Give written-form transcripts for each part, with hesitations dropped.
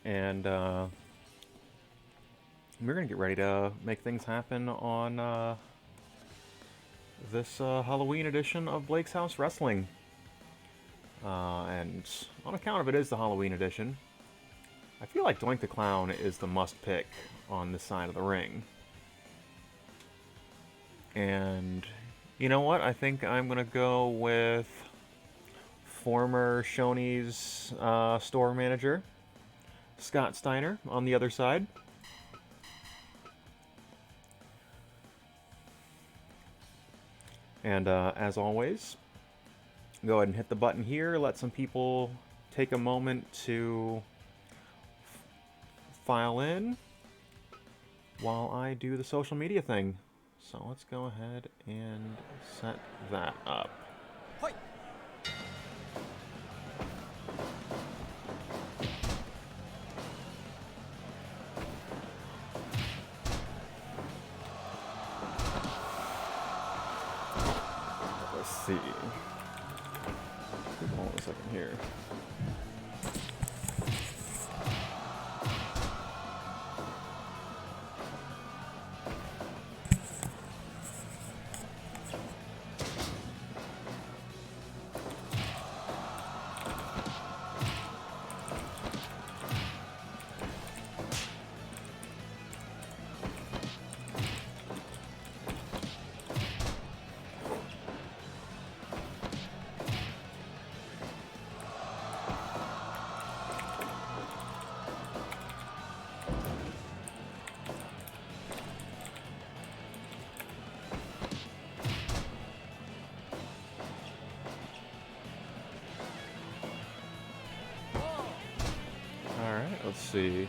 and we're gonna get ready to make things happen on this Halloween edition of Blake's House Wrestling. And on account of it is the Halloween edition, I feel like Doink the Clown is the must pick on this side of the ring. And you know what? I think I'm gonna go with former Shoney's store manager, Scott Steiner, on the other side. And as always, go ahead and hit the button here. Let some people take a moment to file in while I do the social media thing. So let's go ahead and set that up. Hoi. Let's see. Hold on a second here. Let's see.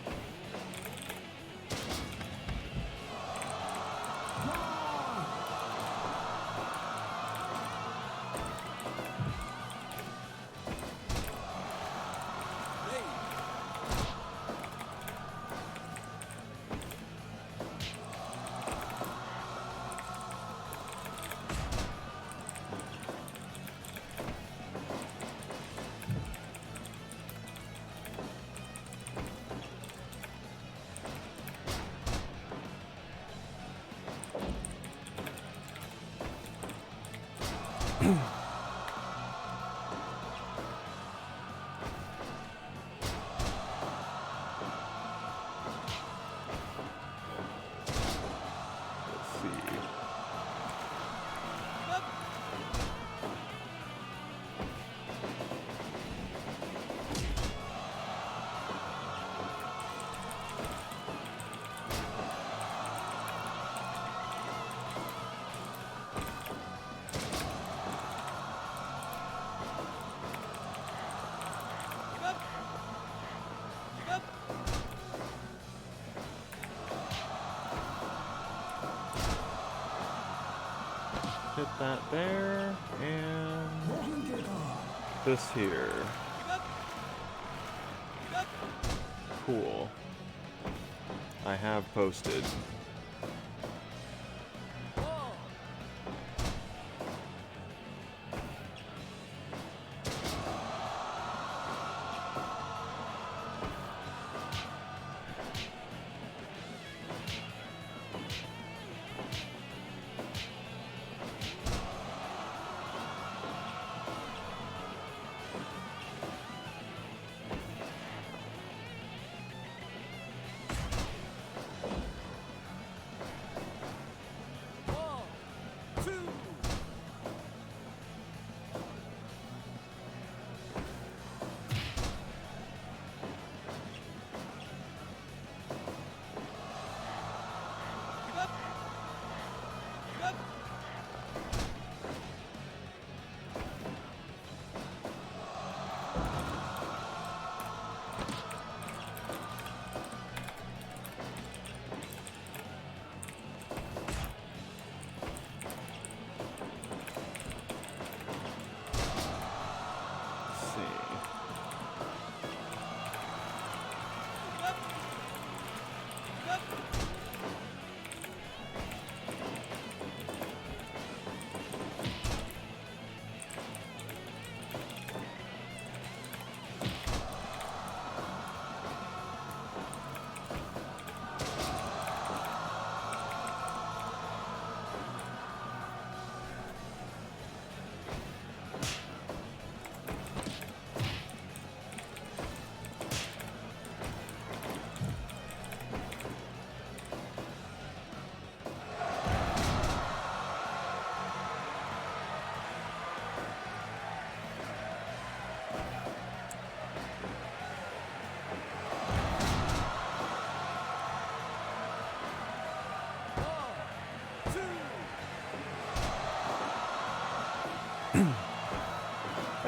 Hit that there, and this here. Cool. I have posted.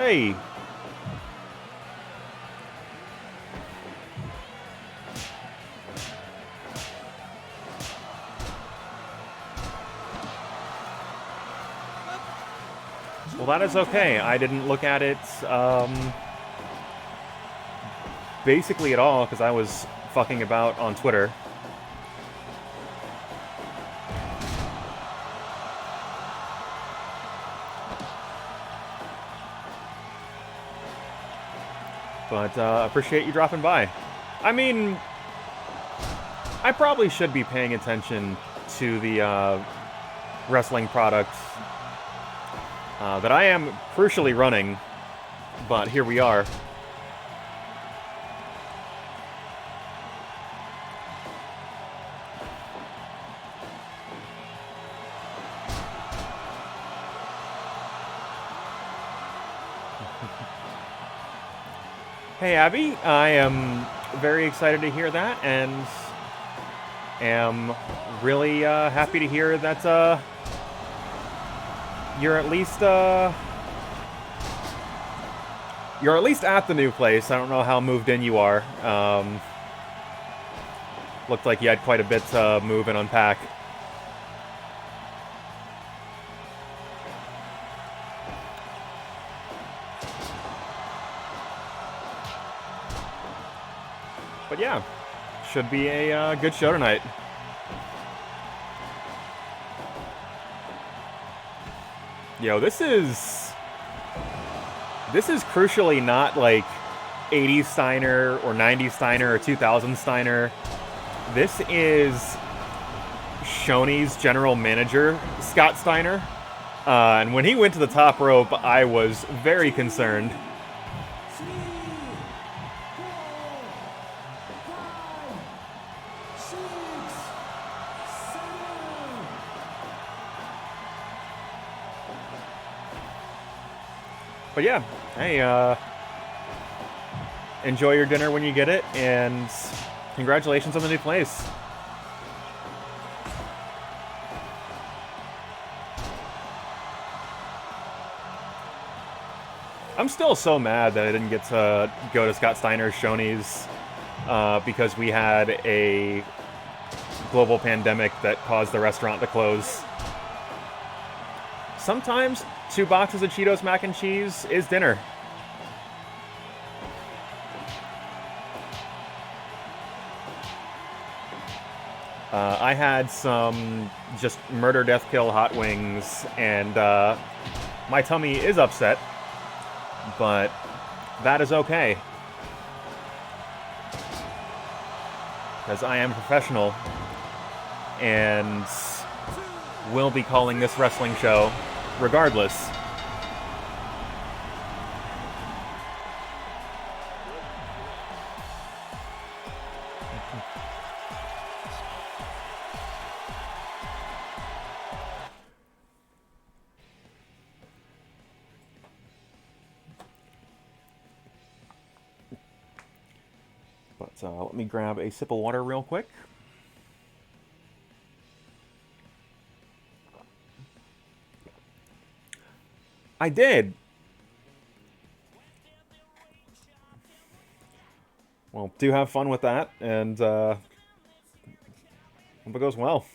Hey! Well, that is okay. I didn't look at it, basically at all, because I was fucking about on Twitter. But, appreciate you dropping by. I mean, I probably should be paying attention to the, wrestling products that I am crucially running, but here we are. Hey, Abby, I am very excited to hear that, and am really happy to hear that you're at least at the new place. I don't know how moved in you are. Looked like you had quite a bit to move and unpack. But yeah, should be a good show tonight. Yo, this is crucially not like 80s Steiner or 90s Steiner or 2000 Steiner. This is Shoney's general manager, Scott Steiner. And when he went to the top rope, I was very concerned. But yeah, hey, enjoy your dinner when you get it, and congratulations on the new place. I'm still so mad that I didn't get to go to Scott Steiner's Shoney's because we had a global pandemic that caused the restaurant to close. Sometimes 2 boxes of Cheetos mac and cheese is dinner. I had some just murder, death, kill hot wings, and my tummy is upset, but that is okay. Because I am a professional, and will be calling this wrestling show regardless. But let me grab a sip of water real quick. I did. Well, do have fun with that, and hope it goes well.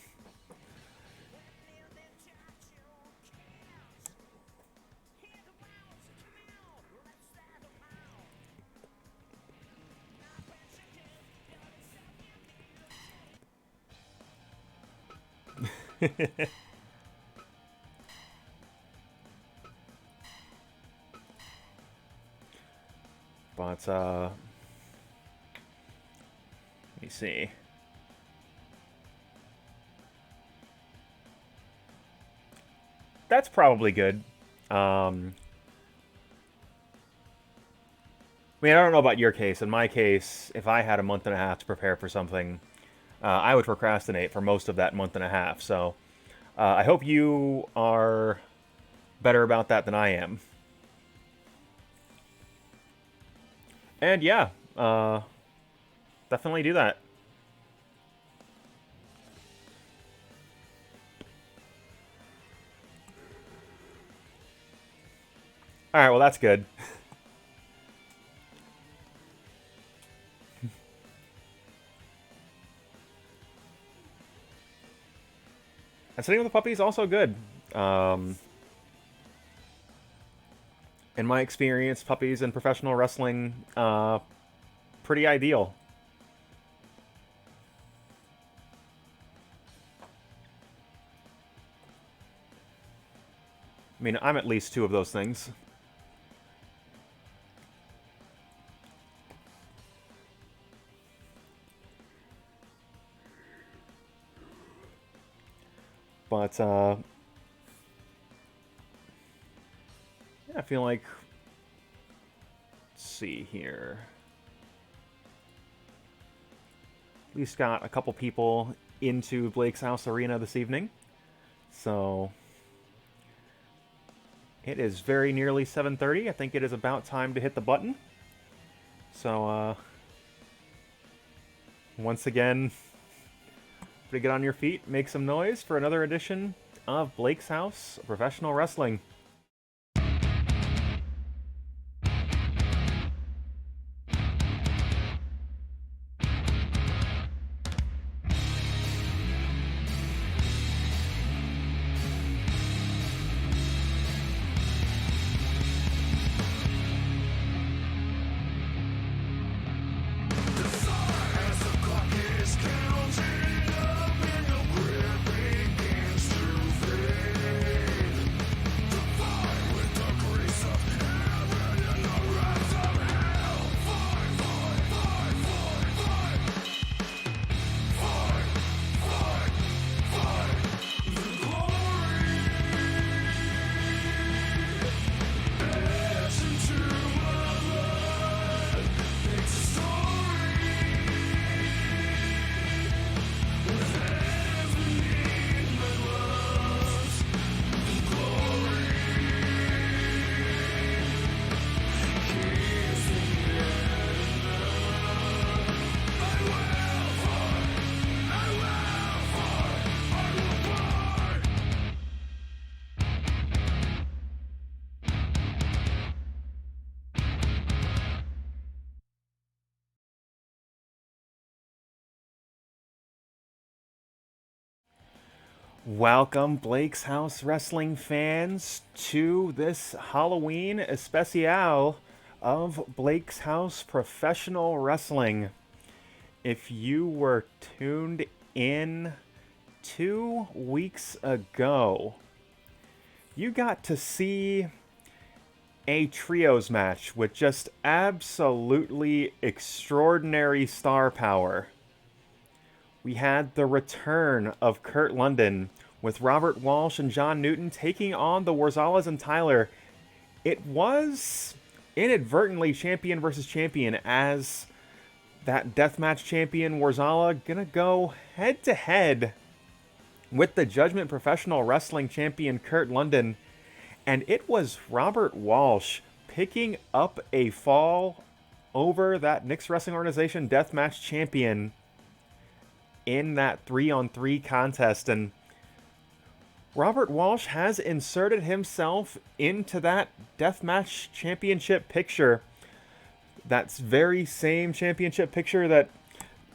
But, let me see. That's probably good. I mean, I don't know about your case. In my case, if I had a month and a half to prepare for something, I would procrastinate for most of that month and a half. So, I hope you are better about that than I am. And yeah, definitely do that. Alright, well that's good. And sitting with the puppy is also good. In my experience, puppies in professional wrestling, pretty ideal. I mean, I'm at least 2 of those things. But, yeah, I feel like... Let's see here. At least got a couple people into Blake's House Arena this evening. So... It is very nearly 7:30. I think it is about time to hit the button. So, once again, get on your feet, make some noise for another edition of Blake's House Professional Wrestling. Welcome, Blake's House Wrestling fans, to this Halloween Especial of Blake's House Professional Wrestling. If you were tuned in 2 weeks ago, you got to see a trios match with just absolutely extraordinary star power. We had the return of Kurt London with Robert Walsh and John Newton taking on the Warzalas and Tyler. It was inadvertently champion versus champion, as that deathmatch champion Warzala gonna go head to head with the Judgment Professional Wrestling champion Kurt London. And it was Robert Walsh picking up a fall over that Knicks Wrestling Organization deathmatch champion in that 3-on-3 contest. And Robert Walsh has inserted himself into that deathmatch championship picture. That's very same championship picture that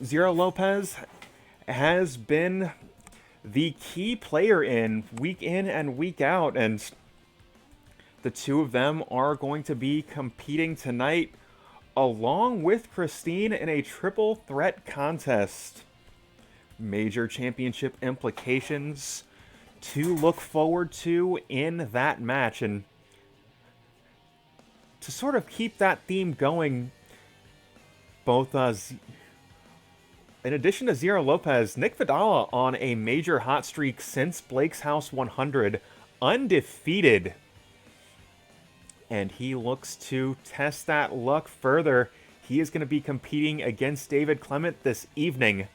Zero Lopez has been the key player in and week out. And the two of them are going to be competing tonight along with Christine in a triple threat contest. Major championship implications to look forward to in that match. And to sort of keep that theme going, both in addition to Zero Lopez, Nick Vadala on a major hot streak since Blake's House 100, undefeated. And he looks to test that luck further. He is going to be competing against David Clement this evening.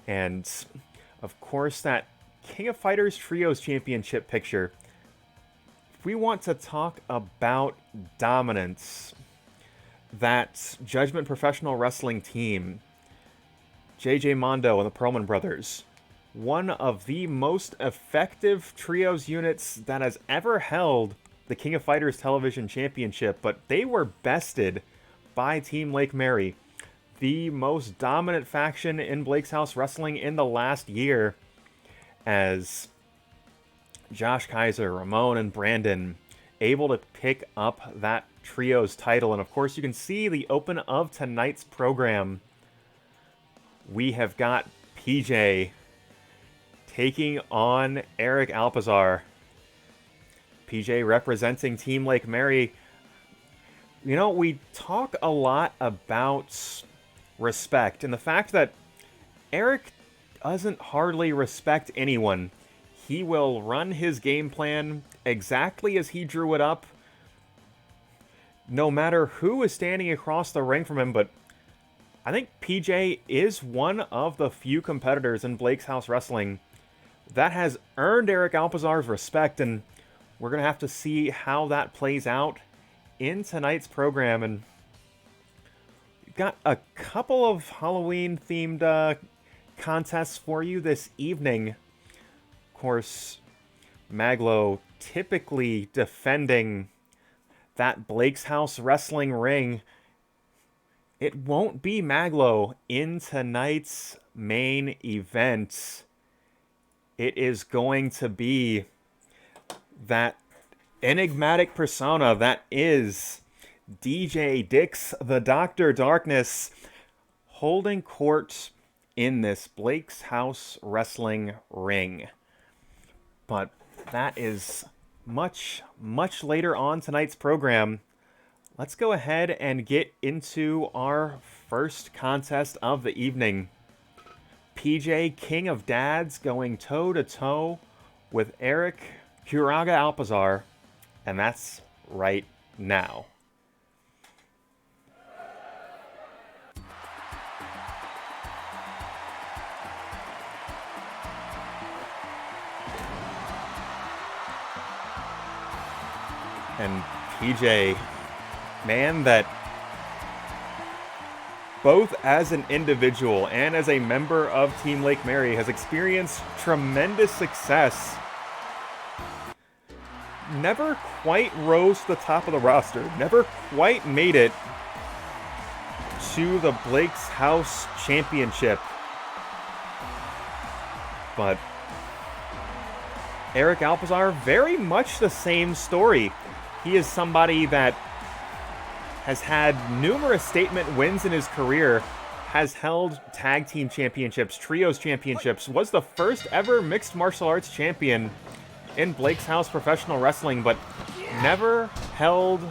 And, of course, that King of Fighters Trios Championship picture. If we want to talk about dominance, that Judgment Professional Wrestling team, JJ Mondo and the Perlman Brothers, one of the most effective trios units that has ever held the King of Fighters Television Championship, but they were bested by Team Lake Mary, the most dominant faction in Blake's House Wrestling in the last year, as Josh Kaiser, Ramon, and Brandon able to pick up that trios title. And of course, you can see the open of tonight's program. We have got PJ taking on Eric Alpizar. PJ representing Team Lake Mary. You know, we talk a lot about respect and the fact that Eric doesn't hardly respect anyone. He will run his game plan exactly as he drew it up, no matter who is standing across the ring from him. But I think PJ is one of the few competitors in Blake's House Wrestling that has earned Eric Alpizar's respect, and we're going to have to see how that plays out in tonight's program. And we've got a couple of Halloween-themed contests for you this evening. Of course, Maglo typically defending that Blake's House Wrestling ring. It won't be Maglo in tonight's main event. It is going to be that enigmatic persona that is DJ Dix, the Dr. Darkness, holding court in this Blake's House Wrestling ring. But that is much, much later on tonight's program. Let's go ahead and get into our first contest of the evening. PJ, King of Dads, going toe-to-toe with Eric Curaga Alpizar, and that's right now. And PJ, man that both as an individual and as a member of Team Lake Mary has experienced tremendous success. Never quite rose to the top of the roster. Never quite made it to the Blake's House Championship. But Eric Alpizar, very much the same story. He is somebody that has had numerous statement wins in his career, has held tag team championships, trios championships, was the first ever mixed martial arts champion in Blake's House Professional Wrestling, but never held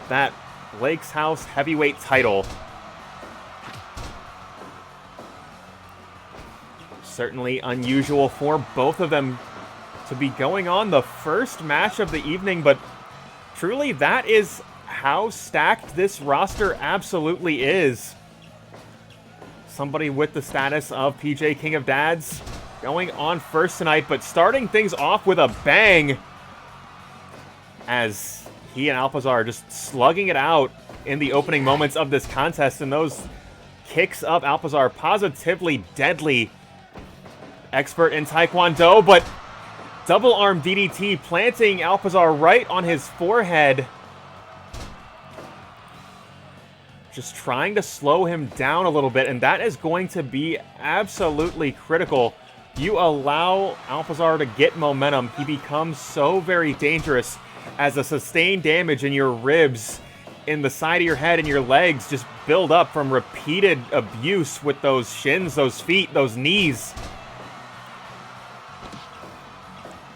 that Blake's House heavyweight title. Certainly unusual for both of them to be going on the first match of the evening, but truly that is how stacked this roster absolutely is. Somebody with the status of PJ King of Dads going on first tonight, but starting things off with a bang as he and Alpizar are just slugging it out in the opening moments of this contest, and those kicks of Alpizar positively deadly. Expert in Taekwondo, but double arm DDT planting Alpizar right on his forehead. Just trying to slow him down a little bit, and that is going to be absolutely critical. You allow Alpizar to get momentum, he becomes so very dangerous as the sustained damage in your ribs, in the side of your head, and your legs just build up from repeated abuse with those shins, those feet, those knees.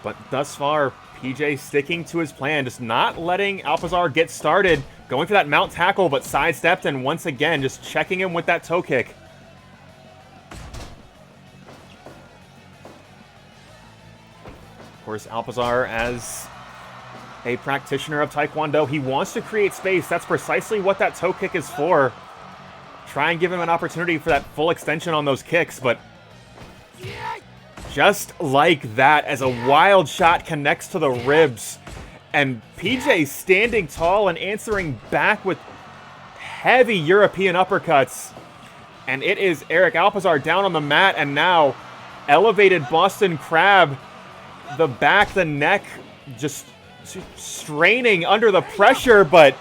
But thus far, PJ sticking to his plan, just not letting Alpizar get started. Going for that mount tackle, but sidestepped, and once again, just checking him with that toe kick. Of course, Alpizar, as a practitioner of Taekwondo, he wants to create space. That's precisely what that toe kick is for. Try and give him an opportunity for that full extension on those kicks, but just like that, as a wild shot connects to the ribs, and PJ standing tall and answering back with heavy European uppercuts. And it is Eric Alpizar down on the mat, and now elevated Boston Crab. The back, the neck, just straining under the pressure, but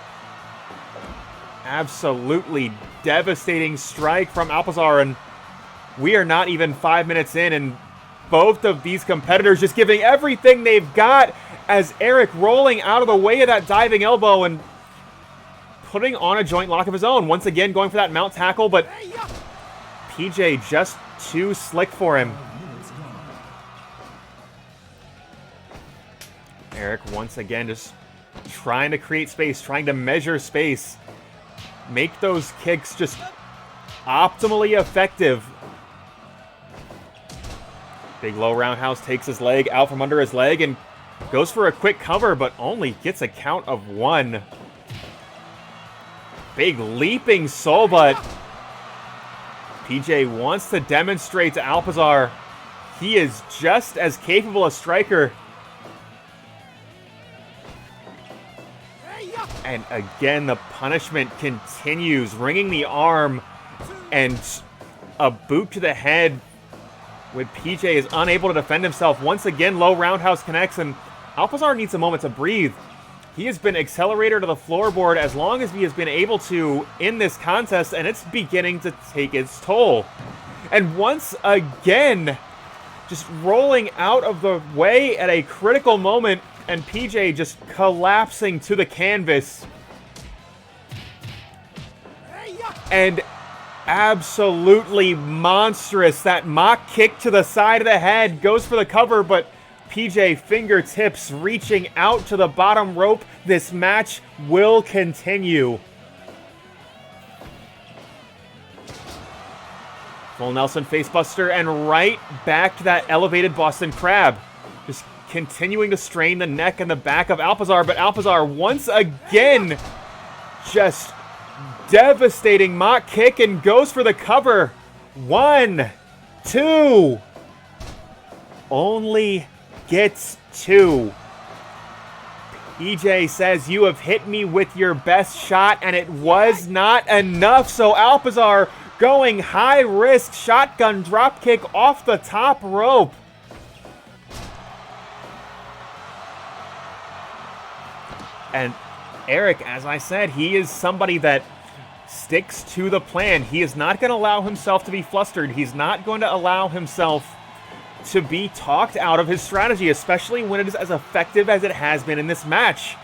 absolutely devastating strike from Alpizar, and we are not even 5 minutes in, and both of these competitors just giving everything they've got as Eric rolling out of the way of that diving elbow and putting on a joint lock of his own. Once again, going for that mount tackle, but PJ just too slick for him. Eric once again just trying to create space, trying to measure space, make those kicks just optimally effective. Big low roundhouse takes his leg out from under his leg and goes for a quick cover, but only gets a count of 1. Big leaping soul butt. PJ wants to demonstrate to Alpizar he is just as capable a striker. And again, the punishment continues, ringing the arm and a boot to the head when PJ is unable to defend himself. Once again, low roundhouse connects, and Alpizar needs a moment to breathe. He has been accelerator to the floorboard as long as he has been able to in this contest, and it's beginning to take its toll. And once again, just rolling out of the way at a critical moment, and PJ just collapsing to the canvas. And absolutely monstrous. That mock kick to the side of the head goes for the cover, but PJ fingertips reaching out to the bottom rope. This match will continue. Full Nelson facebuster and right back to that elevated Boston Crab. Just continuing to strain the neck and the back of Alpizar, but Alpizar once again just devastating mock kick and goes for the cover. 1, 2. Only gets 2. PJ says, "You have hit me with your best shot," and it was not enough. So Alpizar going high risk shotgun dropkick off the top rope. And Eric, as I said, he is somebody that sticks to the plan. He is not going to allow himself to be flustered. He's not going to allow himself to be talked out of his strategy, especially when it is as effective as it has been in this match.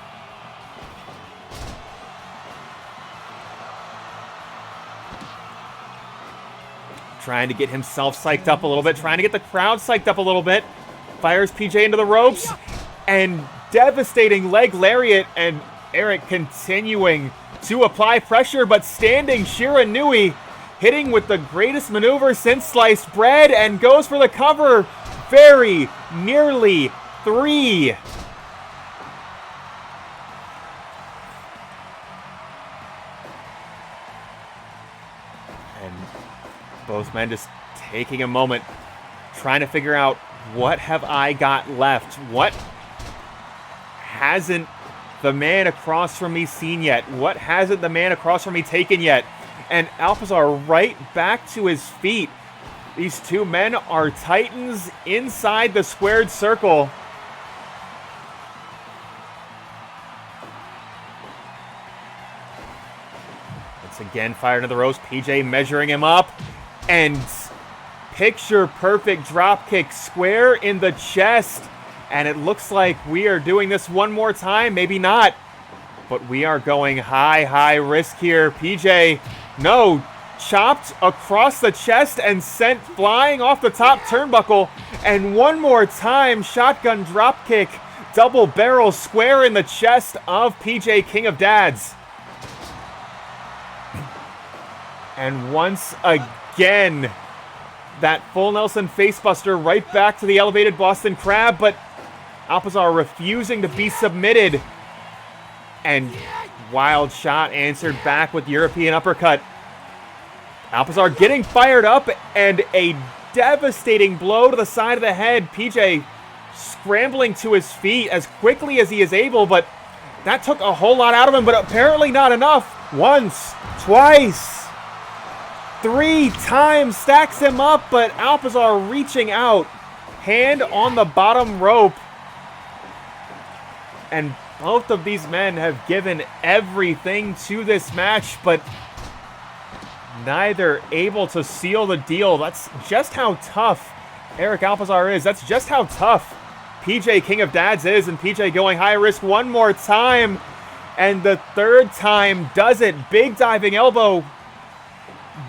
Trying to get himself psyched up a little bit, trying to get the crowd psyched up a little bit. Fires PJ into the ropes, and devastating leg lariat, and Eric continuing to apply pressure, but standing Shiranui, hitting with the greatest maneuver since sliced bread, and goes for the cover. Very nearly 3. And both men just taking a moment, trying to figure out, what have I got left? What hasn't the man across from me seen yet? What hasn't the man across from me taken yet? And Alpizar right back to his feet. These two men are titans inside the squared circle. Once again, fired into the ropes. PJ measuring him up. And picture perfect dropkick square in the chest. And it looks like we are doing this one more time. Maybe not. But we are going high risk here. PJ, no, chopped across the chest and sent flying off the top turnbuckle. And one more time, shotgun dropkick, double barrel square in the chest of PJ King of Dads. And once again, that full Nelson facebuster right back to the elevated Boston Crab, but Alpizar refusing to be submitted. And wild shot answered back with European uppercut. Alpizar getting fired up, and a devastating blow to the side of the head. PJ scrambling to his feet as quickly as he is able, but that took a whole lot out of him, but apparently not enough. Once, twice, 3 times stacks him up, but Alpizar reaching out, hand on the bottom rope. And both of these men have given everything to this match, but neither able to seal the deal. That's just how tough Eric Alpizar is. That's just how tough PJ King of Dads is. And PJ going high risk one more time. And the third time does it. Big diving elbow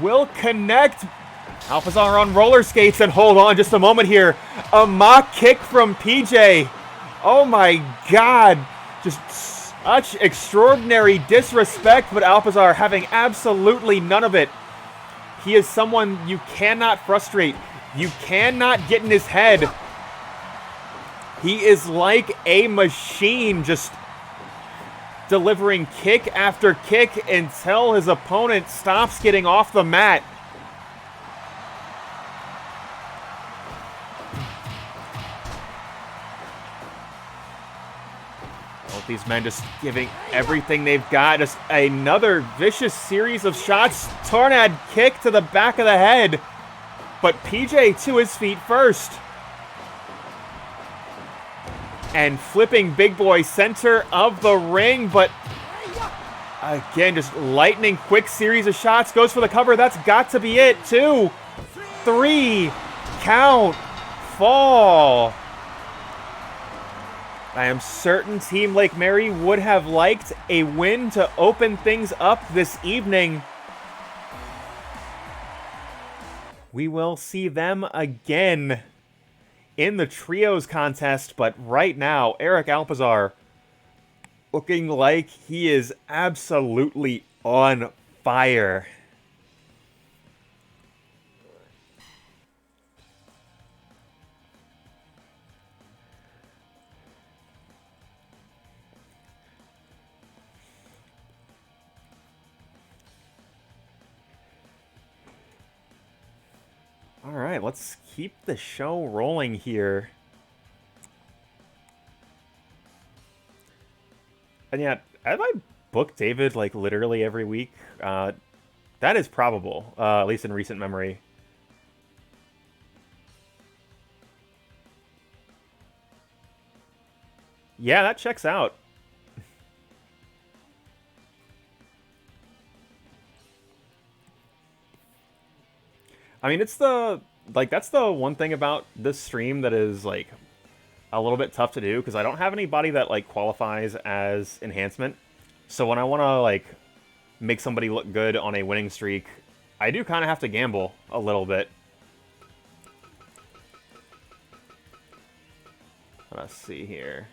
will connect. Alpizar on roller skates, and hold on just a moment here. A mock kick from PJ. Oh my God. Just such extraordinary disrespect, but Alpizar having absolutely none of it. He is someone you cannot frustrate. You cannot get in his head. He is like a machine, just delivering kick after kick until his opponent stops getting off the mat. Both these men just giving everything they've got. Just another vicious series of shots. Tornad kick to the back of the head. But PJ to his feet first. And flipping Big Boy center of the ring. But again, just lightning quick series of shots. Goes for the cover. That's got to be it. 2, 3, count, fall. I am certain Team Lake Mary would have liked a win to open things up this evening. We will see them again in the trios contest, but right now, Eric Alpizar looking like he is absolutely on fire. All right, let's keep the show rolling here. And yeah, have I booked David like literally every week? That is probable, at least in recent memory. Yeah, that checks out. I mean, it's the, like, that's the one thing about this stream that is, like, a little bit tough to do, because I don't have anybody that, like, qualifies as enhancement. So when I want to, like, make somebody look good on a winning streak, I do kind of have to gamble a little bit. Let's see here.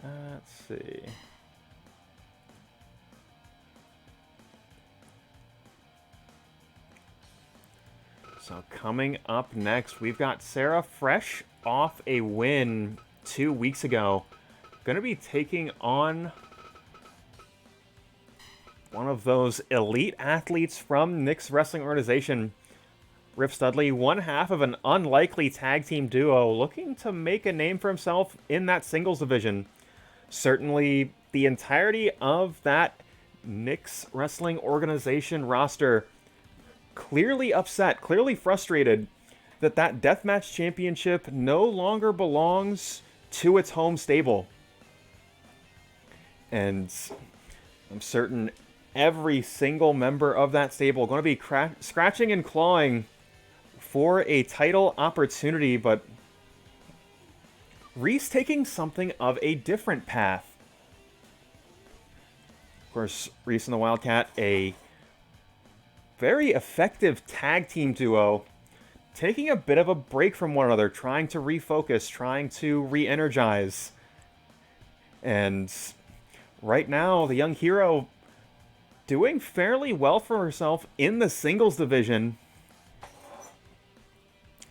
Let's see. So coming up next, we've got Sarah fresh off a win 2 weeks ago. Going to be taking on one of those elite athletes from Nick's wrestling organization, Riff Studley, one half of an unlikely tag team duo looking to make a name for himself in that singles division. Certainly the entirety of that Nick's wrestling organization roster clearly upset, clearly frustrated that that deathmatch championship no longer belongs to its home stable. And I'm certain every single member of that stable going to be scratching and clawing for a title opportunity, but Reis taking something of a different path. Of course, Reis and the Wildcat, a very effective tag team duo, taking a bit of a break from one another, trying to refocus, trying to re-energize. And right now, the young hero doing fairly well for herself in the singles division.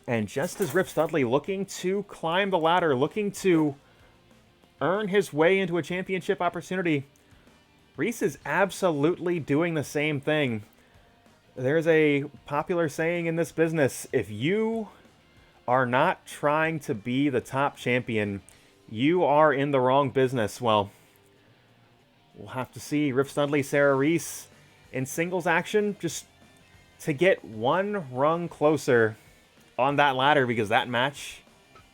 And just as Riff Studley looking to climb the ladder, looking to earn his way into a championship opportunity, Reis is absolutely doing the same thing. There's a popular saying in this business: if you are not trying to be the top champion, you are in the wrong business. Well, we'll have to see Riff Studley, Sarah Reis in singles action, just to get one rung closer on that ladder, because that match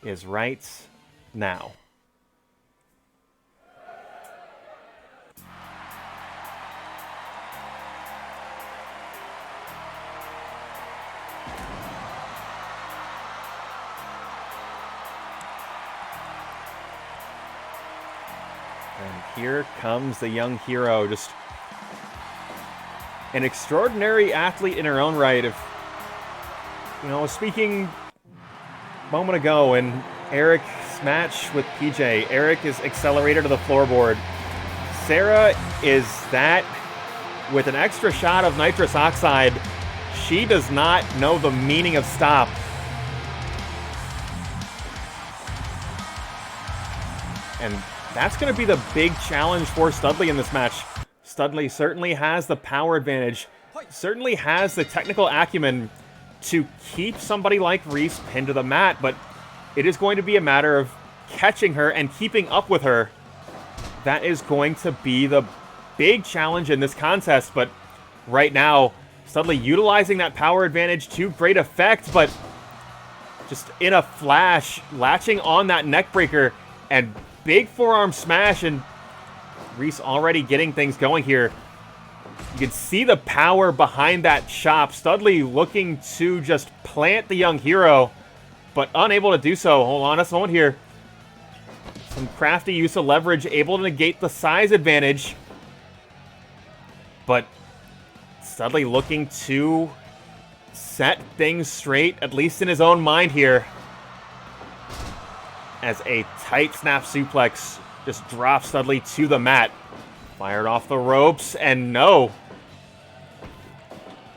is right now. And here comes the young hero, just an extraordinary athlete in her own right. If, you know, speaking a moment ago in Eric's match with PJ, Eric is accelerator to the floorboard. Sarah is that with an extra shot of nitrous oxide. She does not know the meaning of stop. And that's going to be the big challenge for Studley in this match. Studley certainly has the power advantage, certainly has the technical acumen to keep somebody like Reis pinned to the mat, but it is going to be a matter of catching her and keeping up with her. That is going to be the big challenge in this contest, but right now, Studley utilizing that power advantage to great effect, but just in a flash, latching on that neck breaker and big forearm smash, and Reis already getting things going here. You can see the power behind that chop. Studley looking to just plant the young hero, but unable to do so. Hold on just a moment here. Some crafty use of leverage, able to negate the size advantage. But Studley looking to set things straight, at least in his own mind here, as a tight snap suplex just drops Studley to the mat. Fired off the ropes, and no.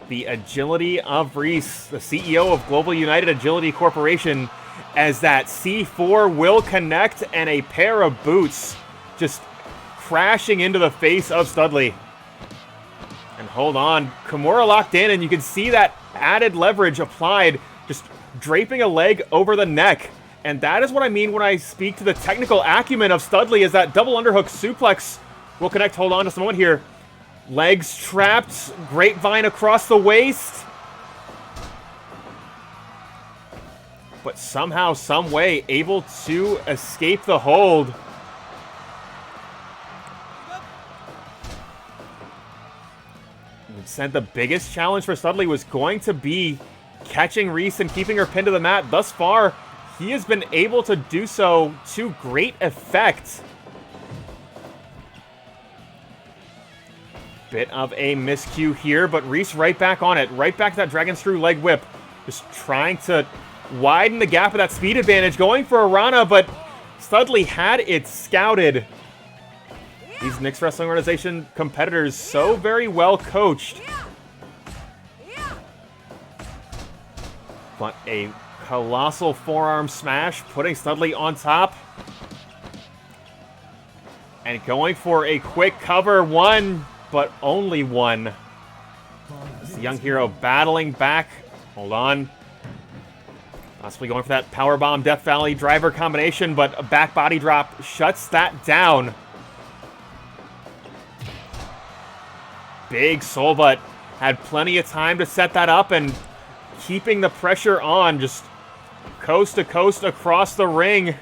The agility of Reis, the CEO of Global United Agility Corporation, as that C4 will connect, and a pair of boots just crashing into the face of Studley. And hold on, Kimura locked in, and you can see that added leverage applied, just draping a leg over the neck. And that is what I mean when I speak to the technical acumen of Studley, is that double underhook suplex will connect. Hold on just a moment here. Legs trapped, grapevine across the waist. But somehow, some way, able to escape the hold. Said the biggest challenge for Studley was going to be catching Reis and keeping her pinned to the mat. Thus far, he has been able to do so to great effect. Bit of a miscue here, but Reis right back on it. Right back to that Dragon Screw leg whip. Just trying to widen the gap of that speed advantage. Going for a Rana, but Studley had it scouted. These Mixed Wrestling Organization competitors so very well coached. But a colossal forearm smash, putting Studley on top. And going for a quick cover, one, but only one. This young hero battling back. Hold on. Possibly going for that powerbomb Death Valley driver combination, but a back body drop shuts that down. Big soul butt. Had plenty of time to set that up, and keeping the pressure on, just coast to coast across the ring.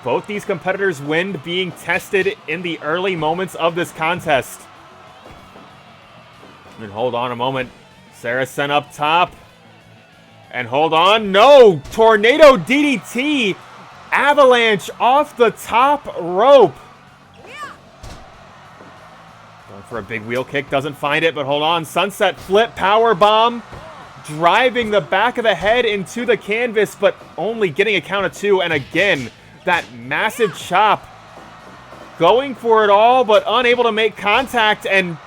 Both these competitors' wind being tested in the early moments of this contest. And hold on a moment. Sarah sent up top. And hold on. No! Tornado DDT! Avalanche off the top rope. Going for a big wheel kick. Doesn't find it, but hold on. Sunset flip power bomb. Driving the back of the head into the canvas, but only getting a count of two. And again, that massive chop. Going for it all, but unable to make contact. And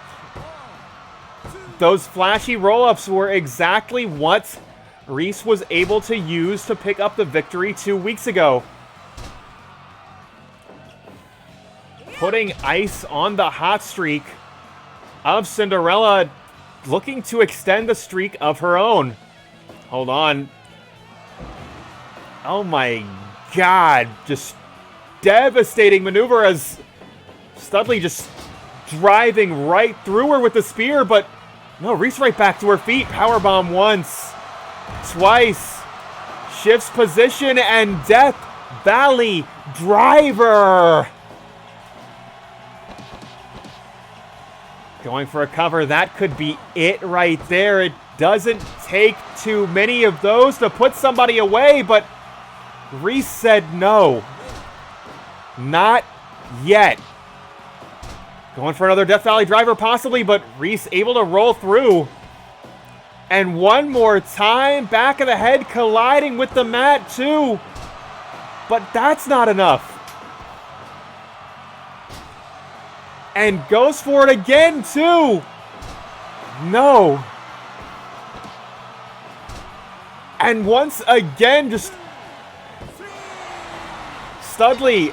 those flashy roll-ups were exactly what Reis was able to use to pick up the victory 2 weeks ago. Putting ice on the hot streak of Cinderella, looking to extend the streak of her own. Hold on. Oh my God. Just devastating maneuver as Studley just driving right through her with the spear, but no, Reis right back to her feet. Powerbomb once, twice. shifts position, and Death Valley Driver. Going for a cover. That could be it right there. It doesn't take too many of those to put somebody away, but Reis said no. Not yet. Going for another Death Valley Driver possibly, but Reis able to roll through. And one more time, back of the head colliding with the mat too. But that's not enough. And goes for it again, too. No. And once again, just Studley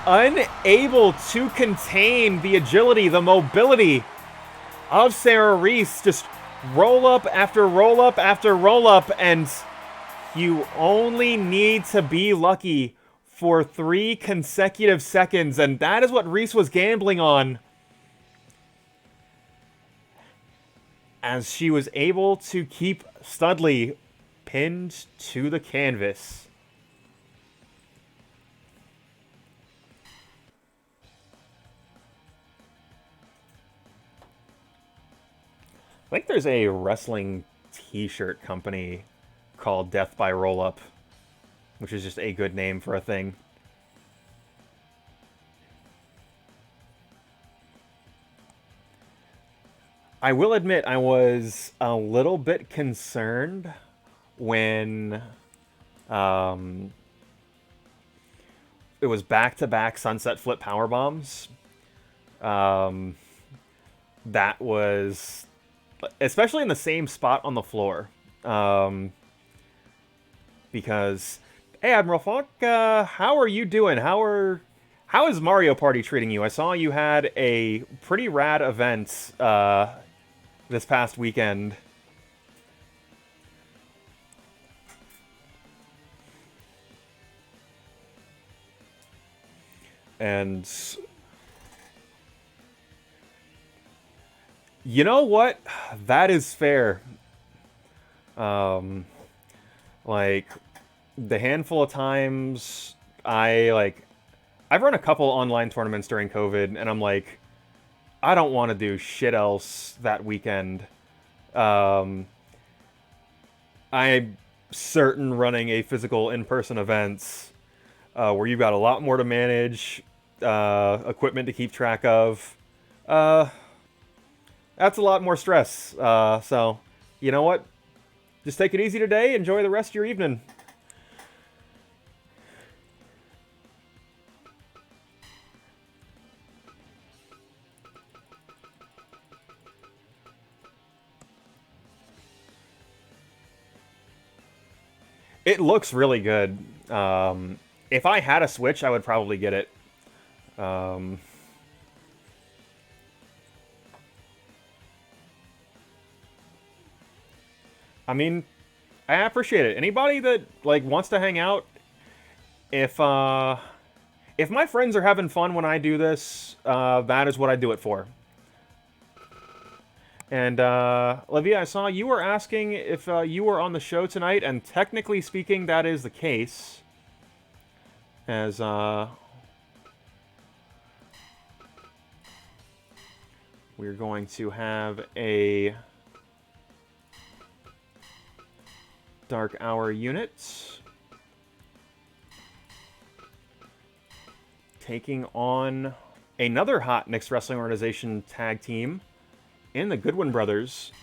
unable to contain the agility, the mobility of Sarah Reis. Just roll up after roll up after roll up, and you only need to be lucky for 3 consecutive seconds, and that is what Reis was gambling on, as she was able to keep Studley pinned to the canvas. I think there's a wrestling t-shirt company called Death by Roll Up, which is just a good name for a thing. I will admit I was a little bit concerned when it was back-to-back sunset flip power bombs. That was, especially in the same spot on the floor, because, hey, Admiral Falk, how are you doing? How is Mario Party treating you? I saw you had a pretty rad event this past weekend. And you know what? That is fair. Like, the handful of times I've run a couple online tournaments during COVID, and I'm like, I don't want to do shit else that weekend. I'm certain running a physical in-person event where you've got a lot more to manage, equipment to keep track of. That's a lot more stress. So, you know what? Just take it easy today. Enjoy the rest of your evening. It looks really good. If I had a Switch, I would probably get it. I mean, I appreciate it. Anybody that wants to hang out, if my friends are having fun when I do this, that is what I do it for. And, Olivia, I saw you were asking if you were on the show tonight, and technically speaking, that is the case. As, we're going to have a Dark Hour unit taking on another hot Mixed Wrestling Organization tag team in the Goodwin brothers.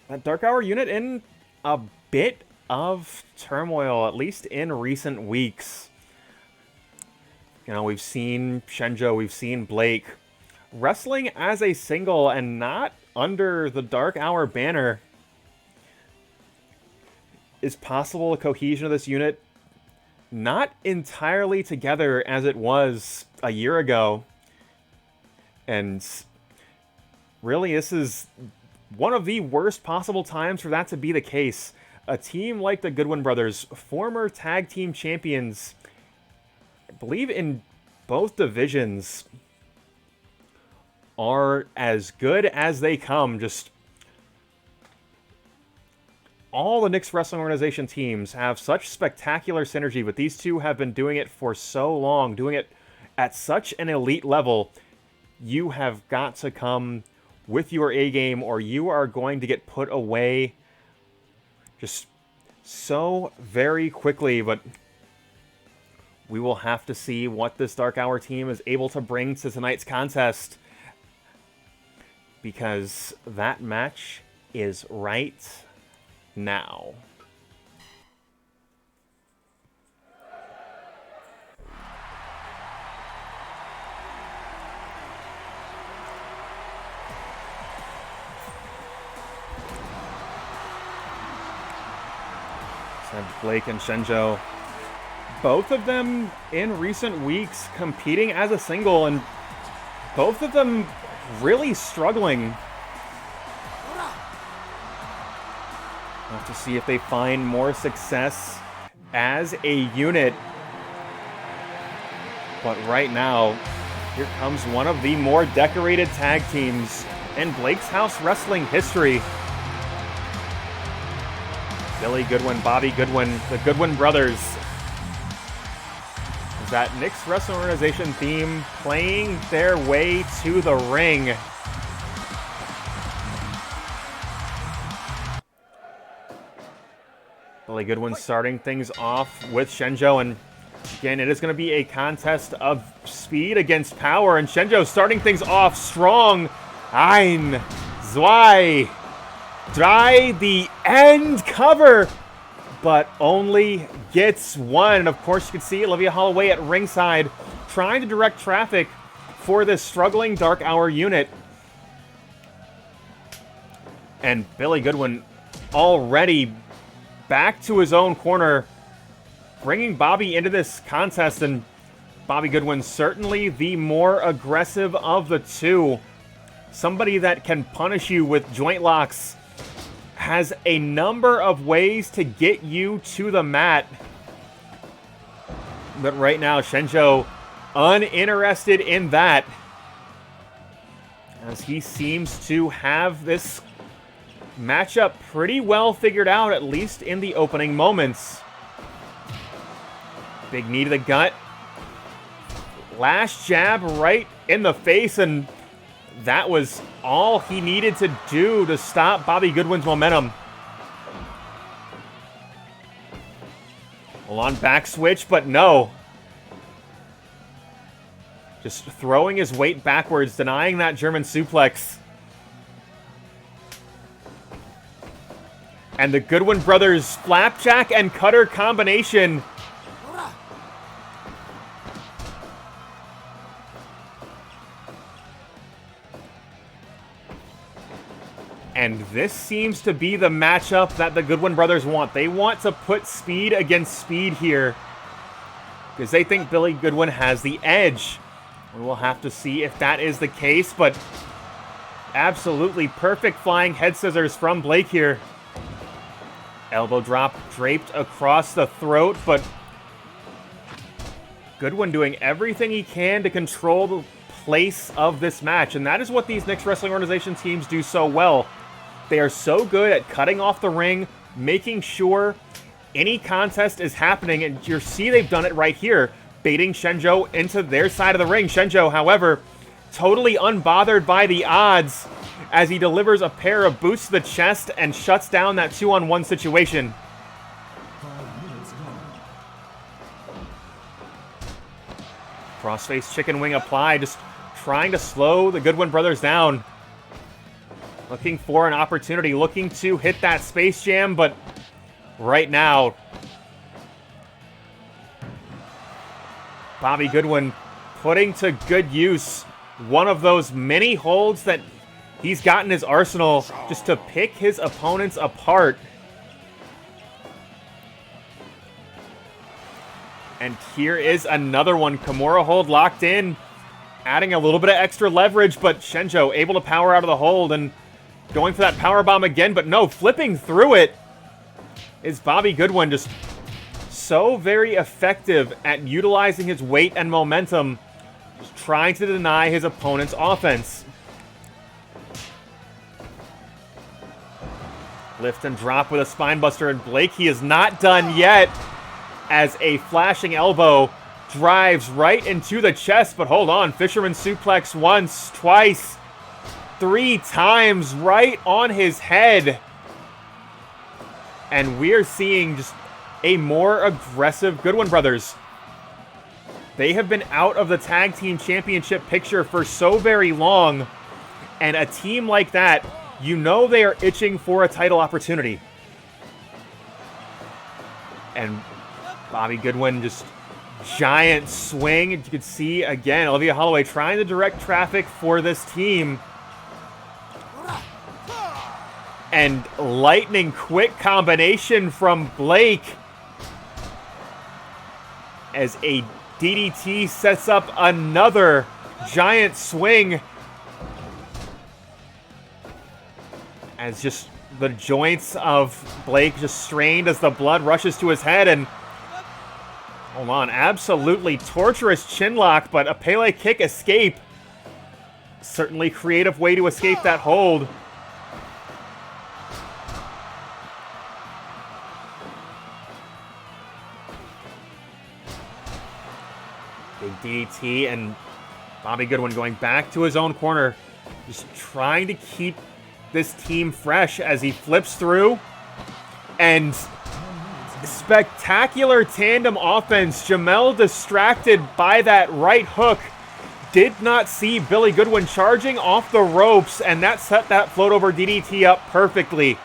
That Dark Hour unit in a bit of turmoil, at least in recent weeks. You know, we've seen Hsien-Jo, we've seen Blake wrestling as a single and not under the Dark Hour banner. Is possible the cohesion of this unit not entirely together as it was a year ago. And really, this is one of the worst possible times for that to be the case. A team like the Goodwin brothers, former tag team champions, I believe in both divisions, are as good as they come. Just all the Knicks Wrestling Organization teams have such spectacular synergy, but these two have been doing it for so long, doing it at such an elite level. You have got to come with your A game or you are going to get put away just so very quickly. But we will have to see what this Dark Hour team is able to bring to tonight's contest, because that match is right now. Blake and Hsien-Jo, both of them in recent weeks competing as a single, and both of them really struggling. We'll have to see if they find more success as a unit. But right now, here comes one of the more decorated tag teams in Blake's House Wrestling history. Billy Goodwin, Bobby Goodwin, the Goodwin brothers. That Knicks Wrestling Organization theme playing their way to the ring. Billy Goodwin starting things off with Hsien-Jo, and again, it is going to be a contest of speed against power, and Hsien-Jo starting things off strong. Ein, zwei, drei, the end cover, but only gets one. Of course, you can see Olivia Holloway at ringside trying to direct traffic for this struggling Dark Hour unit. And Billy Goodwin already back to his own corner, bringing Bobby into this contest, and Bobby Goodwin certainly the more aggressive of the two. Somebody that can punish you with joint locks, has a number of ways to get you to the mat. But right now, Hsien-Jo uninterested in that, as he seems to have this matchup pretty well figured out, at least in the opening moments. Big knee to the gut. Last jab right in the face, and that was all he needed to do to stop Bobby Goodwin's momentum. Full on back switch, but no. Just throwing his weight backwards, denying that German suplex. And the Goodwin brothers' flapjack and cutter combination. And this seems to be the matchup that the Goodwin brothers want. They want to put speed against speed here, because they think Billy Goodwin has the edge. We will have to see if that is the case, but absolutely perfect flying head scissors from Blake here. Elbow drop draped across the throat, but Goodwin doing everything he can to control the pace of this match, and that is what these Knicks Wrestling Organization teams do so well. They are so good at cutting off the ring, making sure any contest is happening, and you see they've done it right here, baiting Hsien-Jo into their side of the ring. Hsien-Jo, however, totally unbothered by the odds as he delivers a pair of boots to the chest and shuts down that 2-on-1 situation. Crossface chicken wing applied, just trying to slow the Goodwin brothers down. Looking for an opportunity, looking to hit that Space Jam, but right now, Bobby Goodwin putting to good use one of those many holds that he's got in his arsenal just to pick his opponents apart. And here is another one. Kimura hold locked in, adding a little bit of extra leverage, but Hsien-Jo able to power out of the hold and going for that powerbomb again, but no, flipping through it is Bobby Goodwin, just so very effective at utilizing his weight and momentum, just trying to deny his opponent's offense. Lift and drop with a spinebuster, and Blake, he is not done yet, as a flashing elbow drives right into the chest, but hold on, fisherman suplex once, twice, 3 times right on his head. And we're seeing just a more aggressive Goodwin brothers. They have been out of the tag team championship picture for so very long, and a team like that, you know they are itching for a title opportunity. And Bobby Goodwin just giant swing. You can see again Olivia Holloway trying to direct traffic for this team. And lightning quick combination from Blake as a DDT sets up another giant swing. As just the joints of Blake just strained as the blood rushes to his head, and hold on, absolutely torturous chinlock, but a Pele kick escape. Certainly creative way to escape that hold. Big DDT, and Bobby Goodwin going back to his own corner, just trying to keep this team fresh as he flips through. And spectacular tandem offense. Jamel distracted by that right hook. Did not see Billy Goodwin charging off the ropes, and that set that float over DDT up perfectly.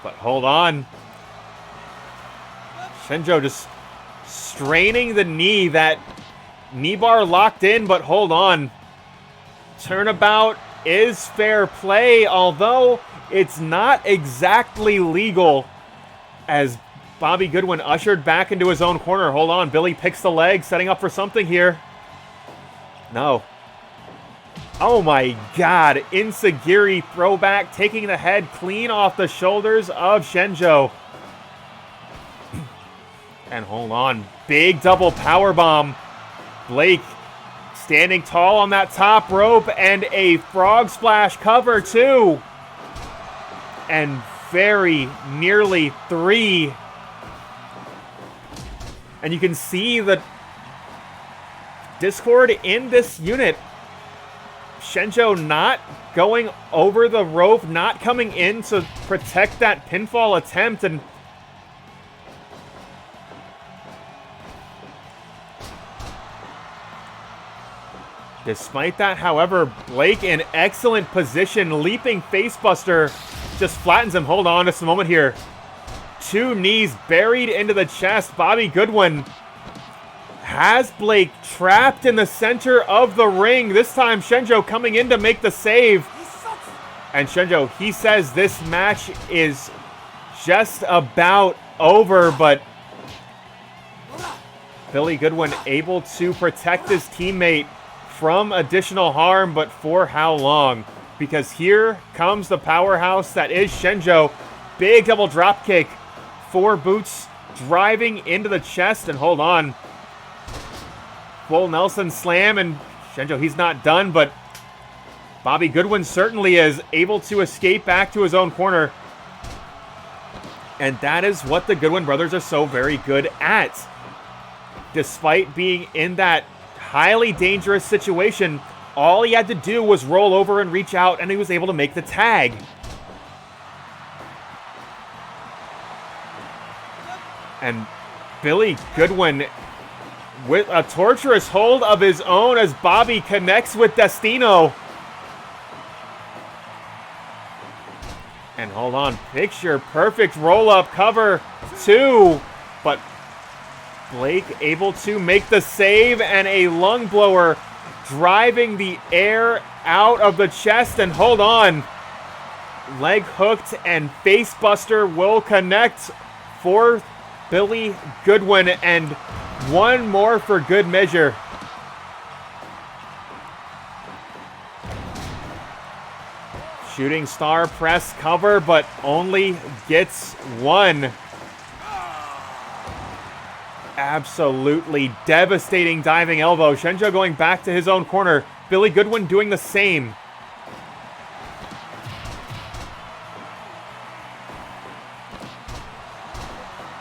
But hold on. Hsien-Jo just straining the knee. That knee bar locked in, but hold on. Turnabout is fair play, although it's not exactly legal, as Bobby Goodwin ushered back into his own corner. Hold on, Billy picks the leg, setting up for something here. No. Oh my god, Insagiri throwback, taking the head clean off the shoulders of Hsien-Jo. And hold on, big double powerbomb. Blake standing tall on that top rope, and a frog splash cover too. And very nearly 3. And you can see the discord in this unit. Hsien-Jo not going over the rope, not coming in to protect that pinfall attempt, and despite that, however, Blake in excellent position, leaping facebuster, just flattens him. Hold on just a moment here. 2 knees buried into the chest. Bobby Goodwin has Blake trapped in the center of the ring. This time, Hsien-Jo coming in to make the save. And Hsien-Jo, he says this match is just about over, but Billy Goodwin able to protect his teammate from additional harm, but for how long? Because here comes the powerhouse that is Hsien-Jo. Big double drop kick, 4 boots driving into the chest, and hold on. Full Nelson slam, and Hsien-Jo, he's not done, but Bobby Goodwin certainly is able to escape back to his own corner. And that is what the Goodwin brothers are so very good at. Despite being in that highly dangerous situation, all he had to do was roll over and reach out, and he was able to make the tag. And Billy Goodwin with a torturous hold of his own as Bobby connects with Destino. And hold on, picture perfect roll-up cover 2, but Blake able to make the save, and a lung blower driving the air out of the chest, and hold on. Leg hooked, and facebuster will connect for Billy Goodwin, and one more for good measure. Shooting star press cover, but only gets 1. Absolutely devastating diving elbow. Hsien-Jo going back to his own corner. Billy Goodwin doing the same.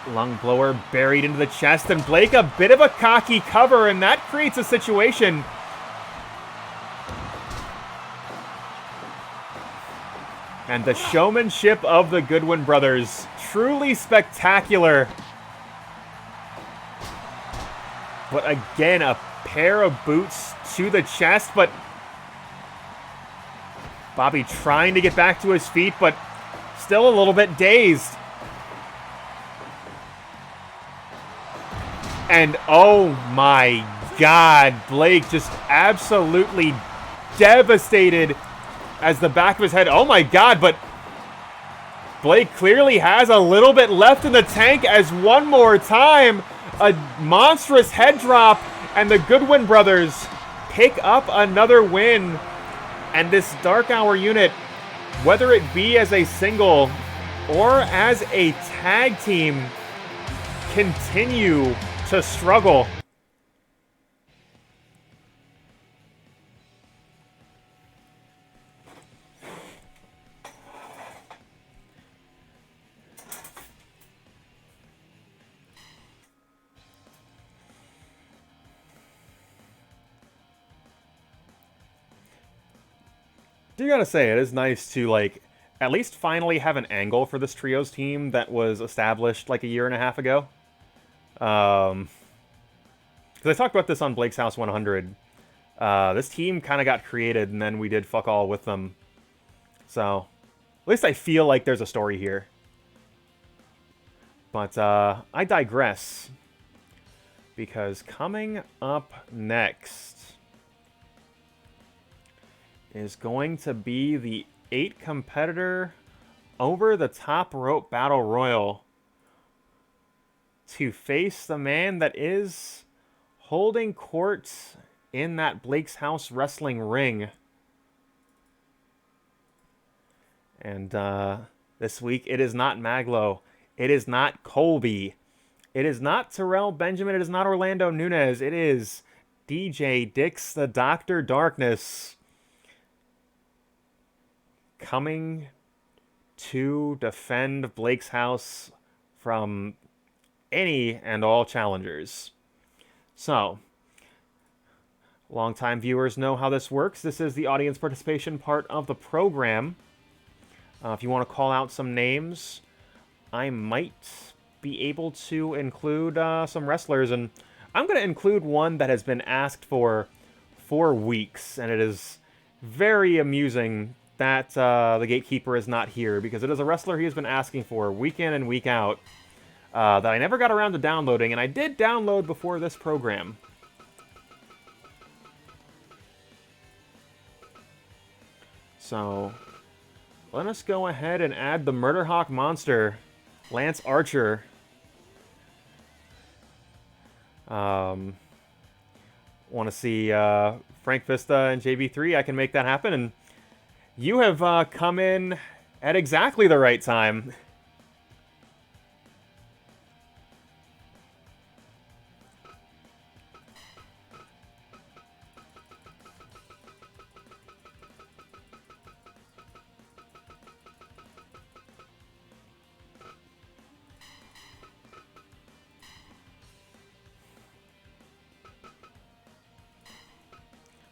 Lung blower buried into the chest, and Blake a bit of a cocky cover, and that creates a situation. And the showmanship of the Goodwin brothers, truly spectacular. But again, a pair of boots to the chest, but Bobby trying to get back to his feet, but still a little bit dazed. And oh my God, Blake just absolutely devastated as the back of his head. Oh my God, but Blake clearly has a little bit left in the tank as one more time, a monstrous head drop, and the Goodwin brothers pick up another win. And this Dark Hour unit, whether it be as a single or as a tag team, continue to struggle. You gotta say, it is nice to, like, at least finally have an angle for this trios team that was established like a year and a half ago. Because I talked about this on Blake's House 100. This team kind of got created, and then we did fuck all with them. So, at least I feel like there's a story here. But I digress. Because coming up next is going to be the 8-competitor over-the-top rope battle royal to face the man that is holding court in that Blake's House wrestling ring. And this week, it is not Maglo. It is not COLBY. It is not Terrell Benjamin. It is not Orlando Nunez. It is DJ Dix, the Dr. Darkness, coming to defend Blake's House from any and all challengers. So, longtime viewers know how this works. This is the audience participation part of the program. If you want to call out some names, I might be able to include some wrestlers, and I'm going to include one that has been asked for weeks, and it is very amusing that the Gatekeeper is not here, because it is a wrestler he has been asking for week in and week out that I never got around to downloading, and I did download before this program. So, let us go ahead and add the Murderhawk Monster, Lance Archer. Want to see Frank Vista and JB3? I can make that happen, and you have come in at exactly the right time.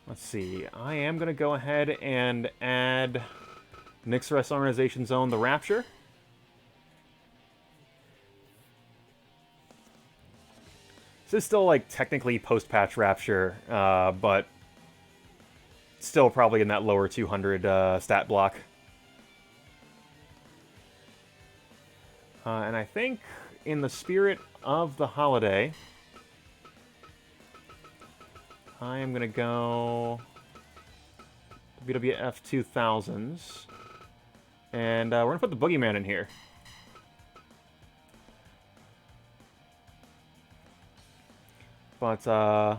Let's see. I am going to go ahead and add Nick's Wrestling Organization's own The Rapture. This is still, like, technically post-patch Rapture, but still probably in that lower 200 stat block. And I think, in the spirit of the holiday, I am going to go WWF 2000s. And we're going to put the Boogeyman in here. But, I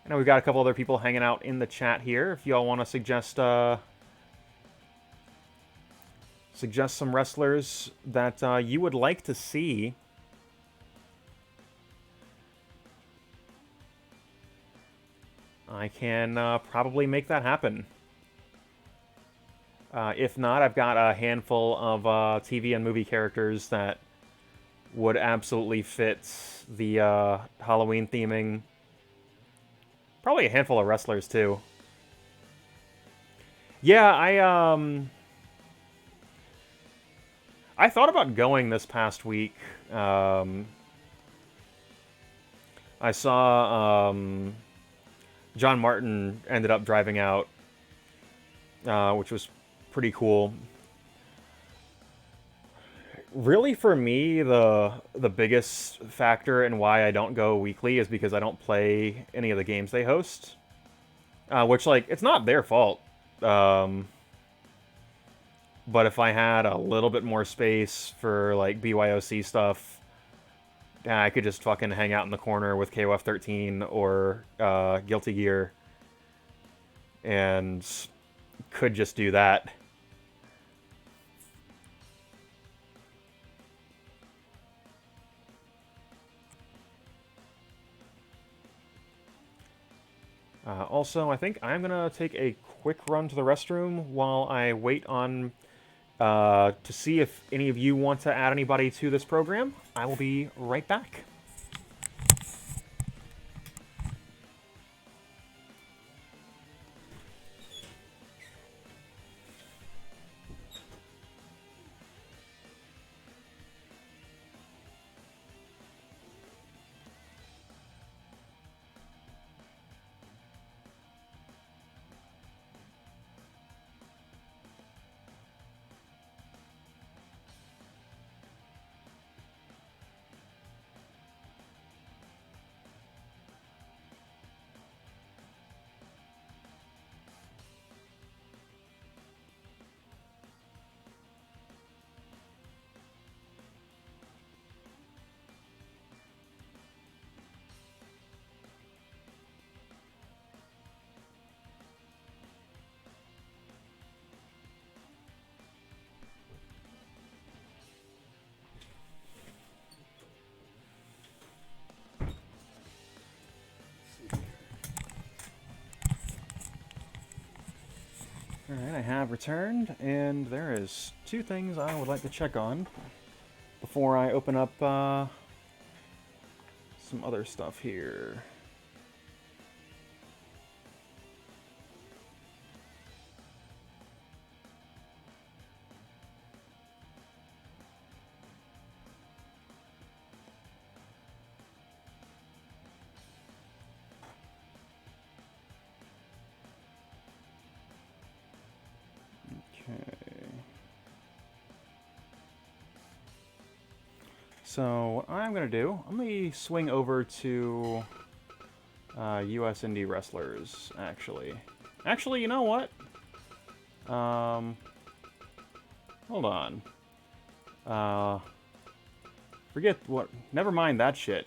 know we've got a couple other people hanging out in the chat here. If y'all want to suggest some wrestlers that you would like to see, I can probably make that happen. If not, I've got a handful of TV and movie characters that would absolutely fit the Halloween theming. Probably a handful of wrestlers too. Yeah, I thought about going this past week. I saw John Martin ended up driving out, which was pretty cool. Really, for me, the biggest factor in why I don't go weekly is because I don't play any of the games they host. Which, like, it's not their fault. But if I had a little bit more space for, like, BYOC stuff, I could just fucking hang out in the corner with KOF 13 or Guilty Gear and could just do that. Also, I think I'm going to take a quick run to the restroom while I wait on to see if any of you want to add anybody to this program. I will be right back. Alright, I have returned, and there is two things I would like to check on before I open up some other stuff here. So what I'm going to do, I'm going to swing over to US Indie Wrestlers, actually. Actually, you know what? Hold on. Forget what... Never mind that shit.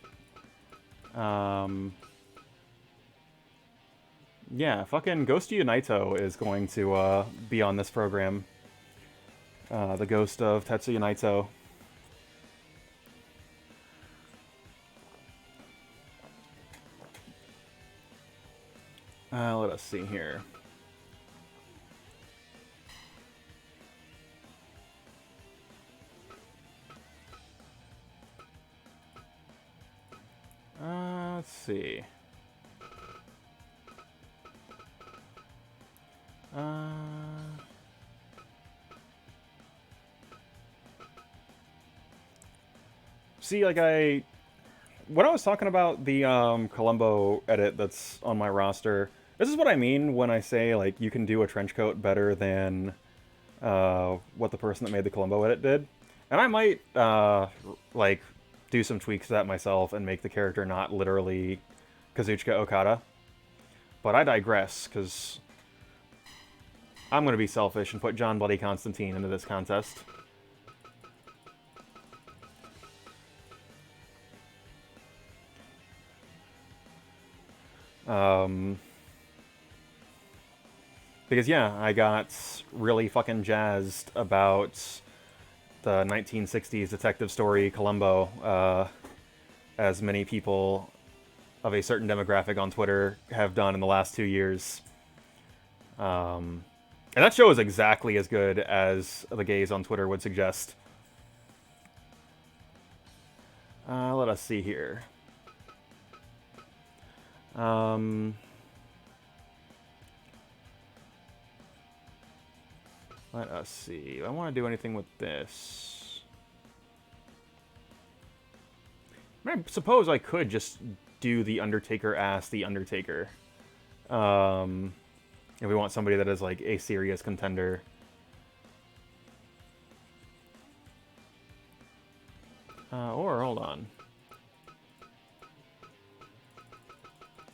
Yeah, fucking Ghost Unito is going to be on this program. The ghost of Tetsuya Naito. Let us see here. Let's see. See, like when I was talking about the Colombo edit that's on my roster, this is what I mean when I say, like, you can do a trench coat better than what the person that made the Colombo edit did. And I might, like, do some tweaks to that myself and make the character not literally Kazuchika Okada. But I digress, because I'm going to be selfish and put John Bloody Constantine into this contest. Because, yeah, I got really fucking jazzed about the 1960s detective story Columbo, as many people of a certain demographic on Twitter have done in the last 2 years. And that show is exactly as good as the gays on Twitter would suggest. Let us see here. Let us see. I want to do anything with this. I suppose I could just do the Undertaker as the Undertaker. If we want somebody that is like a serious contender. Or, hold on.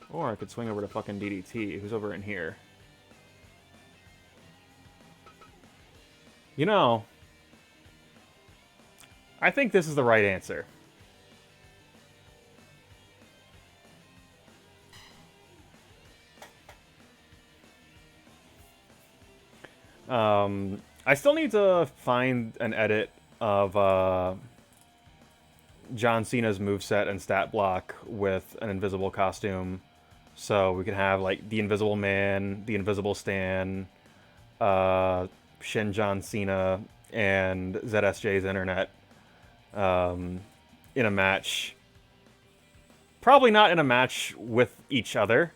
Or I could swing over to fucking DDT. Who's over in here? You know, I think this is the right answer. I still need to find an edit of John Cena's moveset and stat block with an invisible costume. So we can have like the Invisible Man, the Invisible Stan, Shin John Cena, and ZSJ's Internet in a match. Probably not in a match with each other,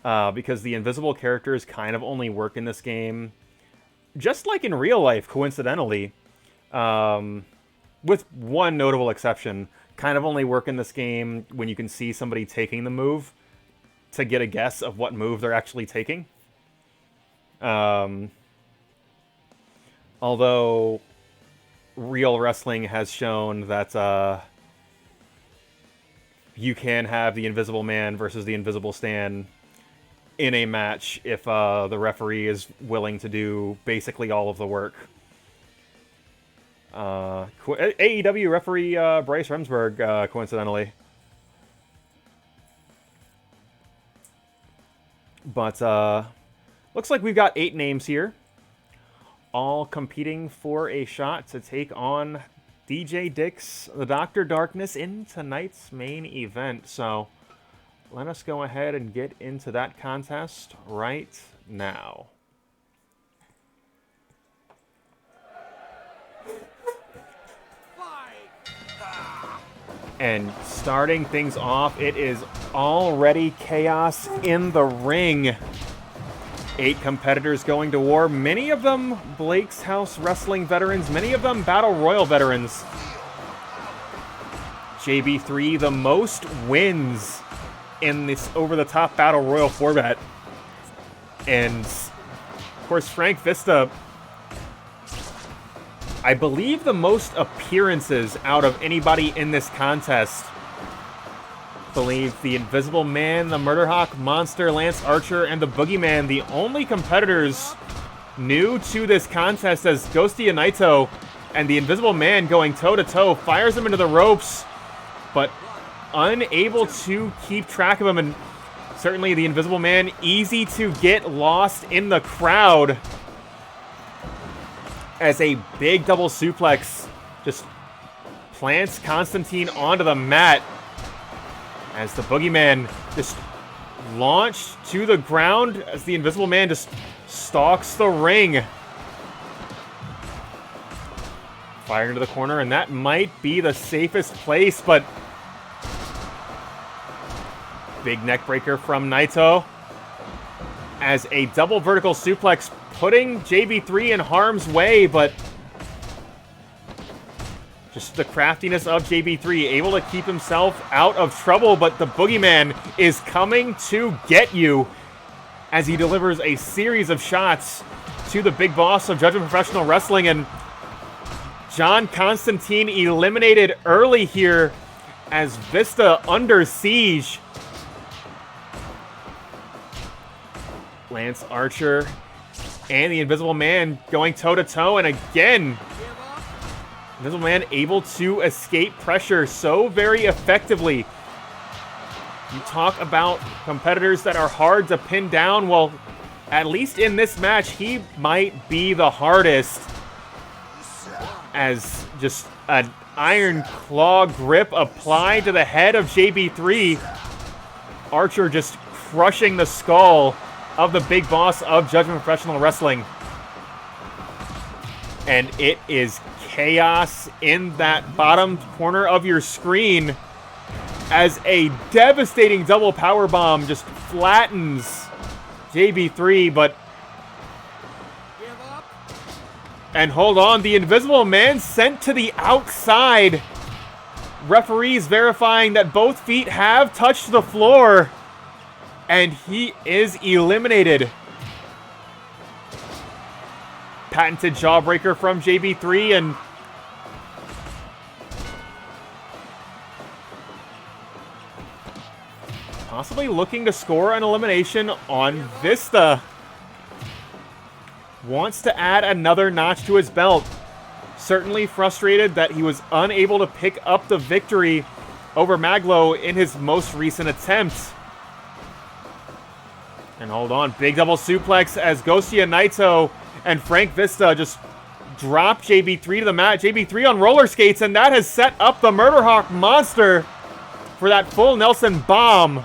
because the invisible characters kind of only work in this game, just like in real life, coincidentally, with one notable exception, kind of only work in this game when you can see somebody taking the move to get a guess of what move they're actually taking. Although real wrestling has shown that you can have the Invisible Man versus the Invisible Stan in a match if the referee is willing to do basically all of the work. AEW referee Bryce Remsburg, coincidentally. But looks like we've got 8 names here, all competing for a shot to take on DJ Dix, the Dr. Darkness, in tonight's main event. So let us go ahead and get into that contest right now. And starting things off, it is already chaos in the ring. 8 competitors going to war, many of them Blake's House Wrestling veterans, many of them Battle Royal veterans. JB3, the most wins in this over-the-top Battle Royal format. And, of course, Frank Vista, I believe the most appearances out of anybody in this contest. I believe the Invisible Man, the Murderhawk Monster, Lance Archer, and the Boogeyman, the only competitors new to this contest, as Ghosty and Naito and the Invisible Man going toe-to-toe, fires him into the ropes, but unable to keep track of him. And certainly the Invisible Man, easy to get lost in the crowd, as a big double suplex just plants Constantine onto the mat, as the Boogeyman just launched to the ground as the Invisible Man just stalks the ring. Fire into the corner, and that might be the safest place, but big neck breaker from Naito as a double vertical suplex, putting JB3 in harm's way, but just the craftiness of JB3, able to keep himself out of trouble, but the Boogeyman is coming to get you as he delivers a series of shots to the big boss of Judgment Professional Wrestling. And John Constantine eliminated early here as Vista under siege. Lance Archer and the Invisible Man going toe-to-toe, and again, Invisible Man able to escape pressure so very effectively. You talk about competitors that are hard to pin down. Well, at least in this match, he might be the hardest, as just an iron claw grip applied to the head of JB3. Archer just crushing the skull of the big boss of Judgment Professional Wrestling. And it is chaos in that bottom corner of your screen as a devastating double power bomb just flattens JB3, but... And hold on, the Invisible Man sent to the outside. Referees verifying that both feet have touched the floor. And he is eliminated. Patented jawbreaker from JB3, and possibly looking to score an elimination on Vista. Wants to add another notch to his belt. Certainly frustrated that he was unable to pick up the victory over Maglo in his most recent attempt. And hold on, big double suplex as Ghostia Naito and Frank Vista just drop JB3 to the mat. JB3 on roller skates, and that has set up the Murder Hawk Monster for that full Nelson bomb.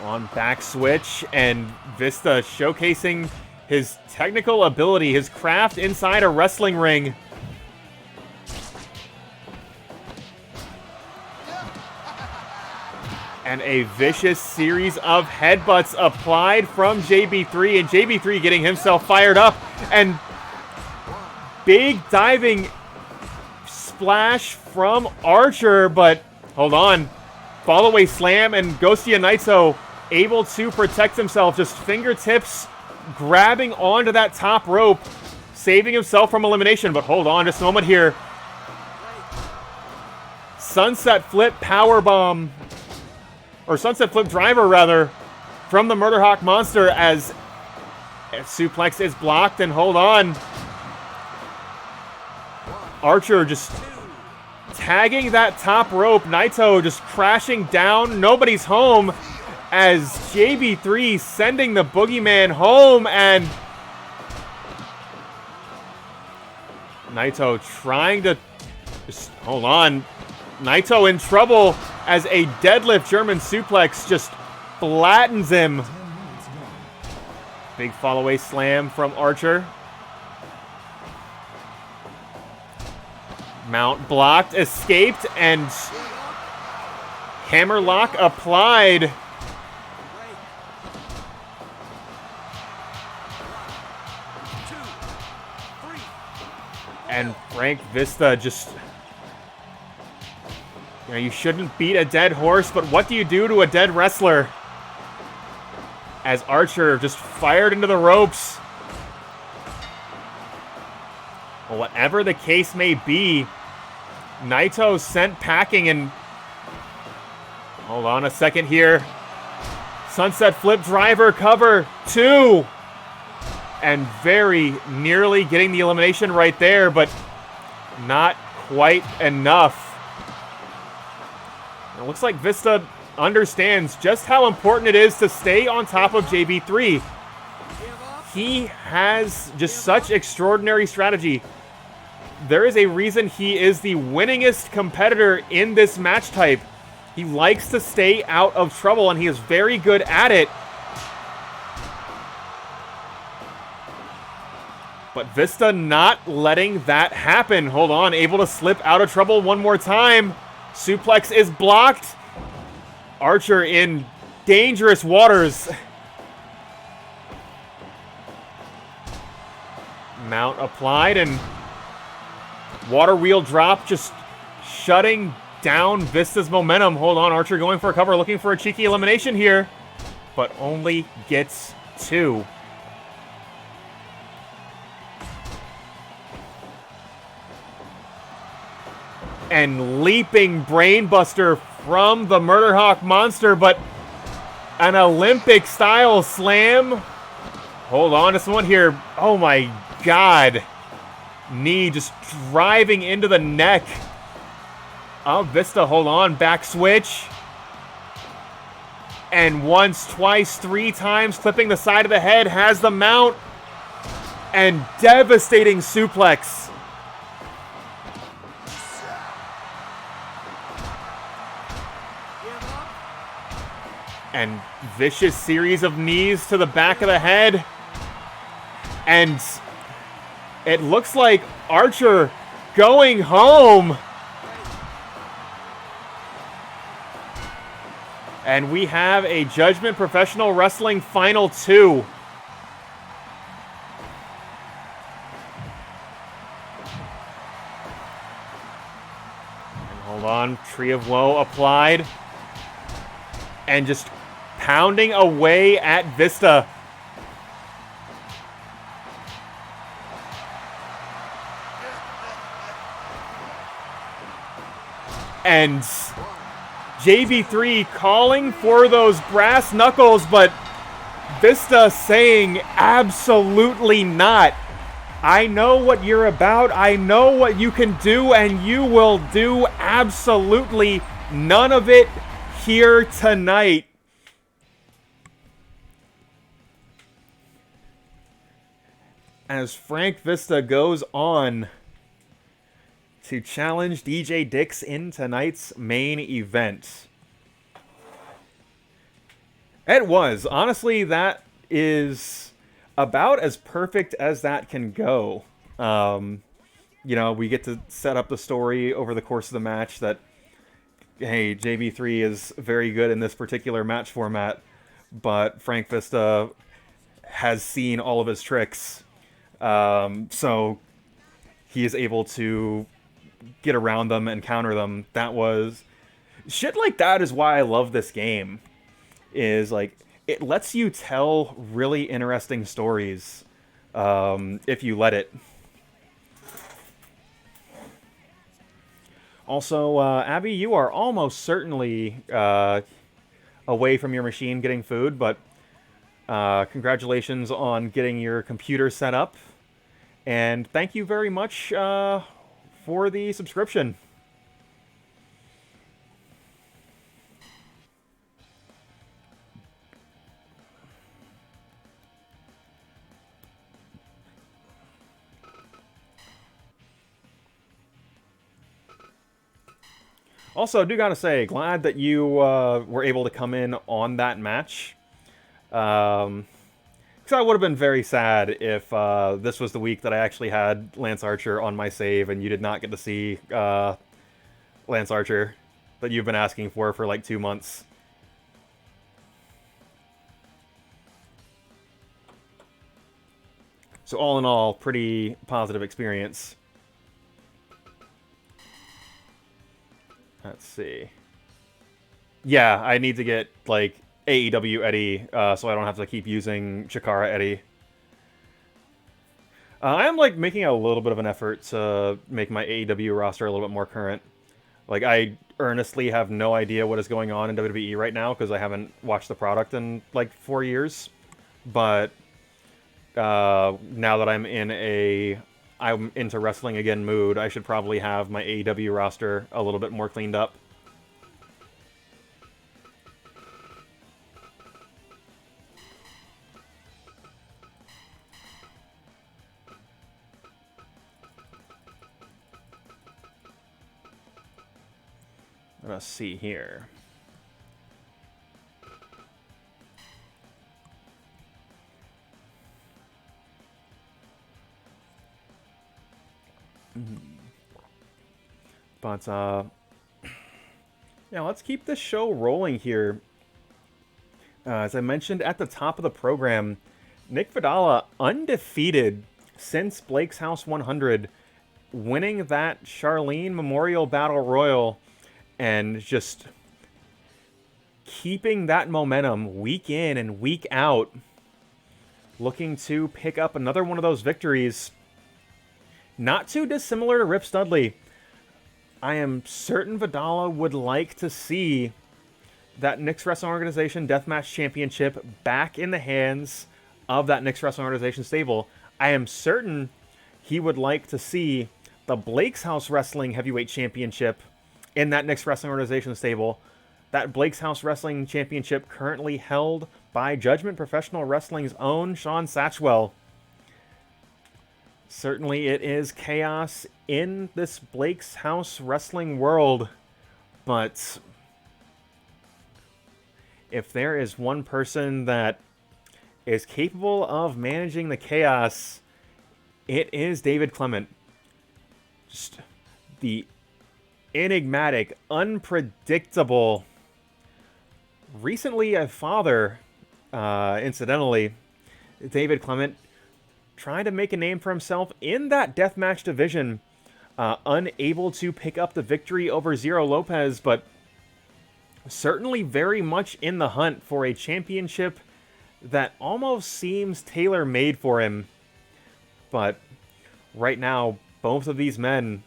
On back switch, and Vista showcasing his technical ability, his craft inside a wrestling ring. And a vicious series of headbutts applied from JB3, and JB3 getting himself fired up, and big diving splash from Archer, but hold on. Follow-away slam, and Ghostia Naito able to protect himself, just fingertips grabbing onto that top rope, saving himself from elimination. But hold on just a moment here. Sunset flip powerbomb, or sunset flip driver rather, from the Murder Hawk Monster as suplex is blocked, and hold on. Archer just tagging that top rope. Naito just crashing down. Nobody's home as JB3 sending the Boogeyman home, and Naito trying to just hold on. Naito in trouble as a deadlift German suplex just flattens him. Big follow-away slam from Archer. Mount blocked, escaped, and hammerlock applied. And Frank Vista just... You know, you shouldn't beat a dead horse, but what do you do to a dead wrestler? As Archer just fired into the ropes. Well, whatever the case may be, Naito sent packing, and hold on a second here. Sunset flip driver cover 2. And very nearly getting the elimination right there, but not quite enough. It looks like Vista understands just how important it is to stay on top of JB3. He has just such extraordinary strategy. There is a reason he is the winningest competitor in this match type. He likes to stay out of trouble, and he is very good at it. But Vista not letting that happen. Hold on, able to slip out of trouble one more time. Suplex is blocked. Archer in dangerous waters. Mount applied, and water wheel drop just shutting down Vista's momentum. Hold on, Archer going for a cover, looking for a cheeky elimination here, but only gets 2. And leaping brainbuster from the Murder Hawk Monster, but an Olympic-style slam. Hold on to someone here. Oh my God. Knee just driving into the neck of Vista. Hold on. Back switch. And once, twice, 3 times, clipping the side of the head. Has the mount. And devastating suplex. And vicious series of knees to the back of the head. And it looks like Archer going home. And we have a Judgment Professional Wrestling Final 2. And hold on, Tree of Woe applied. And just pounding away at Vista. And JB3 calling for those brass knuckles, but Vista saying absolutely not. I know what you're about, I know what you can do, and you will do absolutely none of it here tonight. As Frank Vista goes on to challenge DJ Dix in tonight's main event. It was. Honestly, that is about as perfect as that can go. You know, we get to set up the story over the course of the match that, hey, JB3 is very good in this particular match format, but Frank Vista has seen all of his tricks. So he is able to get around them and counter them. That was... Shit like that is why I love this game. Is, like, it lets you tell really interesting stories if you let it. Also, Abby, you are almost certainly away from your machine getting food, but congratulations on getting your computer set up. And thank you very much for the subscription. Also, I do gotta say, glad that you were able to come in on that match. Because I would have been very sad if this was the week that I actually had Lance Archer on my save and you did not get to see Lance Archer that you've been asking for like 2 months. So all in all, pretty positive experience. Let's see. Yeah, I need to get, like, AEW Eddie, so I don't have to keep using Chikara Eddie. I am, like, making a little bit of an effort to make my AEW roster a little bit more current. Like, I earnestly have no idea what is going on in WWE right now, because I haven't watched the product in, like, 4 years. But now that I'm into wrestling again mood, I should probably have my AEW roster a little bit more cleaned up. Let's see here. But, yeah, let's keep this show rolling here. As I mentioned at the top of the program, Nick Vadala undefeated since Blake's House 100, winning that Charlene Memorial Battle Royal and just keeping that momentum week in and week out, looking to pick up another one of those victories. Not too dissimilar to Rip Studley. I am certain Vadala would like to see that Knicks Wrestling Organization Deathmatch Championship back in the hands of that Knicks Wrestling Organization stable. I am certain he would like to see the Blake's House Wrestling Heavyweight Championship in that Knicks Wrestling Organization stable. That Blake's House Wrestling Championship currently held by Judgment Professional Wrestling's own Sean Satchwell. Certainly it is chaos in this Blake's House Wrestling world, but if there is one person that is capable of managing the chaos, it is David Clement. Just the enigmatic, unpredictable, recently a father, incidentally, David Clement trying to make a name for himself in that deathmatch division, unable to pick up the victory over Zero Lopez, but certainly very much in the hunt for a championship that almost seems tailor-made for him. But right now, both of these men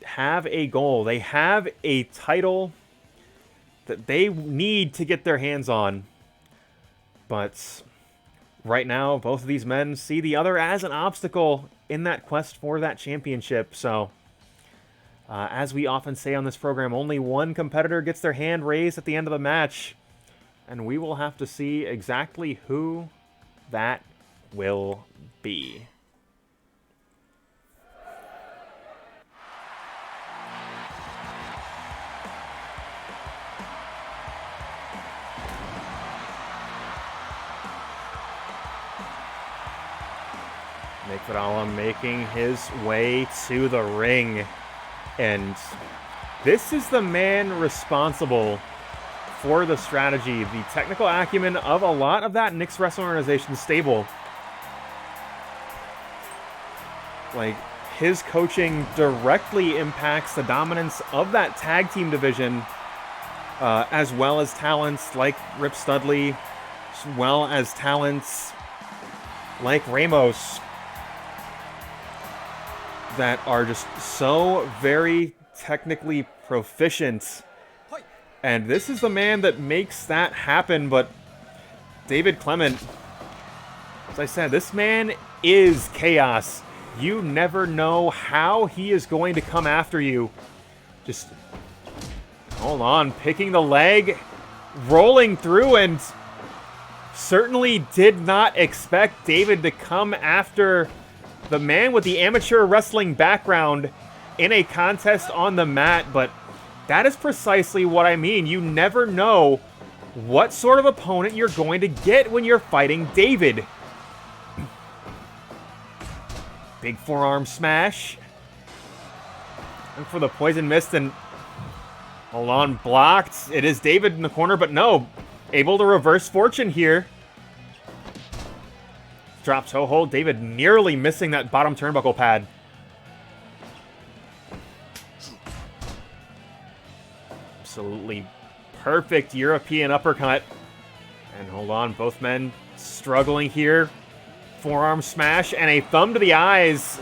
have a goal. They have a title that they need to get their hands on. But right now, both of these men see the other as an obstacle in that quest for that championship. So, as we often say on this program, only one competitor gets their hand raised at the end of the match. And we will have to see exactly who that will be. Vadala making his way to the ring. And this is the man responsible for the strategy, the technical acumen of a lot of that Knicks Wrestling Organization stable. Like, his coaching directly impacts the dominance of that tag team division, as well as talents like Rip Studley, as well as talents like Ramos, that are just so very technically proficient. And this is the man that makes that happen. But David Clement, as I said, this man is chaos. You never know how he is going to come after you. Just hold on, picking the leg, rolling through, and certainly did not expect David to come after the man with the amateur wrestling background in a contest on the mat. But that is precisely what I mean. You never know what sort of opponent you're going to get when you're fighting David. Big forearm smash. And for the poison mist, and hold on, blocked. It is David in the corner, but no. Able to reverse fortune here. Drop toe hold. David nearly missing that bottom turnbuckle pad. Absolutely perfect European uppercut. And hold on, both men struggling here. Forearm smash and a thumb to the eyes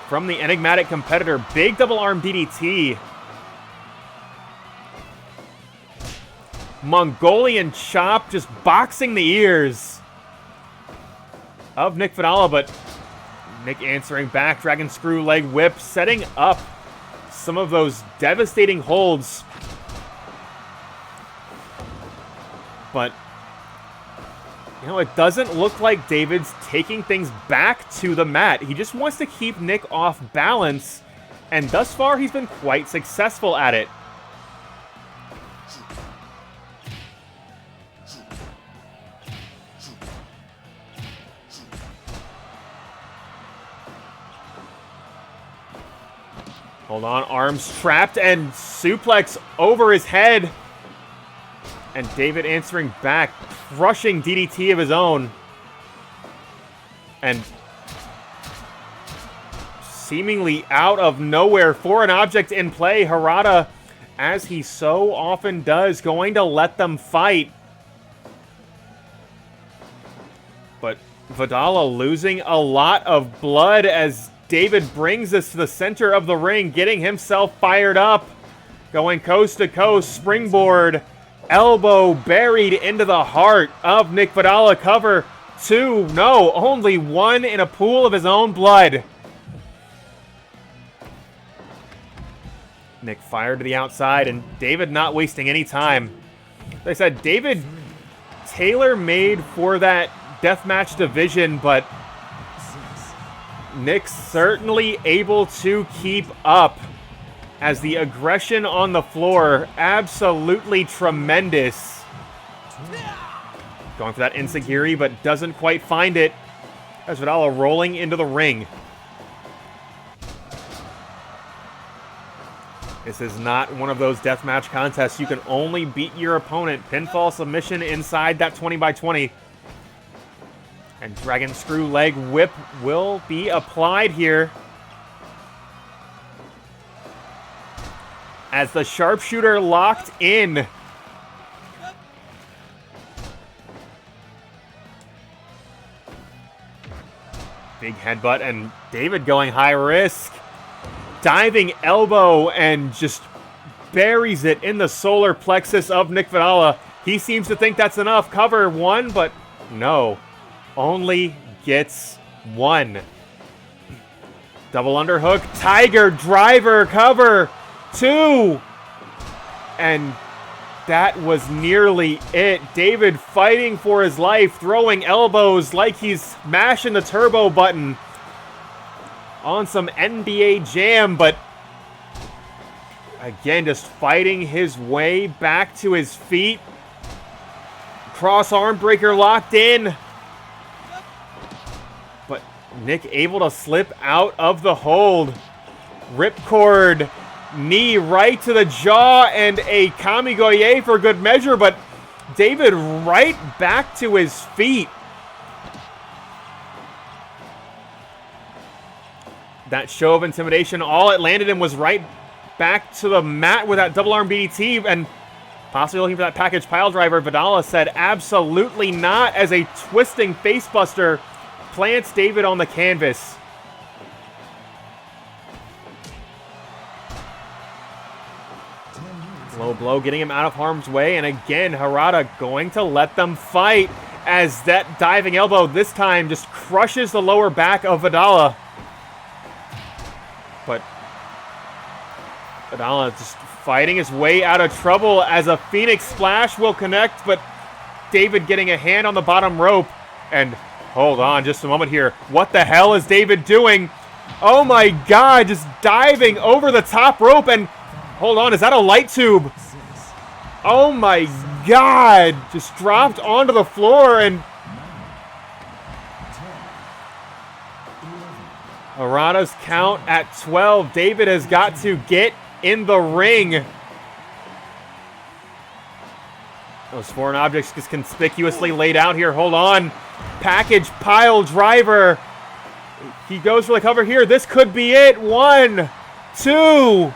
from the enigmatic competitor. Big double arm DDT. Mongolian chop just boxing the ears of Nick Vadala, but Nick answering back. Dragon screw leg whip, setting up some of those devastating holds. But, you know, it doesn't look like David's taking things back to the mat. He just wants to keep Nick off balance, and thus far he's been quite successful at it. Hold on, arms trapped and suplex over his head. And David answering back, crushing DDT of his own. And seemingly out of nowhere for an object in play, Harada, as he so often does, going to let them fight. But Vadala losing a lot of blood as David brings us to the center of the ring, getting himself fired up. Going coast to coast, springboard, elbow buried into the heart of Nick Vadala. Cover two, no, only one in a pool of his own blood. Nick fired to the outside, and David not wasting any time. Like I said, David tailor-made for that deathmatch division, but Nick certainly able to keep up. as the aggression on the floor, absolutely tremendous. Going for that enziguri, but doesn't quite find it. As Vadala rolling into the ring. This is not one of those deathmatch contests. You can only beat your opponent. Pinfall submission inside that 20x20. And Dragon Screw Leg Whip will be applied here. As the sharpshooter locked in. Big headbutt, and David going high risk. Diving elbow, and just buries it in the solar plexus of Nick Vadala. He seems to think that's enough. Cover one, but no. Only gets one. Double underhook. Tiger driver. Cover two. And that was nearly it. David fighting for his life, throwing elbows like he's mashing the turbo button on some NBA Jam, but again, just fighting his way back to his feet. Cross arm breaker locked in. But Nick able to slip out of the hold. Ripcord. Knee right to the jaw and a Kamigoye for good measure, but David right back to his feet. That show of intimidation, all it landed in was right back to the mat with that double arm BDT, and possibly looking for that package pile driver. Vadala said absolutely not, as a twisting facebuster plants David on the canvas. Low blow getting him out of harm's way, and again, Harada going to let them fight as that diving elbow this time just crushes the lower back of Vadala. But Vadala just fighting his way out of trouble as a Phoenix Splash will connect, but David getting a hand on the bottom rope. And hold on just a moment here. What the hell is David doing? Oh my God, just diving over the top rope, and hold on, is that a light tube? Oh my God, just dropped onto the floor, and Harada's count at 12. David has got to get in the ring. Those foreign objects just conspicuously laid out here. Hold on. Package pile driver. He goes for the cover here. This could be it. 1, 2,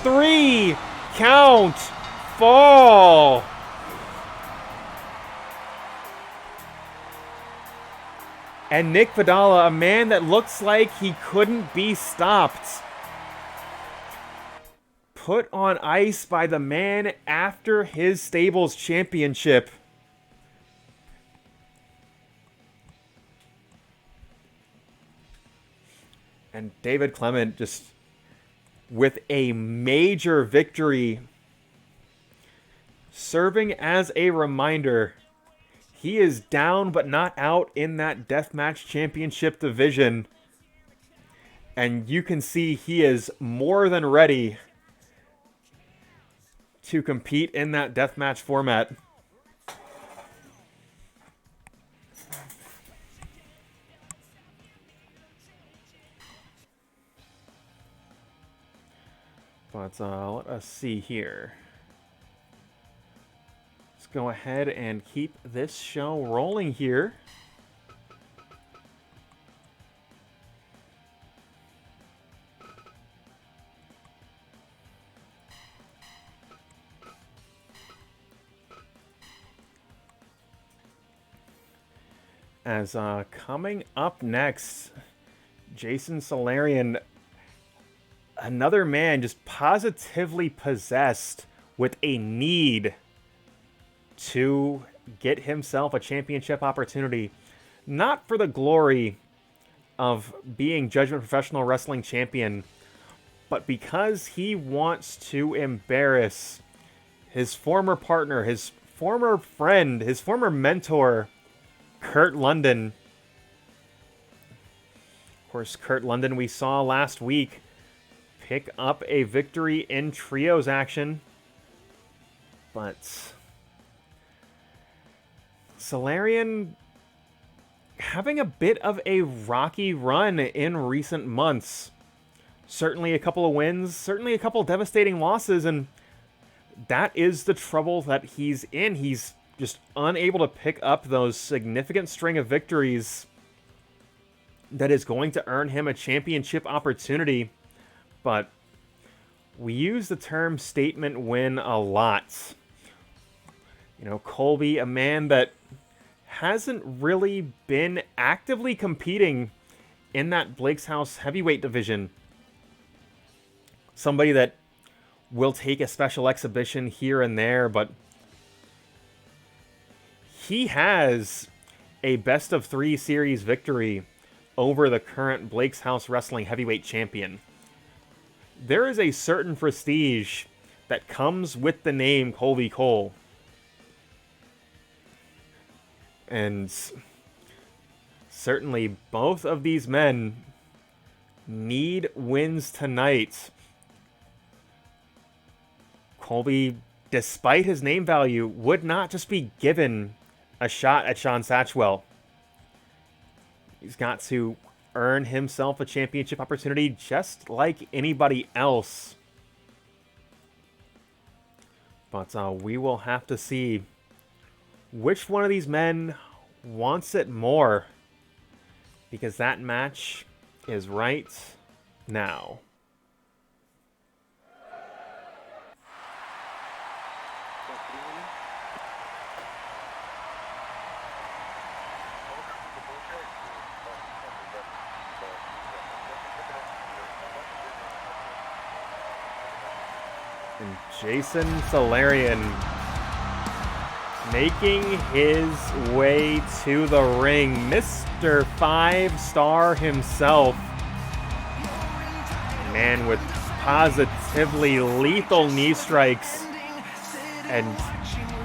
3. Count. Fall. And Nick Vadala, a man that looks like he couldn't be stopped, put on ice by the man after his stables championship. And David Clement just with a major victory, serving as a reminder. He is down but not out in that deathmatch championship division. And you can see he is more than ready to compete in that deathmatch format. But let us see here. Let's go ahead and keep this show rolling here. As coming up next, Jason Solarion, another man just positively possessed with a need to get himself a championship opportunity. Not for the glory of being Judgment Professional Wrestling Champion, but because he wants to embarrass his former partner, his former friend, his former mentor, Kurt London. Of course, Kurt London we saw last week pick up a victory in trios action. But Solarion having a bit of a rocky run in recent months. Certainly a couple of wins, certainly a couple devastating losses, and that is the trouble that he's in. He's just unable to pick up those significant string of victories that is going to earn him a championship opportunity. But we use the term statement win a lot. You know, COLBY, a man that hasn't really been actively competing in that Blake's House heavyweight division. Somebody that will take a special exhibition here and there, but he has a best-of-3 series victory over the current Blake's House Wrestling heavyweight champion. There is a certain prestige that comes with the name Colby Cole. And certainly both of these men need wins tonight. COLBY, despite his name value, would not just be given a shot at Sean Satchwell. He's got to earn himself a championship opportunity just like anybody else. But we will have to see which one of these men wants it more, because that match is right now. And Jason Solarion making his way to the ring. Mr. 5-star himself. Man with positively lethal knee strikes and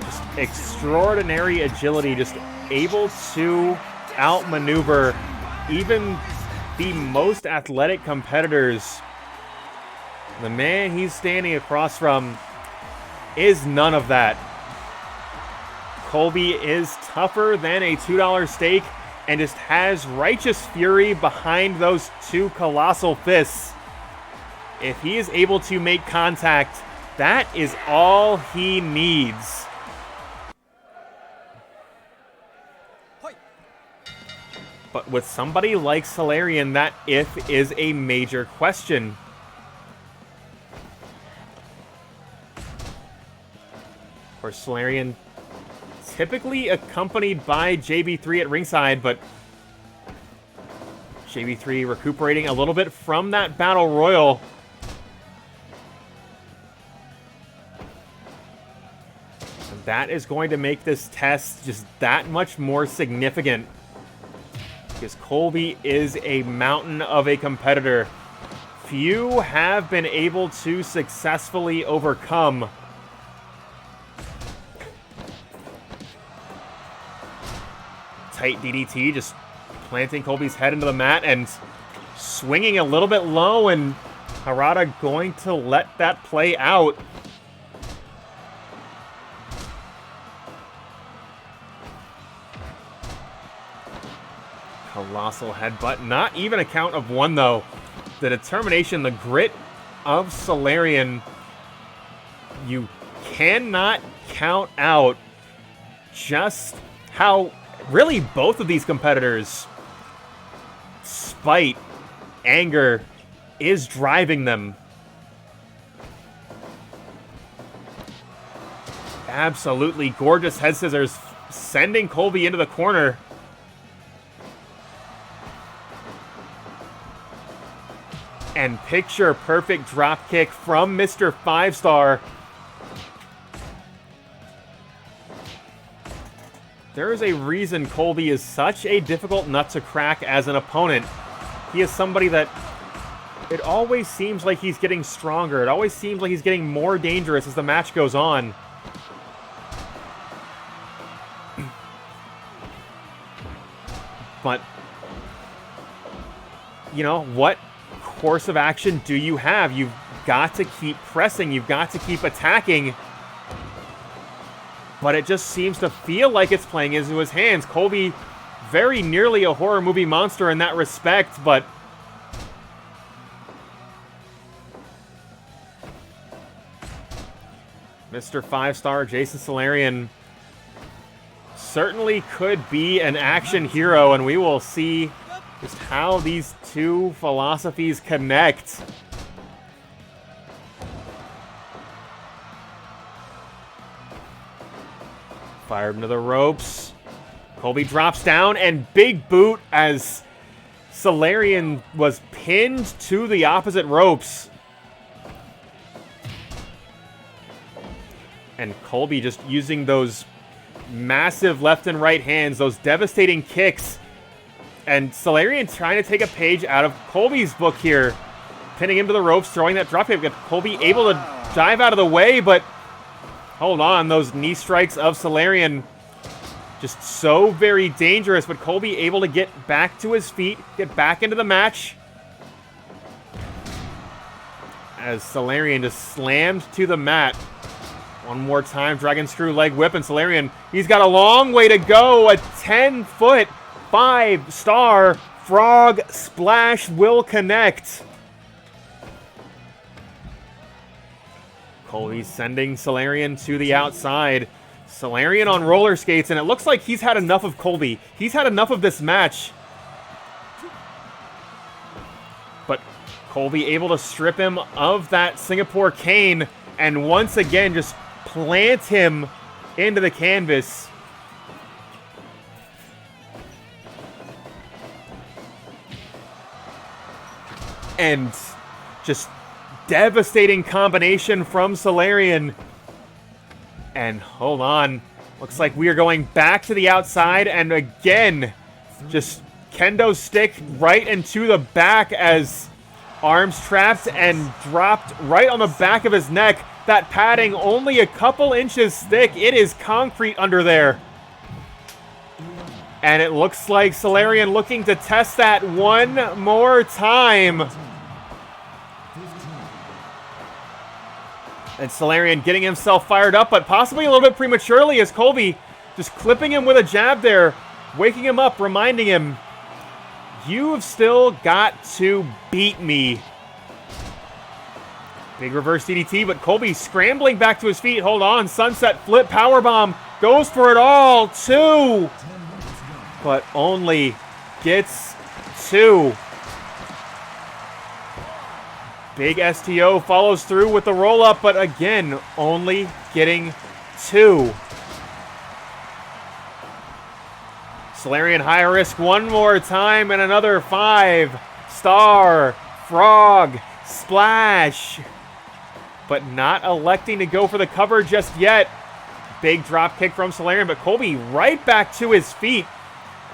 just extraordinary agility. Just able to outmaneuver even the most athletic competitors. The man he's standing across from is none of that. COLBY is tougher than a $2 steak and just has righteous fury behind those two colossal fists. If he is able to make contact, that is all he needs. But with somebody like Solarion, that if is a major question. Of course, Solarion typically accompanied by JB3 at ringside, but JB3 recuperating a little bit from that battle royal. And that is going to make this test just that much more significant, because COLBY is a mountain of a competitor. Few have been able to successfully overcome. Tight DDT, just planting COLBY's head into the mat and swinging a little bit low, and Harada going to let that play out. Colossal headbutt, not even a count of one though. The determination, the grit of Solarion, you cannot count out just how really both of these competitors' spite, anger is driving them. Absolutely gorgeous head scissors, sending COLBY into the corner. And picture perfect drop kick from Mr. 5-star. There is a reason COLBY is such a difficult nut to crack as an opponent. He is somebody that it always seems like he's getting stronger. It always seems like he's getting more dangerous as the match goes on. But, you know, what course of action do you have? You've got to keep pressing. You've got to keep attacking. But it just seems to feel like it's playing into his hands. COLBY, very nearly a horror movie monster in that respect, but Mr. 5-star Jason Solarion certainly could be an action hero, and we will see just how these two philosophies connect. Fired into the ropes. COLBY drops down, and big boot as Solarion was pinned to the opposite ropes. And COLBY just using those massive left and right hands, those devastating kicks. And Solarion trying to take a page out of COLBY's book here. Pinning him to the ropes, throwing that drop kick. COLBY able to dive out of the way, but hold on, those knee strikes of Solarion just so very dangerous, but COLBY able to get back to his feet, get back into the match. As Solarion just slammed to the mat. One more time, Dragon Screw leg whip, and Solarion, he's got a long way to go. A 10-foot, 5-star frog splash will connect. COLBY sending Solarion to the outside. Solarion on roller skates, and it looks like he's had enough of COLBY. He's had enough of this match. But COLBY able to strip him of that Singapore cane, and once again just plant him into the canvas. And just devastating combination from Solarion. And hold on. Looks like we are going back to the outside, and again, just kendo stick right into the back as arms trapped and dropped right on the back of his neck. That padding only a couple inches thick. It is concrete under there. And it looks like Solarion looking to test that one more time. And Solarion getting himself fired up, but possibly a little bit prematurely as COLBY just clipping him with a jab there, waking him up, reminding him, you've still got to beat me. Big reverse DDT, but COLBY scrambling back to his feet. Hold on, sunset flip, powerbomb, goes for it all, 2. But only gets 2. Big STO follows through with the roll-up, but again, only getting 2. Solarion high risk one more time, and another 5-star frog splash. But not electing to go for the cover just yet. Big drop kick from Solarion, but COLBY right back to his feet.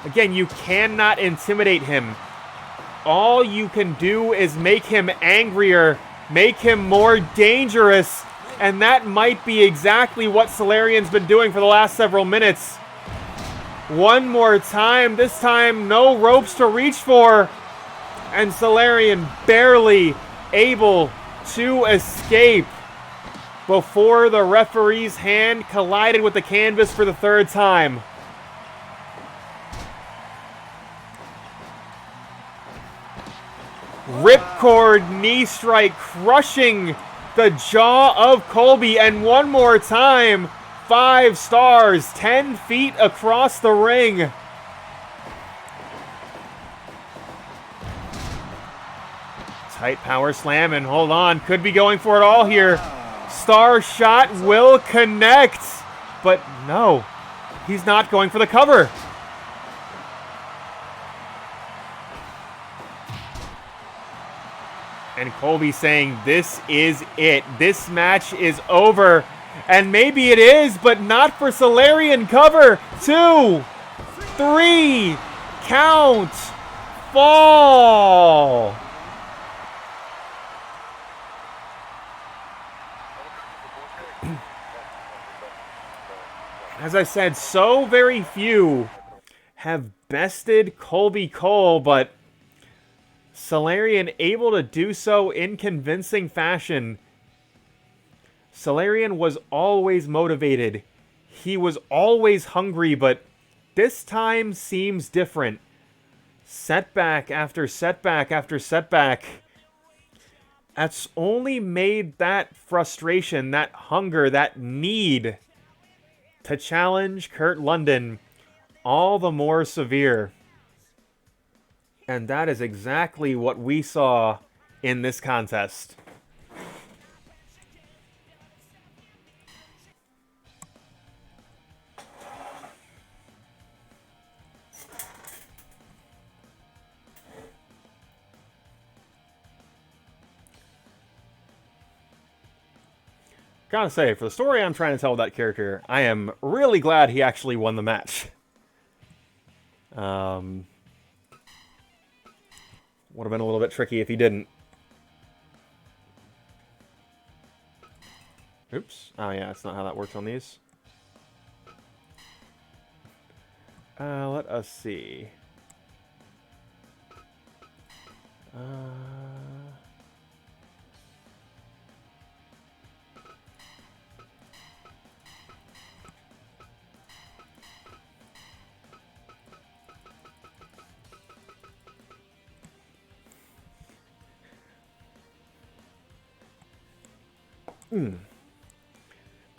Again, you cannot intimidate him. All you can do is make him angrier, make him more dangerous, and that might be exactly what Solarion's been doing for the last several minutes. One more time, this time no ropes to reach for, and Solarion barely able to escape before the referee's hand collided with the canvas for the 3rd time. Ripcord knee strike crushing the jaw of COLBY, and one more time, 5 stars, 10 feet across the ring. Tight power slam, and hold on, could be going for it all here. Star shot will connect, but no, he's not going for the cover. And COLBY saying, this is it. This match is over. And maybe it is, but not for Solarion. Cover. 2, 3, count, fall. As I said, so very few have bested Colby Cole, but Solarion able to do so in convincing fashion. Solarion was always motivated. He was always hungry, but this time seems different. Setback after setback after setback. That's only made that frustration, that hunger, that need to challenge Kurt London all the more severe. And that is exactly what we saw in this contest. Gotta say, for the story I'm trying to tell with that character, I am really glad he actually won the match. Would have been a little bit tricky if he didn't. Oops. Oh yeah, that's not how that works on these. Let us see.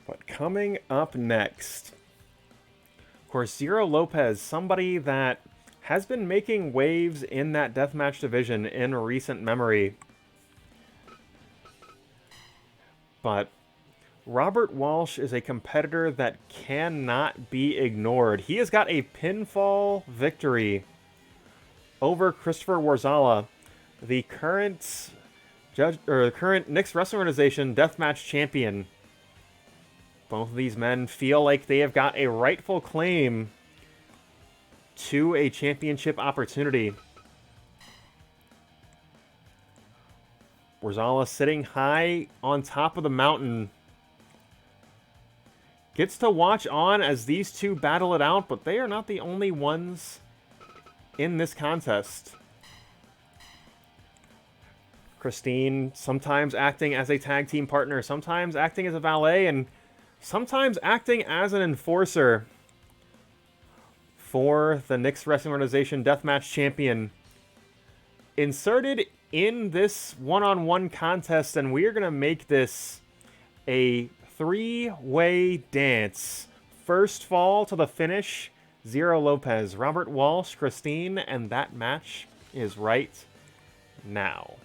But coming up next, of course, Zero Lopez, somebody that has been making waves in that deathmatch division in recent memory. But Robert Walsh is a competitor that cannot be ignored. He has got a pinfall victory over Christopher Warzala, the current Knicks Wrestling Organization Deathmatch Champion. Both of these men feel like they have got a rightful claim to a championship opportunity. Warzala sitting high on top of the mountain. Gets to watch on as these two battle it out, but they are not the only ones in this contest. Christine sometimes acting as a tag team partner, sometimes acting as a valet, and sometimes acting as an enforcer for the Knicks Wrestling Organization Deathmatch Champion. Inserted in this one-on-one contest, and we are going to make this a three-way dance. First fall to the finish, Zero Lopez, Robert Walsh, Christine, and that match is right now.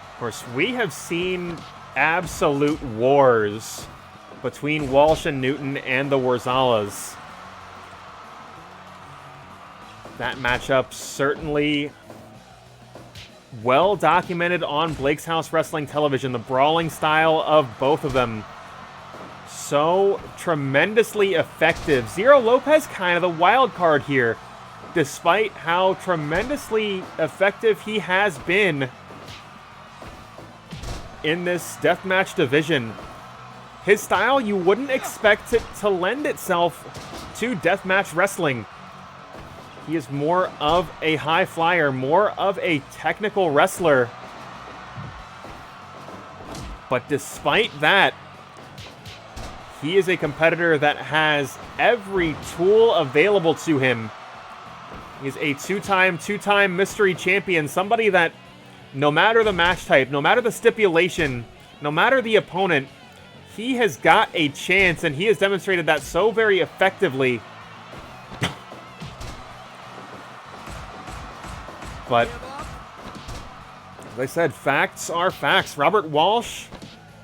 Of course, we have seen absolute wars between Walsh and Newton and the Warzalas. That matchup certainly well documented on Blake's House Wrestling Television. The brawling style of both of them. So tremendously effective. Zero Lopez kind of the wild card here. Despite how tremendously effective he has been in this deathmatch division. His style, you wouldn't expect it to lend itself to deathmatch wrestling. He is more of a high flyer, more of a technical wrestler. But despite that, he is a competitor that has every tool available to him. He's a two-time mystery champion, somebody that no matter the match type, no matter the stipulation, no matter the opponent, he has got a chance, and he has demonstrated that so very effectively. But, as I said, facts are facts. Robert Walsh,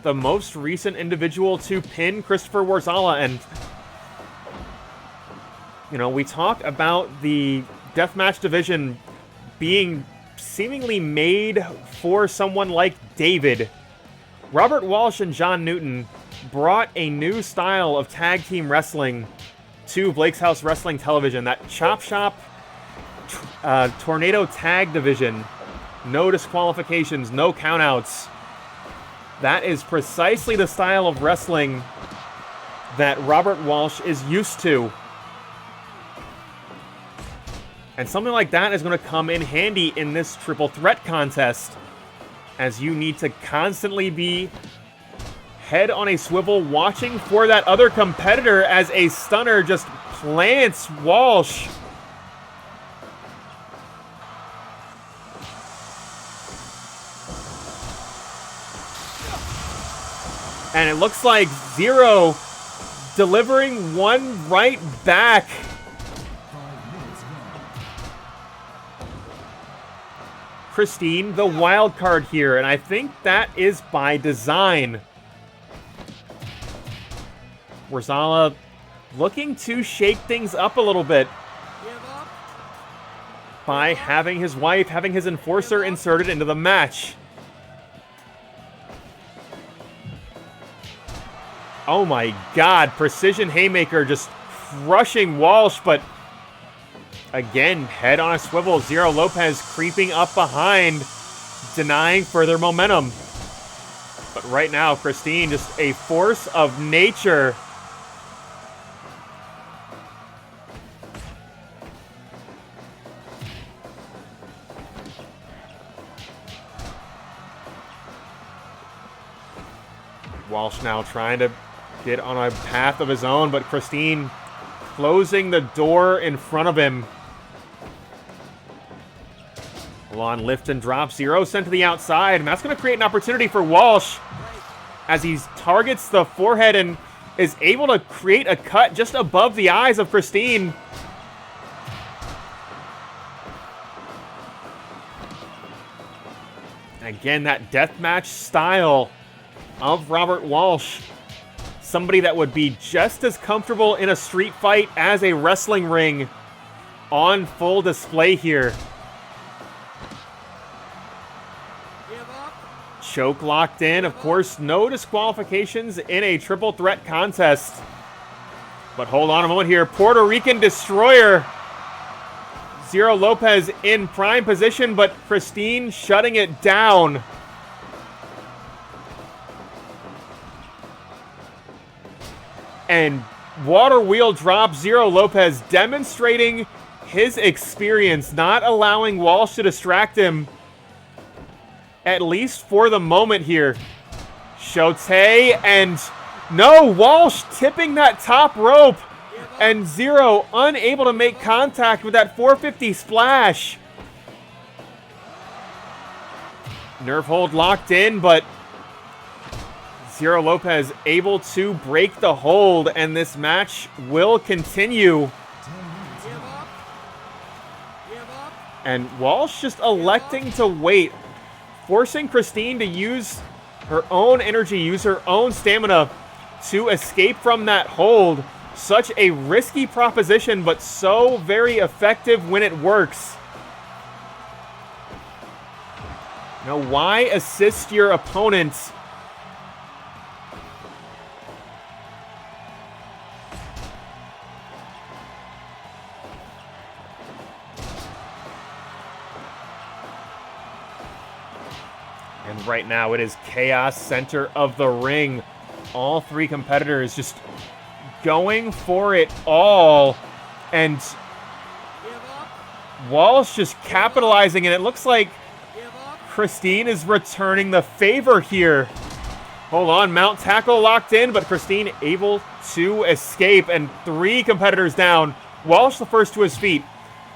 the most recent individual to pin Christopher Warzala, and, you know, we talk about the deathmatch division being seemingly made for someone like David. Robert Walsh and John Newton brought a new style of tag team wrestling to Blake's House Wrestling Television. That Chop Shop Tornado Tag Division. No disqualifications, no countouts. That is precisely the style of wrestling that Robert Walsh is used to. And something like that is going to come in handy in this triple threat contest, as you need to constantly be head on a swivel watching for that other competitor as a stunner just plants Walsh. And it looks like Zero delivering one right back. Christine, the wild card here, and I think that is by design. Vadala looking to shake things up a little bit by having his wife, having his enforcer inserted into the match. Oh my god, precision haymaker just crushing Walsh, but again, head on a swivel. Zero Lopez creeping up behind, denying further momentum. But right now, Christine, just a force of nature. Walsh now trying to get on a path of his own, but Christine closing the door in front of him. On lift and drop, Zero sent to the outside, and that's going to create an opportunity for Walsh as he targets the forehead and is able to create a cut just above the eyes of Christine. And again, that deathmatch style of Robert Walsh. Somebody that would be just as comfortable in a street fight as a wrestling ring on full display here. Choke locked in. Of course, no disqualifications in a triple threat contest. But hold on a moment here. Puerto Rican Destroyer. Zero Lopez in prime position, but Christine shutting it down. And water wheel drop. Zero Lopez demonstrating his experience, not allowing Walsh to distract him, at least for the moment here. Shote, and no, Walsh tipping that top rope, and Zero unable to make contact with that 450 splash. Nerve hold locked in, but Zero Lopez able to break the hold, and this match will continue. And Walsh just electing to wait, forcing Christine to use her own energy, use her own stamina to escape from that hold. Such a risky proposition, but so very effective when it works. Now, why assist your opponent? And right now it is chaos center of the ring. All three competitors just going for it all. And Walsh just capitalizing, and it looks like Christine is returning the favor here. Hold on, mount tackle locked in, but Christine able to escape, and three competitors down. Walsh the first to his feet.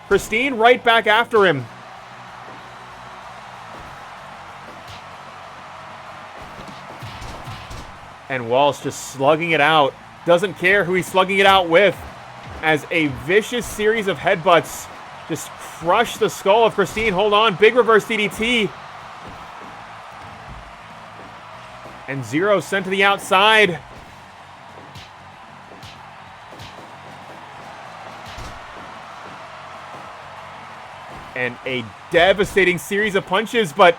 Christine right back after him. And Walsh just slugging it out. Doesn't care who he's slugging it out with, as a vicious series of headbutts just crush the skull of Christine. Hold on, big reverse DDT. And Zero sent to the outside. And a devastating series of punches, but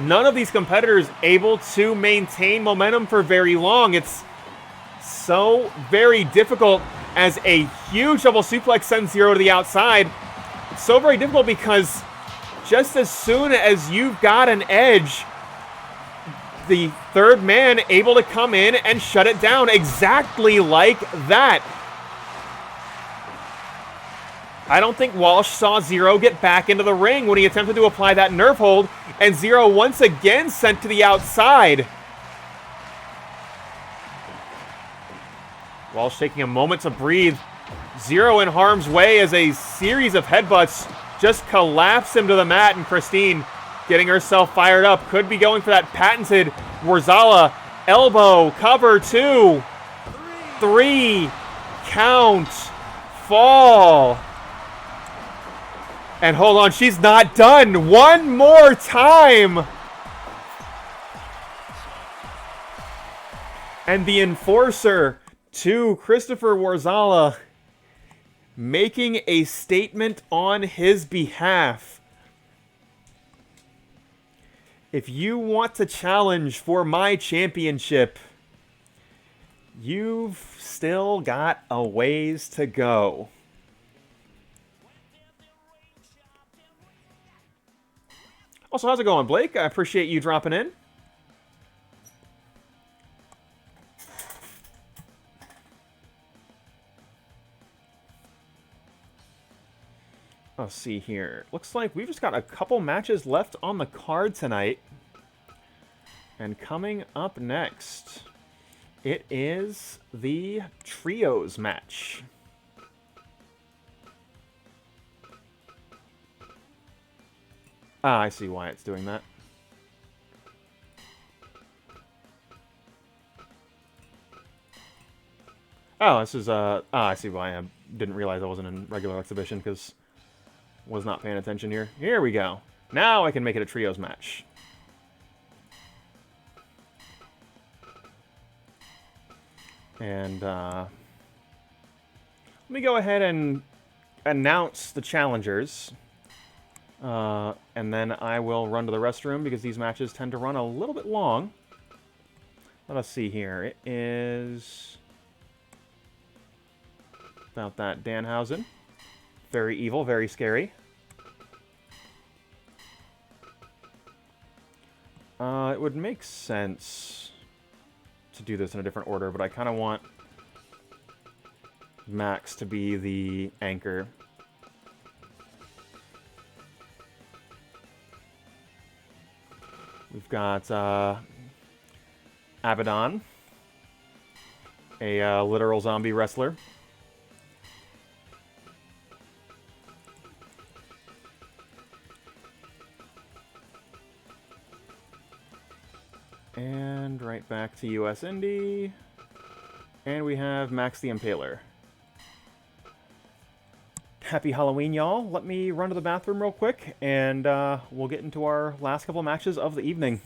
none of these competitors able to maintain momentum for very long. It's so very difficult, as a huge double suplex sends Zero to the outside. It's so very difficult because just as soon as you've got an edge, the third man able to come in and shut it down exactly like that. I don't think Walsh saw Zero get back into the ring when he attempted to apply that nerve hold, and Zero once again sent to the outside. Walsh taking a moment to breathe. Zero in harm's way as a series of headbutts just collapse him to the mat, and Christine getting herself fired up. Could be going for that patented Warzala elbow cover 2. 3 count fall. And hold on, she's not done. One more time. And the enforcer to Christopher Warzala making a statement on his behalf. If you want to challenge for my championship, you've still got a ways to go. Also, how's it going, Blake? I appreciate you dropping in. Let's see here. Looks like we've just got a couple matches left on the card tonight. And coming up next, it is the Trios match. Ah, I see why it's doing that. Oh, this is, I see why I didn't realize I wasn't in regular exhibition, because was not paying attention here. Here we go. Now I can make it a Trios match. And, let me go ahead and announce the challengers. And then I will run to the restroom because these matches tend to run a little bit long. Let us see here. It is about that Danhausen. Very evil, very scary. It would make sense to do this in a different order, but I kind of want Max to be the anchor. We've got Abadon, a literal zombie wrestler. And right back to US Indy. And we have Max the Impaler. Happy Halloween, y'all. Let me run to the bathroom real quick, and we'll get into our last couple of matches of the evening.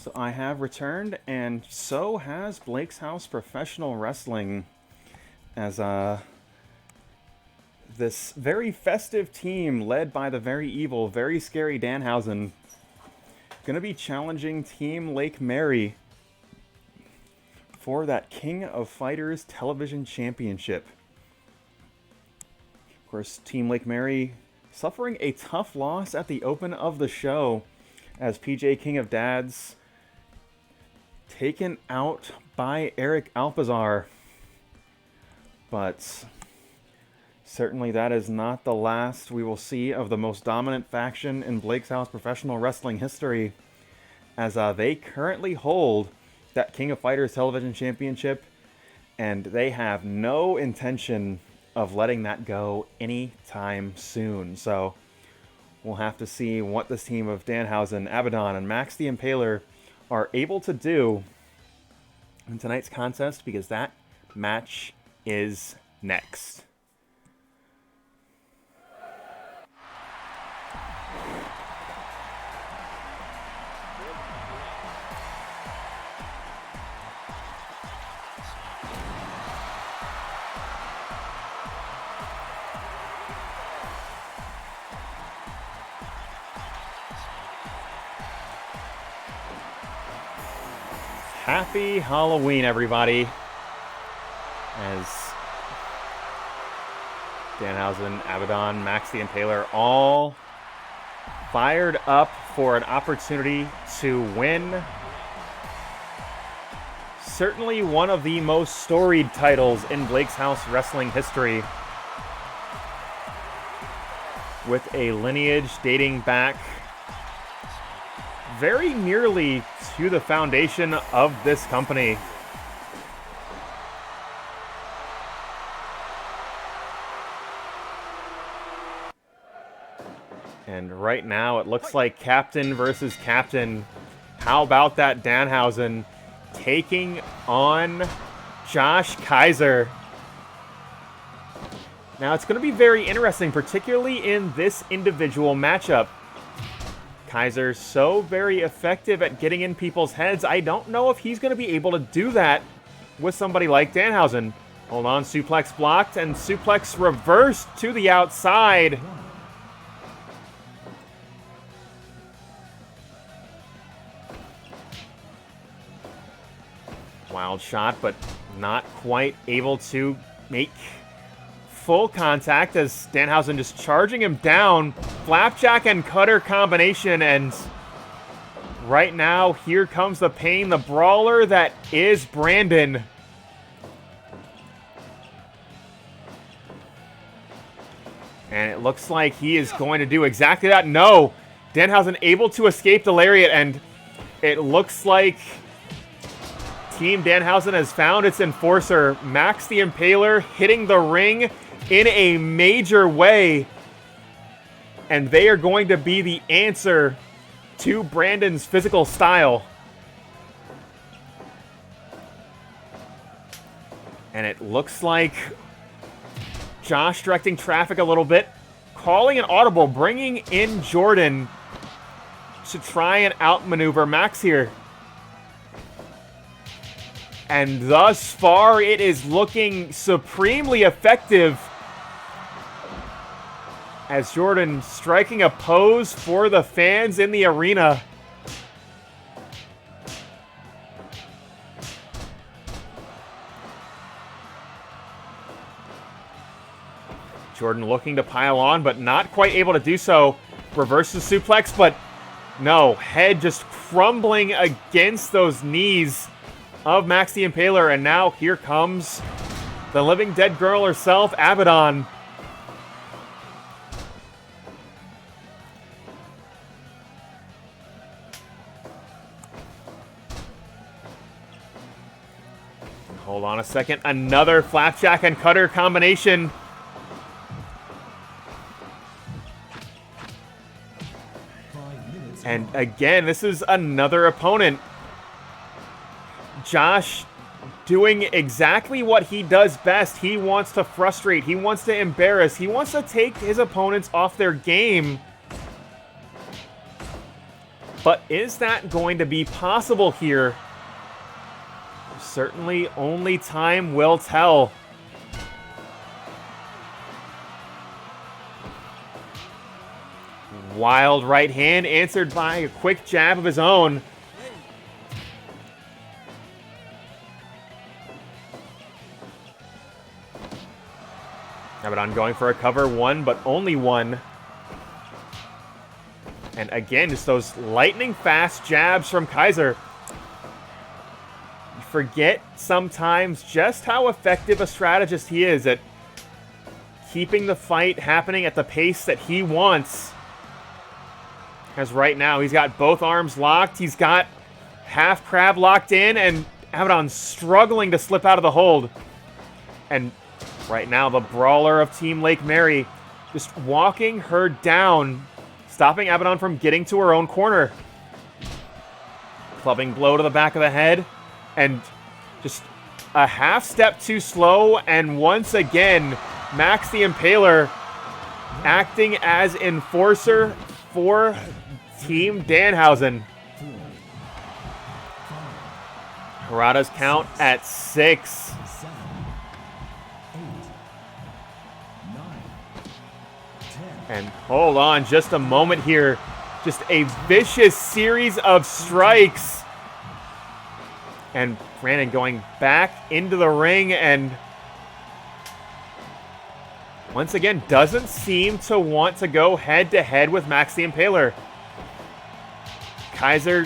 So I have returned, and so has Blake's House Professional Wrestling, as this very festive team led by the very evil, very scary Danhausen gonna be challenging Team Lake Mary for that King of Fighters Television Championship. Of course, Team Lake Mary suffering a tough loss at the open of the show as PJ King of Dads taken out by Eric Alpizar. But certainly that is not the last we will see of the most dominant faction in Blake's House Professional Wrestling history, as they currently hold that King of Fighters Television Championship, and they have no intention of letting that go anytime soon. So we'll have to see what this team of Danhausen, Abadon, and Max the Impaler are able to do in tonight's contest, because that match is next. Happy Halloween, everybody, as Danhausen, Abadon, Max the Impaler all fired up for an opportunity to win certainly one of the most storied titles in Blake's House Wrestling history, with a lineage dating back very nearly to the foundation of this company. And right now it looks like captain versus captain. How about that Danhausen taking on Josh Kaiser? Now it's going to be very interesting, particularly in this individual matchup. Kaiser's so very effective at getting in people's heads. I don't know if he's going to be able to do that with somebody like Danhausen. Hold on, suplex blocked and suplex reversed to the outside. Wild shot, but not quite able to make full contact as Danhausen just charging him down. Flapjack and cutter combination, and right now here comes the pain, the brawler that is Brandon. And it looks like he is going to do exactly that. No! Danhausen able to escape the lariat, and it looks like Team Danhausen has found its enforcer. Max the Impaler hitting the ring in a major way. And they are going to be the answer to Brandon's physical style. And it looks like Josh directing traffic a little bit, calling an audible, bringing in Jordan to try and outmaneuver Max here. And thus far, it is looking supremely effective, as Jordan striking a pose for the fans in the arena. Jordan looking to pile on, but not quite able to do so. Reverses suplex, but no. Head just crumbling against those knees of Max the Impaler. And now here comes the living dead girl herself, Abadon. Hold on a second. Another flapjack and cutter combination. And again, this is another opponent. Josh doing exactly what he does best. He wants to frustrate. He wants to embarrass. He wants to take his opponents off their game. But is that going to be possible here? Certainly only time will tell. Wild right hand answered by a quick jab of his own. Abadon going for a cover, one, but only one. And again, just those lightning fast jabs from Kaiser. You forget sometimes just how effective a strategist he is at keeping the fight happening at the pace that he wants. As right now, he's got both arms locked. He's got half crab locked in, and Abadon struggling to slip out of the hold. And right now, the brawler of Team Lake Mary just walking her down, stopping Abadon from getting to her own corner. Clubbing blow to the back of the head, and just a half step too slow, and once again, Max the Impaler acting as enforcer for Team Danhausen. Harada's count at 6. And hold on just a moment here. Just a vicious series of strikes. And Brandon going back into the ring and once again doesn't seem to want to go head-to-head with Max the Impaler. Kaiser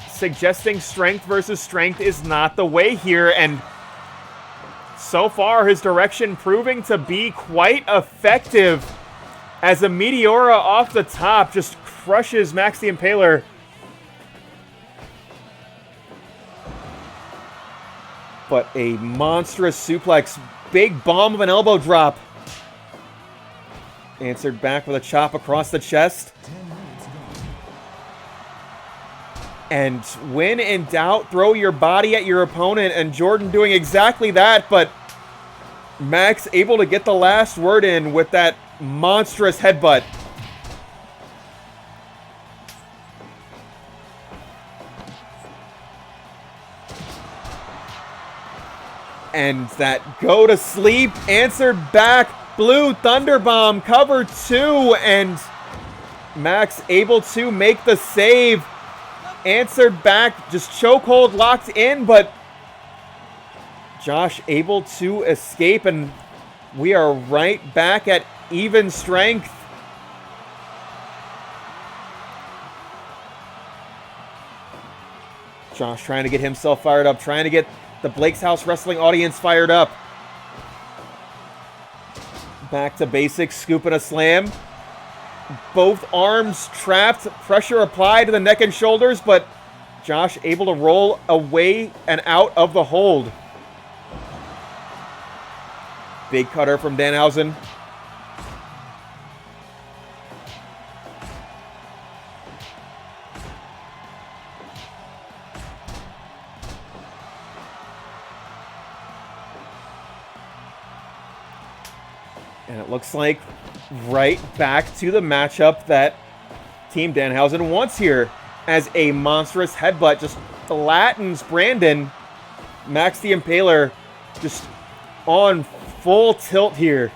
suggesting strength versus strength is not the way here, and so far his direction proving to be quite effective as a Meteora off the top just crushes Max the Impaler. But a monstrous suplex, big bomb of an elbow drop. Answered back with a chop across the chest. And when in doubt, throw your body at your opponent, and Jordan doing exactly that, but Max able to get the last word in with that monstrous headbutt. And that go to sleep answered back. Blue Thunder Bomb, cover 2, and Max able to make the save. Answered back, just chokehold locked in, but Josh able to escape, and we are right back at even strength. Josh trying to get himself fired up, trying to get the Blake's House Wrestling audience fired up. Back to basics, scoop and a slam. Both arms trapped, pressure applied to the neck and shoulders, but Josh able to roll away and out of the hold. Big cutter from Danhausen. And it looks like right back to the matchup that Team Danhausen wants here, as a monstrous headbutt just flattens Brandon. Max the Impaler just on full tilt here.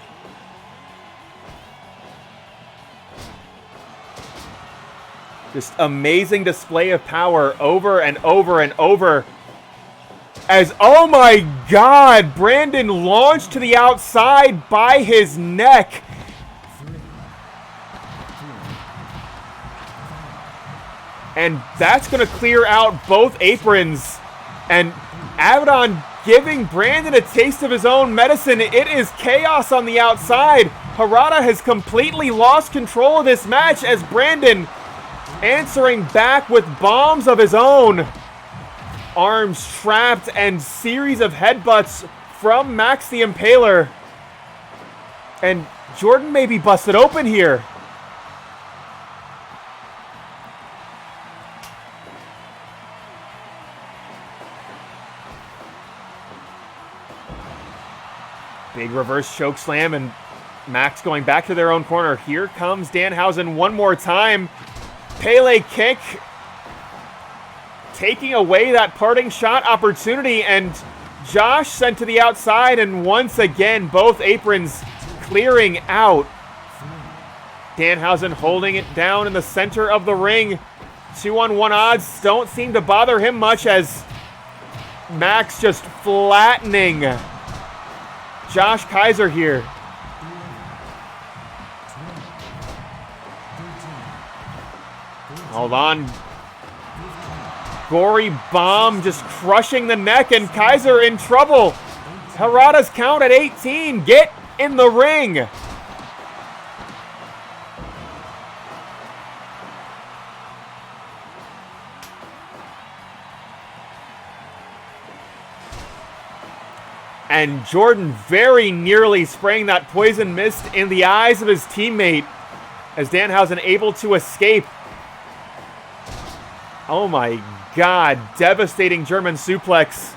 Just amazing display of power over and over and over. As, oh my God, Brandon launched to the outside by his neck. And that's going to clear out both aprons. And Abadon giving Brandon a taste of his own medicine. It is chaos on the outside. Harada has completely lost control of this match as Brandon answering back with bombs of his own. Arms trapped and series of headbutts from Max the Impaler. And Jordan may be busted open here. Big reverse choke slam, and Max going back to their own corner. Here comes Danhausen one more time. Pele kick taking away that parting shot opportunity, and Josh sent to the outside, and once again, both aprons clearing out. Danhausen holding it down in the center of the ring. 2-on-1 odds don't seem to bother him much, as Max just flattening Josh Kaiser here. Hold on. Gory bomb just crushing the neck, and Kaiser in trouble. Harada's count at 18. Get in the ring. And Jordan very nearly spraying that poison mist in the eyes of his teammate, as Danhausen able to escape. Oh my God, devastating German suplex.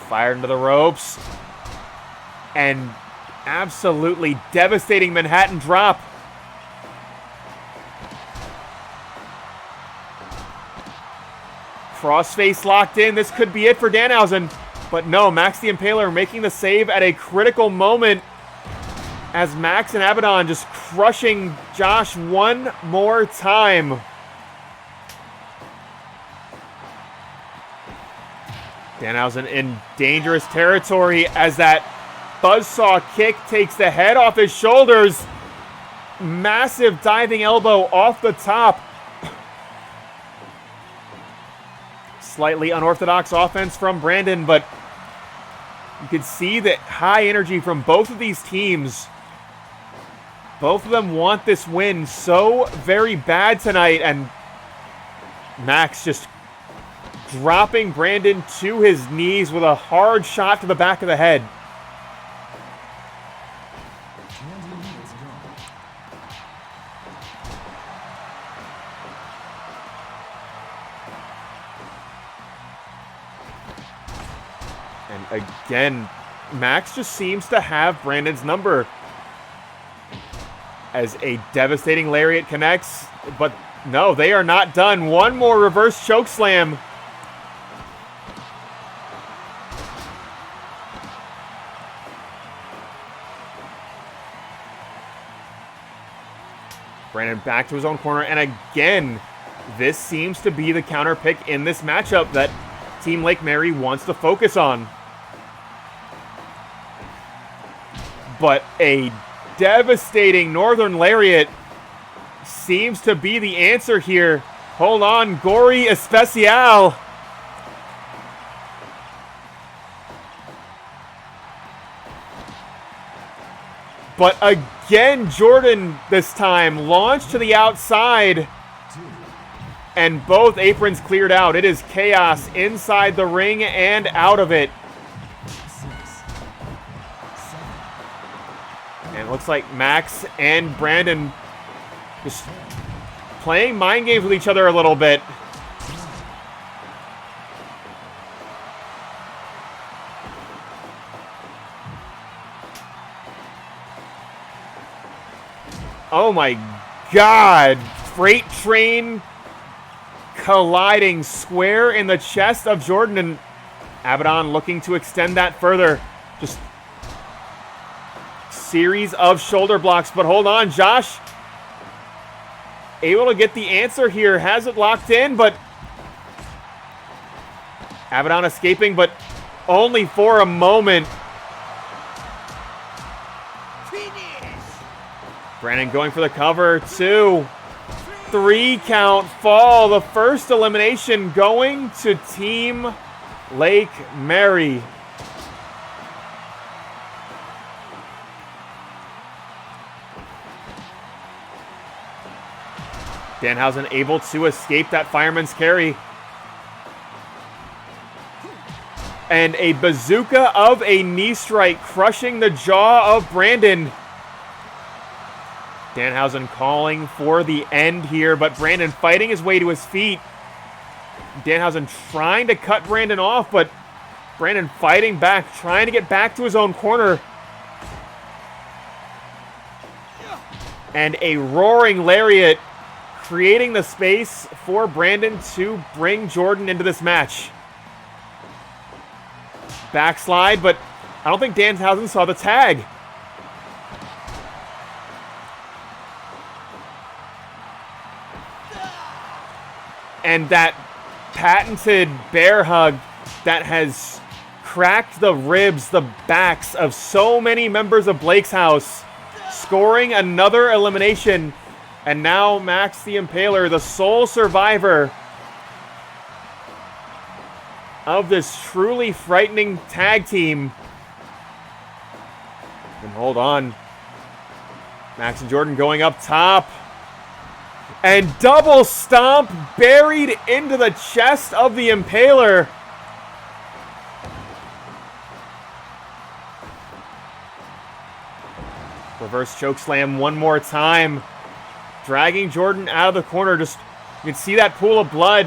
Fired into the ropes. And absolutely devastating Manhattan drop. Crossface locked in. This could be it for Danhausen. But no, Max the Impaler making the save at a critical moment, as Max and Abadon just crushing Josh one more time. Danhausen in dangerous territory as that buzzsaw kick takes the head off his shoulders. Massive diving elbow off the top. Slightly unorthodox offense from Brandon, but you could see that high energy from both of these teams. Both of them want this win so very bad tonight, and Max just dropping Brandon to his knees with a hard shot to the back of the head. And again, Max just seems to have Brandon's number, as a devastating lariat connects, but no, they are not done. One more reverse choke slam. Brandon back to his own corner, and again, this seems to be the counter pick in this matchup that Team Lake Mary wants to focus on. But a devastating Northern Lariat seems to be the answer here. Hold on, Gory Especial. But again, Jordan this time launched to the outside, and both aprons cleared out. It is chaos inside the ring and out of it. And it looks like Max and Brandon just playing mind games with each other a little bit. Oh my God. Freight train colliding square in the chest of Jordan, and Abadon looking to extend that further. Just series of shoulder blocks, but hold on, Josh able to get the answer here, has it locked in, but Abadon escaping, but only for a moment. Brandon going for the cover, 2, 3 count fall. The first elimination going to Team Lake Mary. Danhausen able to escape that fireman's carry. And a bazooka of a knee strike crushing the jaw of Brandon. Danhausen calling for the end here, but Brandon fighting his way to his feet. Danhausen trying to cut Brandon off, but Brandon fighting back, trying to get back to his own corner. And a roaring lariat creating the space for Brandon to bring Jordan into this match. Backslide, but I don't think Danhausen saw the tag. And that patented bear hug that has cracked the ribs, the backs of so many members of Blake's house, scoring another elimination. And now Max the Impaler, the sole survivor of this truly frightening tag team. And hold on. Max and Jordan going up top. And double stomp buried into the chest of the Impaler. Reverse chokeslam one more time. Dragging Jordan out of the corner. Just, you can see that pool of blood.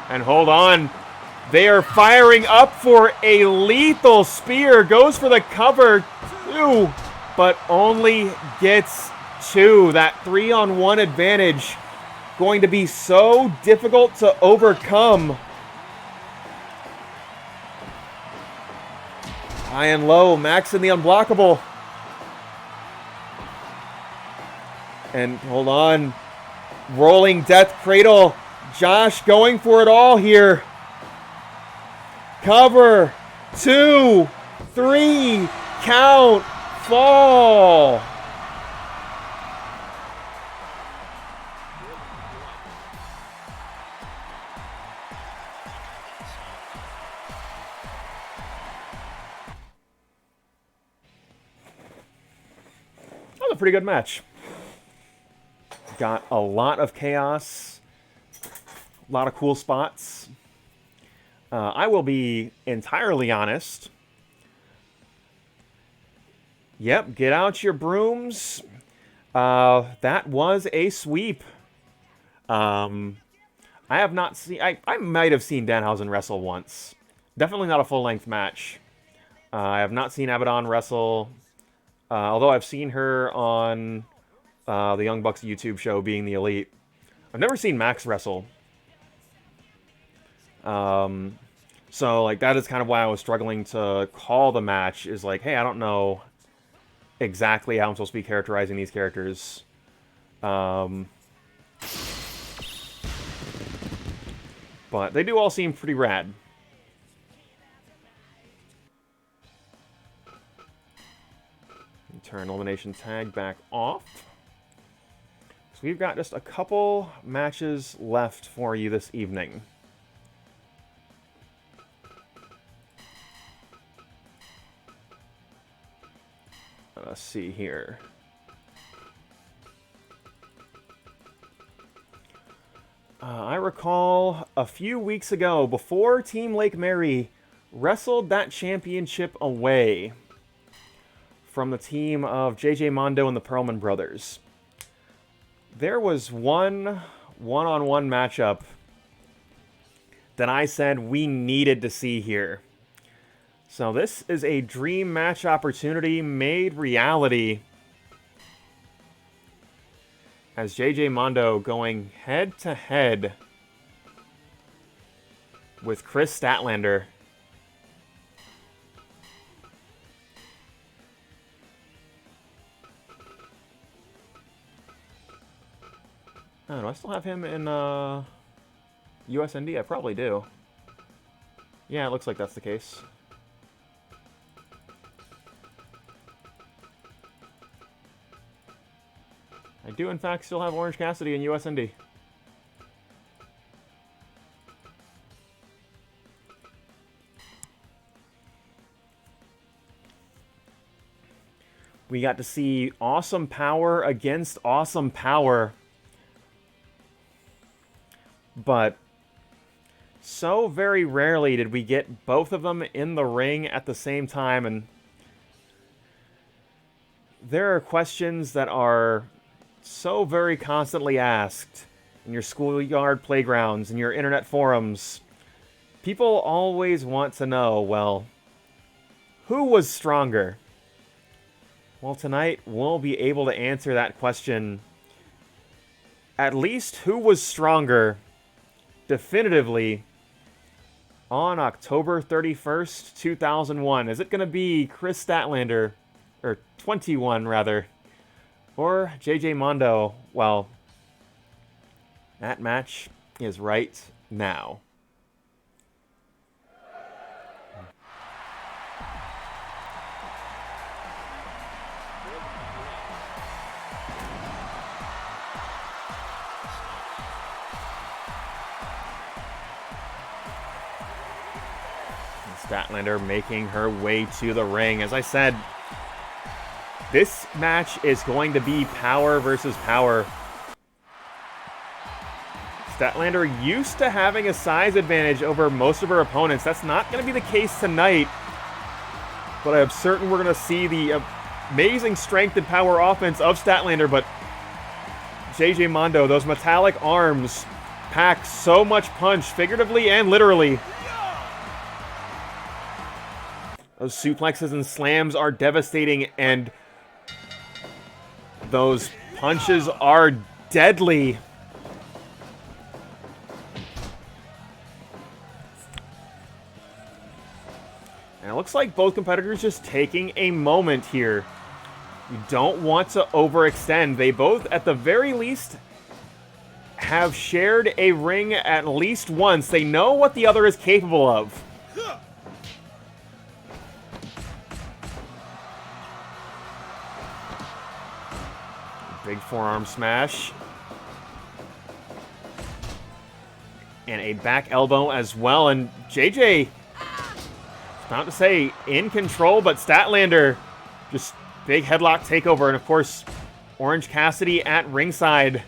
And hold on. They are firing up for a lethal spear. Goes for the cover. Two. But only gets two. That 3-on-1 advantage. Going to be so difficult to overcome. High and low. Max in the unblockable. And hold on. Rolling death cradle. Josh going for it all here. Cover. 2, 3. Count. Fall. That was a pretty good match. Got a lot of chaos, a lot of cool spots. I will be entirely honest. Yep, get out your brooms. That was a sweep. I have not seen... I might have seen Danhausen wrestle once. Definitely not a full-length match. I have not seen Abadon wrestle, although I've seen her on... the Young Bucks YouTube show, Being the Elite. I've never seen Max wrestle. So, like, that is kind of why I was struggling to call the match, is like, hey, I don't know exactly how I'm supposed to be characterizing these characters. But they do all seem pretty rad. Turn elimination tag back off. We've got just a couple matches left for you this evening. Let's see here. I recall a few weeks ago, before Team Lake Mary wrestled that championship away from the team of JJ Mondo and the Perlman brothers, there was one one-on-one matchup that I said we needed to see here. So this is a dream match opportunity made reality, as JJ Mondo going head-to-head with Kris Statlander. Oh, do I still have him in USND? I probably do. Yeah, it looks like that's the case. I do, in fact, still have Orange Cassidy in USND. We got to see Awesome Power against Awesome Power. But so very rarely did we get both of them in the ring at the same time. And there are questions that are so very constantly asked in your schoolyard playgrounds and your internet forums. People always want to know, well, who was stronger? Well, tonight we'll be able to answer that question at least who was stronger definitively on October 31st, 2001. Is it going to be Kris Statlander, or 21 rather, or JJ Mondo? Well, that match is right now. Statlander making her way to the ring. As I said, this match is going to be power versus power. Statlander used to having a size advantage over most of her opponents. That's not going to be the case tonight, but I'm certain we're going to see the amazing strength and power offense of Statlander, but JJ Mondo, those metallic arms pack so much punch, figuratively and literally. Those suplexes and slams are devastating, and those punches are deadly. And it looks like both competitors just taking a moment here. You don't want to overextend. They both, at the very least, have shared a ring at least once. They know what the other is capable of. Big forearm smash. And a back elbow as well. And JJ, about to say, in control, but Statlander just big headlock takeover. And of course, Orange Cassidy at ringside,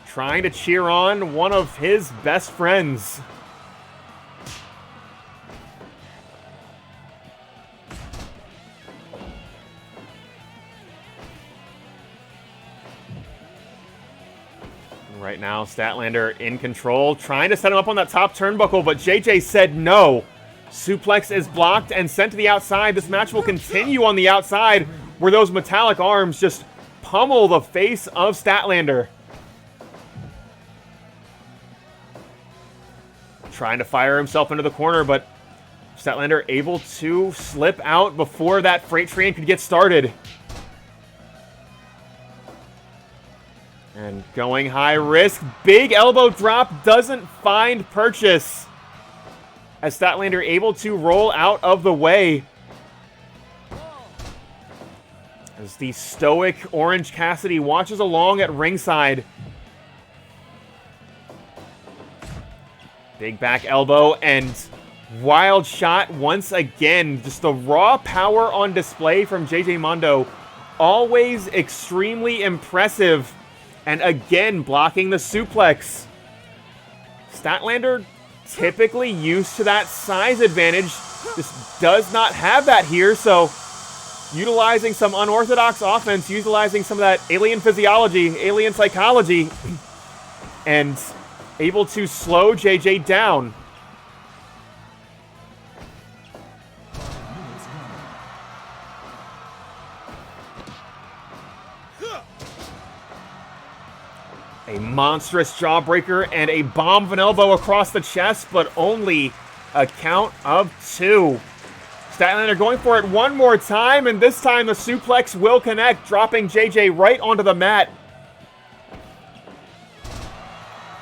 trying to cheer on one of his best friends. Right now, Statlander in control, trying to set him up on that top turnbuckle, but JJ said no. Suplex is blocked and sent to the outside. This match will continue on the outside, where those metallic arms just pummel the face of Statlander. Trying to fire himself into the corner, but Statlander able to slip out before that freight train could get started. And going high risk, big elbow drop doesn't find purchase, as Statlander able to roll out of the way. As the stoic Orange Cassidy watches along at ringside. Big back elbow and wild shot once again. Just the raw power on display from JJ Mondo. Always extremely impressive. And again, blocking the suplex. Statlander, typically used to that size advantage, just does not have that here, so utilizing some unorthodox offense, utilizing some of that alien physiology, alien psychology, and able to slow JJ down. A monstrous jawbreaker and a bomb of an elbow across the chest, but only a count of 2. Statlander going for it one more time, and this time the suplex will connect, dropping JJ right onto the mat.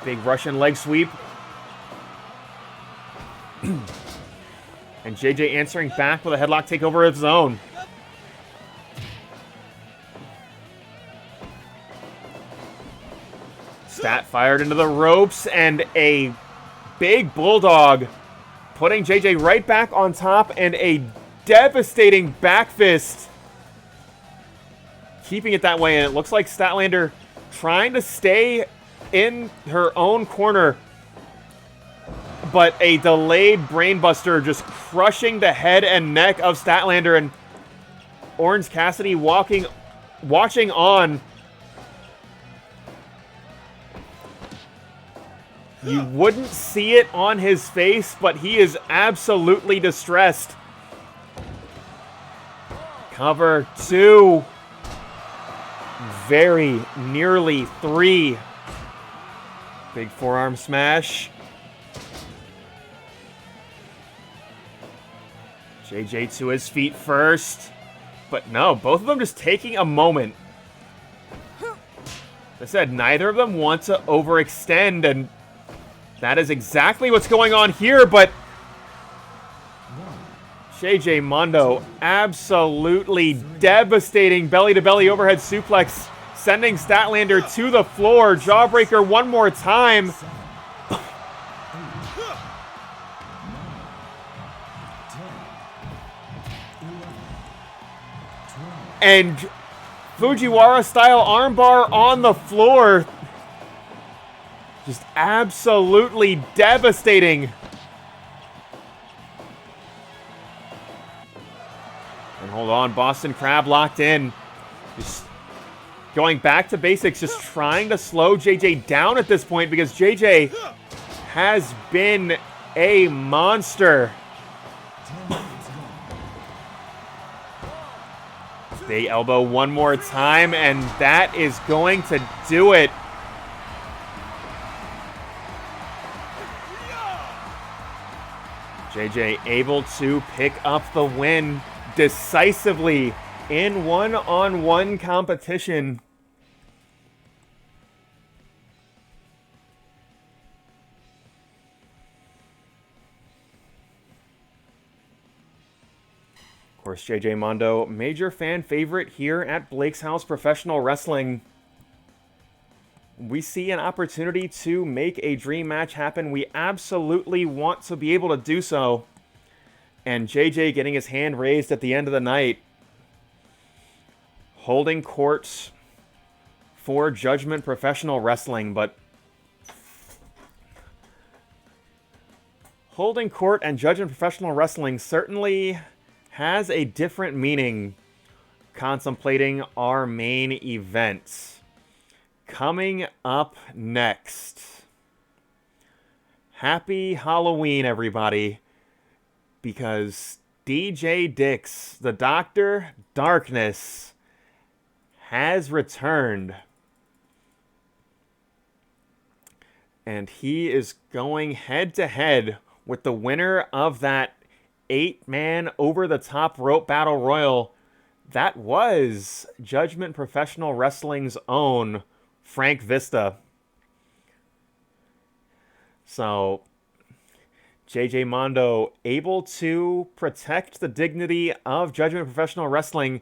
Big Russian leg sweep. And JJ answering back with a headlock takeover of his own. Stat fired into the ropes, and a big bulldog, putting JJ right back on top, and a devastating back fist, keeping it that way. And it looks like Statlander trying to stay in her own corner, but a delayed brainbuster just crushing the head and neck of Statlander, and Orange Cassidy watching on. You wouldn't see it on his face, but he is absolutely distressed. Cover 2. very nearly 3. Big forearm smash. JJ to his feet first. But no, both of them just taking a moment. As I said, neither of them want to overextend, and that is exactly what's going on here, but JJ Mondo absolutely devastating belly-to-belly overhead suplex, sending Statlander to the floor. Jawbreaker one more time. And Fujiwara-style armbar on the floor. Just absolutely devastating. And hold on, Boston Crab locked in. Just going back to basics, just trying to slow JJ down at this point because JJ has been a monster. They elbow one more time, and that is going to do it. JJ able to pick up the win decisively in one-on-one competition. Of course, JJ Mondo, major fan favorite here at Blake's House Professional Wrestling. We see an opportunity to make a dream match happen. We absolutely want to be able to do so. And JJ getting his hand raised at the end of the night. Holding court for Judgment Professional Wrestling, but holding court and Judgment Professional Wrestling certainly has a different meaning contemplating our main event. Coming up next. Happy Halloween, everybody. Because DJ Dix, the Dr. Darkness, has returned. And he is going head-to-head with the winner of that 8-man over-the-top rope battle royal. That was Judgment Professional Wrestling's own Frank Vista. So, JJ Mondo able to protect the dignity of Judgment Professional Wrestling.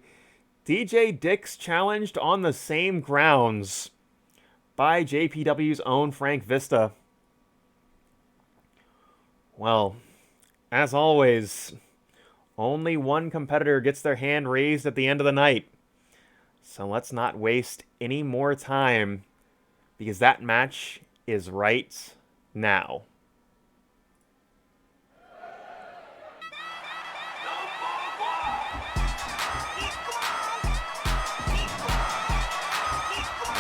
DJ Dix challenged on the same grounds by JPW's own Frank Vista. Well, as always, only one competitor gets their hand raised at the end of the night. So let's not waste any more time, because that match is right now.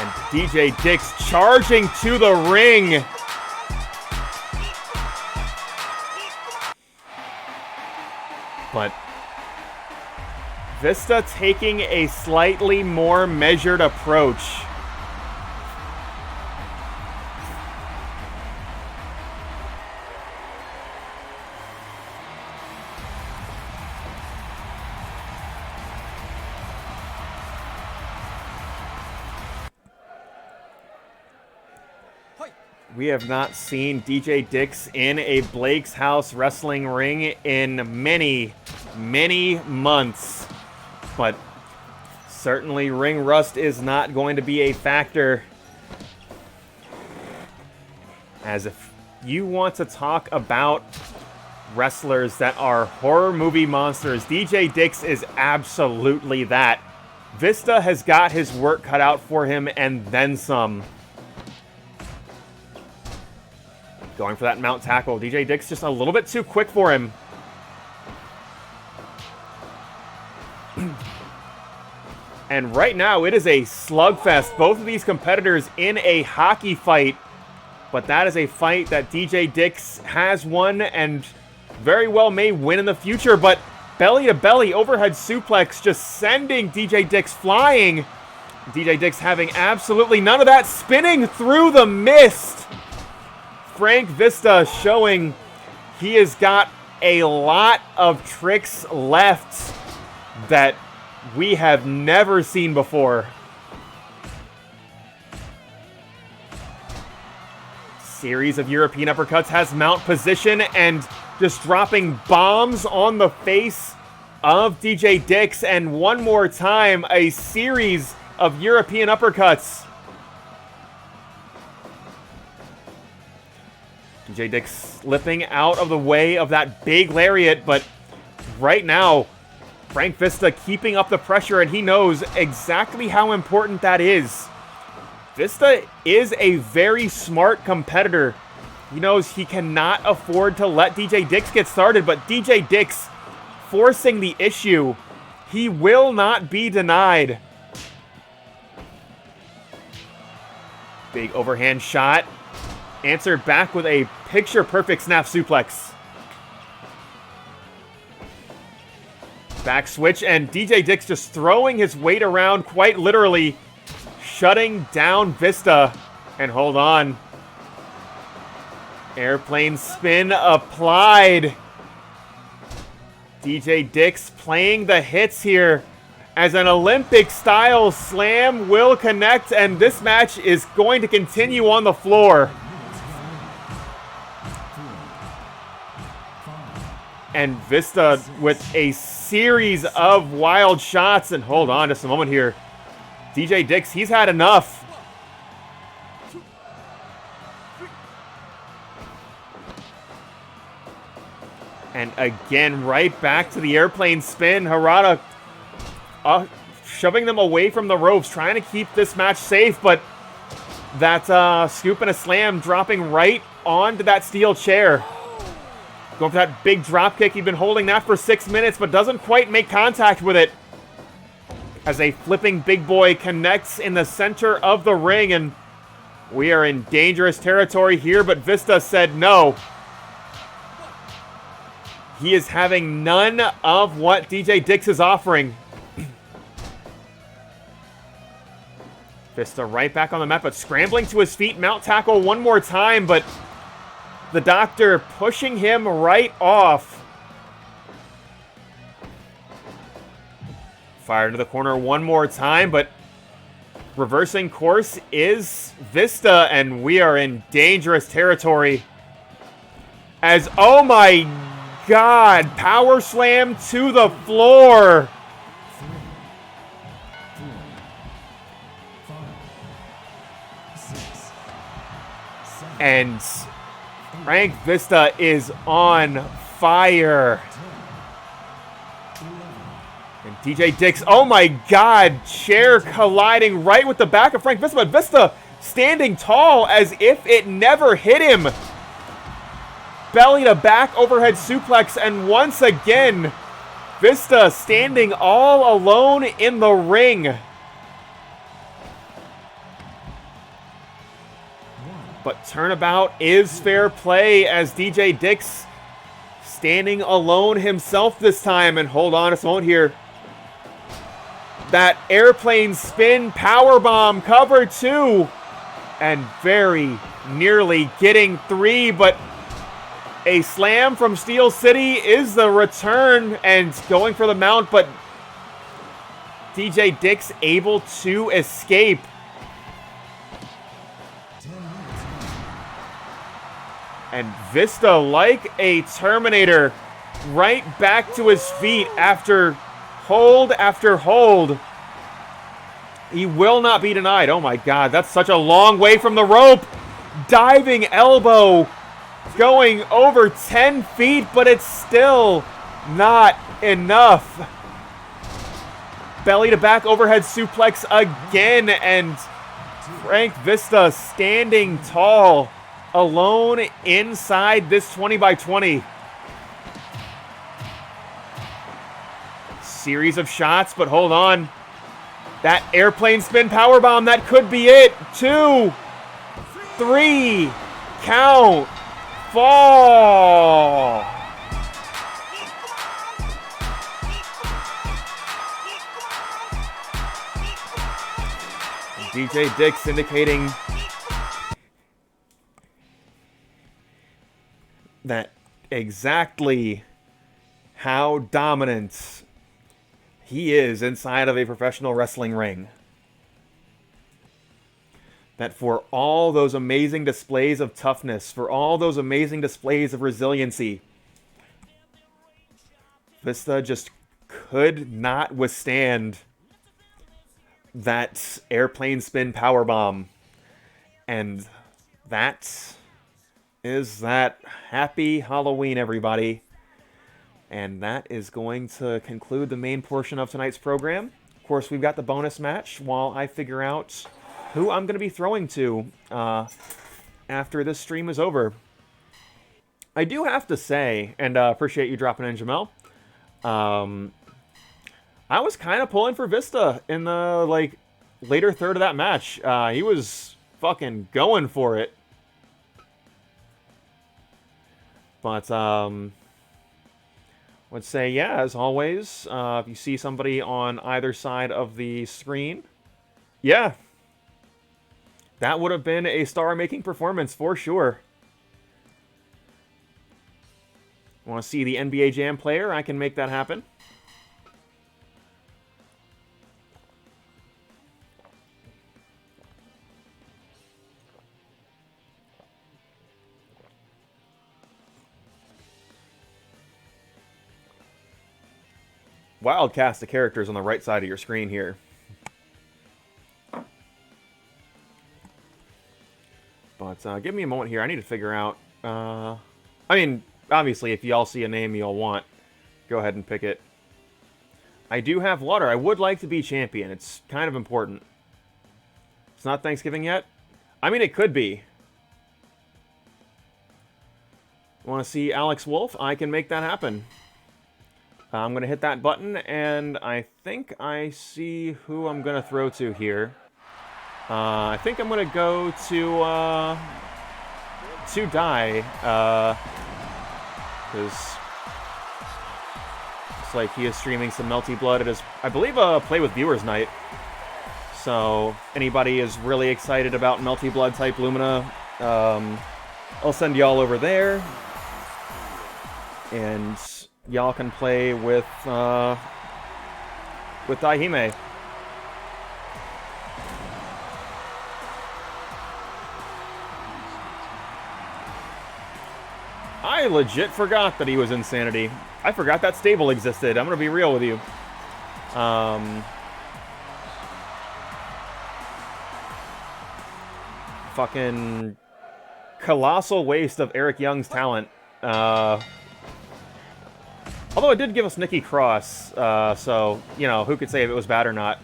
And DJ Dix charging to the ring. But Vista taking a slightly more measured approach. We have not seen DJ Dix in a Blake's House Wrestling ring in many, many months. But certainly ring rust is not going to be a factor. As if you want to talk about wrestlers that are horror movie monsters, DJ Dix is absolutely that. Vista has got his work cut out for him and then some. Going for that mount tackle. DJ Dix just a little bit too quick for him. And right now, it is a slugfest. Both of these competitors in a hockey fight. But that is a fight that DJ Dix has won and very well may win in the future. But belly-to-belly overhead suplex just sending DJ Dix flying. DJ Dix having absolutely none of that, spinning through the mist. Frank Vista showing he has got a lot of tricks left that we have never seen before. Series of European uppercuts has mount position and just dropping bombs on the face of DJ Dix. And one more time, a series of European uppercuts. DJ Dix slipping out of the way of that big lariat, but right now, Frank Vista keeping up the pressure, and he knows exactly how important that is. Vista is a very smart competitor. He knows he cannot afford to let DJ Dix get started, but DJ Dix forcing the issue. He will not be denied. Big overhand shot. Answered back with a picture-perfect snap suplex. Back switch, and DJ Dix just throwing his weight around, quite literally shutting down Vista. And hold on. Airplane spin applied. DJ Dix playing the hits here as an Olympic-style slam will connect, and this match is going to continue on the floor. And Vista with a series of wild shots, and hold on just a moment here. DJ Dix, he's had enough. And again, right back to the airplane spin. Harada shoving them away from the ropes, trying to keep this match safe, but that scoop and a slam dropping right onto that steel chair. Going for that big drop kick. He'd been holding that for 6 minutes, but doesn't quite make contact with it. As a flipping big boy connects in the center of the ring, and we are in dangerous territory here, but Vista said no. He is having none of what DJ Dix is offering. Vista right back on the mat, but scrambling to his feet. Mount tackle one more time, but the doctor pushing him right off. Fire into the corner one more time, but reversing course is Vista, and we are in dangerous territory. As, oh my God, power slam to the floor. And Frank Vista is on fire. And DJ Dix, oh my God, chair colliding right with the back of Frank Vista, but Vista standing tall as if it never hit him. Belly to back overhead suplex, and once again, Vista standing all alone in the ring. But turnabout is fair play as DJ Dix standing alone himself this time. And hold on a moment here. That airplane spin powerbomb cover 2. And very nearly getting 3, but a slam from Steel City is the return and going for the mount, but DJ Dix able to escape. And Vista, like a Terminator, right back to his feet after hold after hold. He will not be denied. Oh my God, that's such a long way from the rope. Diving elbow going over 10 feet, but it's still not enough. Belly to back overhead suplex again, and Frank Vista standing tall, alone inside this 20x20. Series of shots, but hold on. That airplane spin powerbomb, that could be it. 2, 3, count, fall. DJ Dix indicating that exactly how dominant he is inside of a professional wrestling ring. That for all those amazing displays of toughness, for all those amazing displays of resiliency, Vista just could not withstand that airplane spin powerbomb. And that is that. Happy Halloween, everybody. And that is going to conclude the main portion of tonight's program. Of course, we've got the bonus match while I figure out who I'm going to be throwing to after this stream is over. I do have to say, and appreciate you dropping in, Jamel. I was kind of pulling for Vista in the later third of that match. He was fucking going for it. But would say, yeah, as always, if you see somebody on either side of the screen, yeah, that would have been a star-making performance for sure. Want to see the NBA Jam player? I can make that happen. Wild cast of characters on the right side of your screen here. But give me a moment here. I need to figure out... I mean, obviously, if y'all see a name y'all want, go ahead and pick it. I do have water. I would like to be champion. It's kind of important. It's not Thanksgiving yet? I mean, it could be. Want to see Alex Wolfe? I can make that happen. I'm going to hit that button, and I think I see who I'm going to throw to here. I think I'm going to go to Dai, because looks like he is streaming some Melty Blood. It is, I believe, a Play with Viewers night. So anybody is really excited about Melty Blood type Lumina, I'll send y'all over there, and y'all can play with Daihime. I legit forgot that he was Insanity. I forgot that stable existed. I'm gonna be real with you. Fucking colossal waste of Eric Young's talent. Although it did give us Nikki Cross, so, you know, who could say if it was bad or not.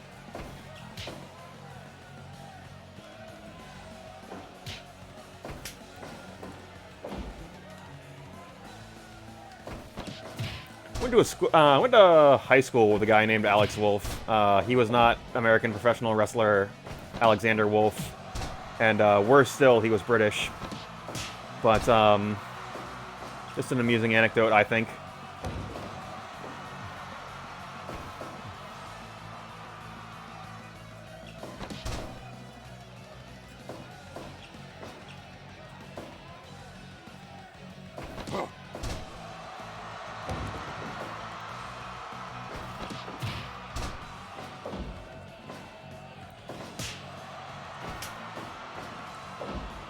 Went to high school with a guy named Alex Wolfe. He was not American professional wrestler Alexander Wolfe. And worse still, he was British. But just an amusing anecdote, I think.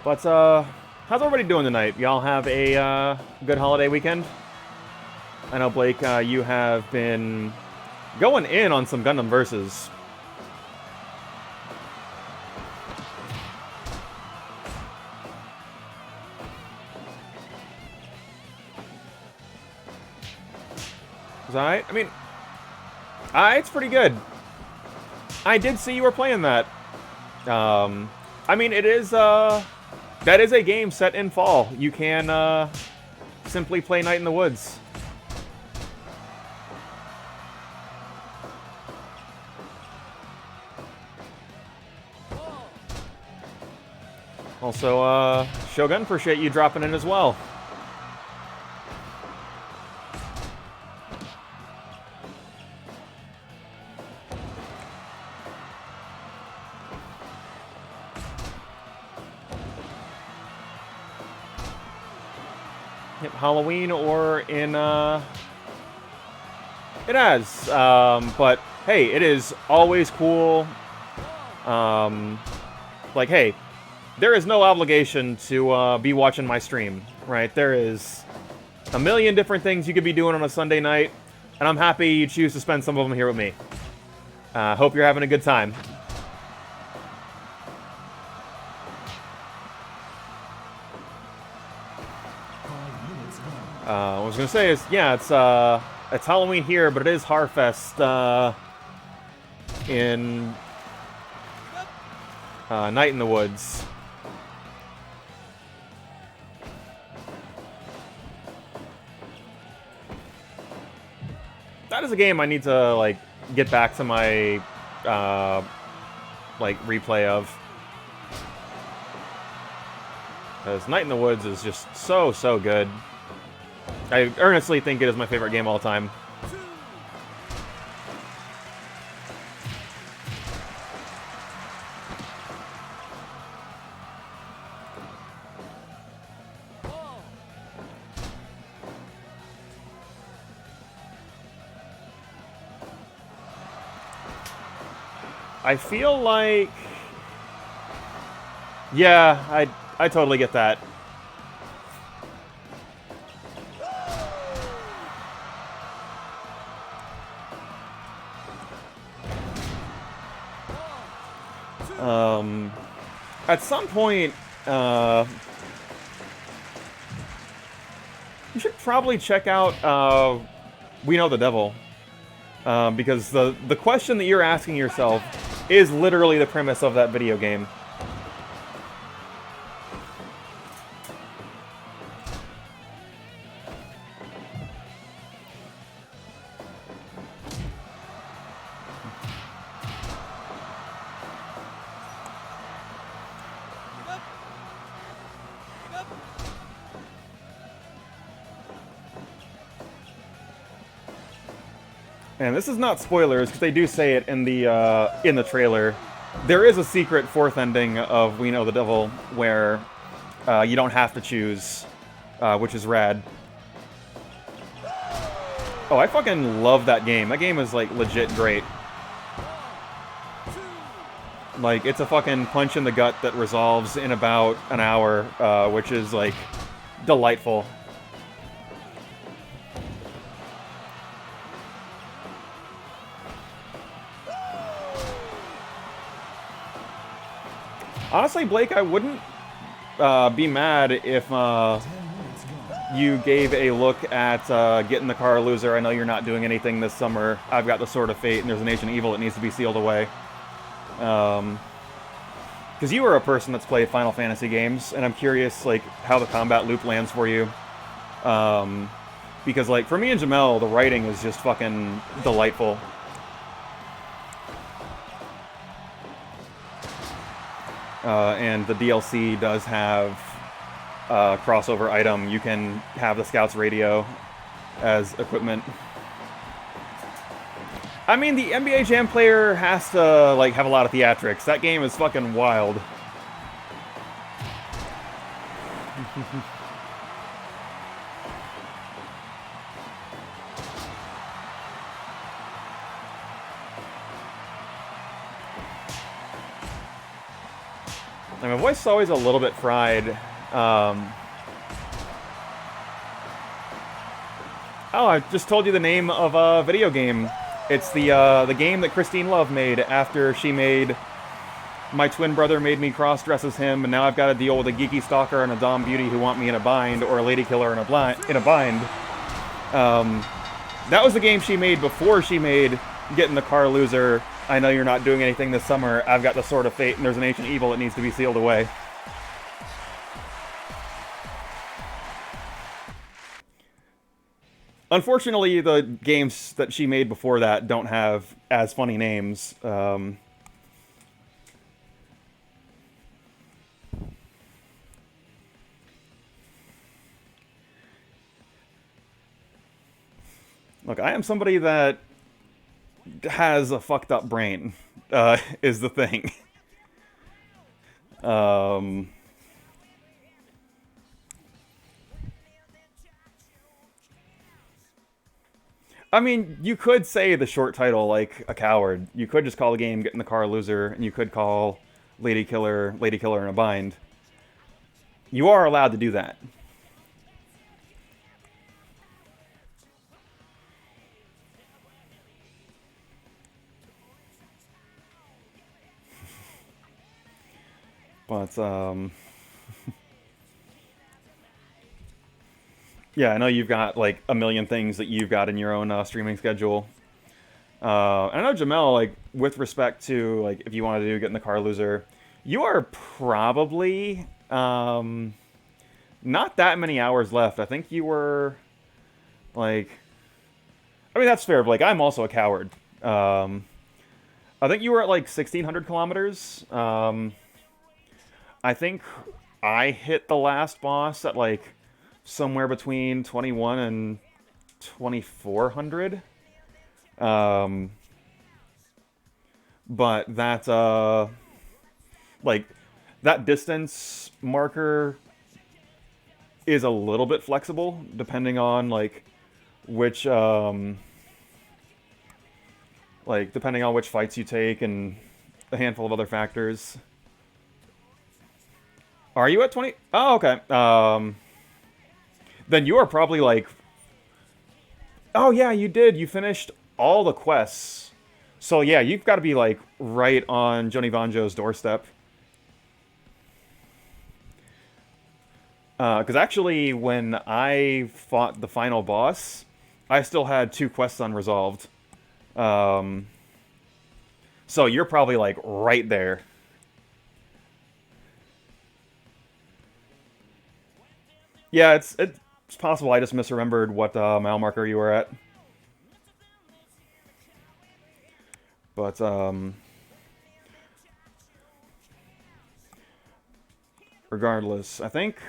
But, how's everybody doing tonight? Y'all have a good holiday weekend? I know, Blake, you have been going in on some Gundam Versus. Is that alright? I mean, it's pretty good. I did see you were playing that. I mean, it is, that is a game set in fall. You can simply play Night in the Woods. Also, Shogun, appreciate you dropping in as well. hit Halloween or in, It has, but hey, it is always cool. Like, hey, there is no obligation to be watching my stream, right? There is a million different things you could be doing on a Sunday night, and I'm happy you choose to spend some of them here with me. Hope you're having a good time. What I was gonna say is, yeah, it's Halloween here, but it is Harfest in Night in the Woods. That is a game I need to like get back to my like replay of, because Night in the Woods is just so good. I earnestly think it is my favorite game of all time. I feel like... Yeah, I totally get that. At some point, you should probably check out We Know the Devil. Because the question that you're asking yourself is literally the premise of that video game. And this is not spoilers, because they do say it in the trailer. There is a secret fourth ending of We Know the Devil where you don't have to choose, which is rad. Oh, I fucking love that game. That game is, like, legit great. Like, it's a fucking punch in the gut that resolves in about an hour, which is, like, delightful. Honestly, Blake, I wouldn't be mad if you gave a look at getting the car loser. I know you're not doing anything this summer. I've got the Sword of Fate, and there's an Ancient Evil that needs to be sealed away. Because you are a person that's played Final Fantasy games, and I'm curious, like, how the combat loop lands for you. Because, like, for me and Jamel, the writing is just fucking delightful. And the DLC does have a crossover item. You can have the Scout's radio as equipment. I mean, the NBA Jam player has to, like, have a lot of theatrics. That game is fucking wild. My voice is always a little bit fried. Oh, I just told you the name of a video game. It's the game that Christine Love made after she made My Twin Brother Made Me cross-dress as him, and now I've got to deal with a geeky stalker and a dom beauty who want me in a bind, or a lady killer in a bind. That was the game she made before she made Getting the Car Loser. I know you're not doing anything this summer. I've got the Sword of Fate, and there's an Ancient Evil that needs to be sealed away. Unfortunately, the games that she made before that don't have as funny names. Look, I am somebody that has a fucked up brain, is the thing. I mean, you could say the short title like a coward. You could just call the game "Get in the Car, Loser," and you could call Lady Killer in a Bind. You are allowed to do that. But yeah, I know you've got like a million things that you've got in your own streaming schedule. And I know Jamel, like with respect to like if you want to do Get in the Car, Loser, you are probably not that many hours left. I think you were like, I mean that's fair. But, like I'm also a coward. I think you were at like 1,600 kilometers. I think I hit the last boss at like somewhere between 21 and 2,400. But that like that distance marker is a little bit flexible depending on depending on which fights you take and a handful of other factors. Are you at 20? Oh, okay. Then you are probably like... Oh, yeah, you did. You finished all the quests. So, yeah, you've got to be, like, right on Joni Vanjo's doorstep. Because actually, when I fought the final boss, I still had 2 quests unresolved. So you're probably, like, right there. Yeah, it's possible I just misremembered what mile marker you were at. But, regardless, I think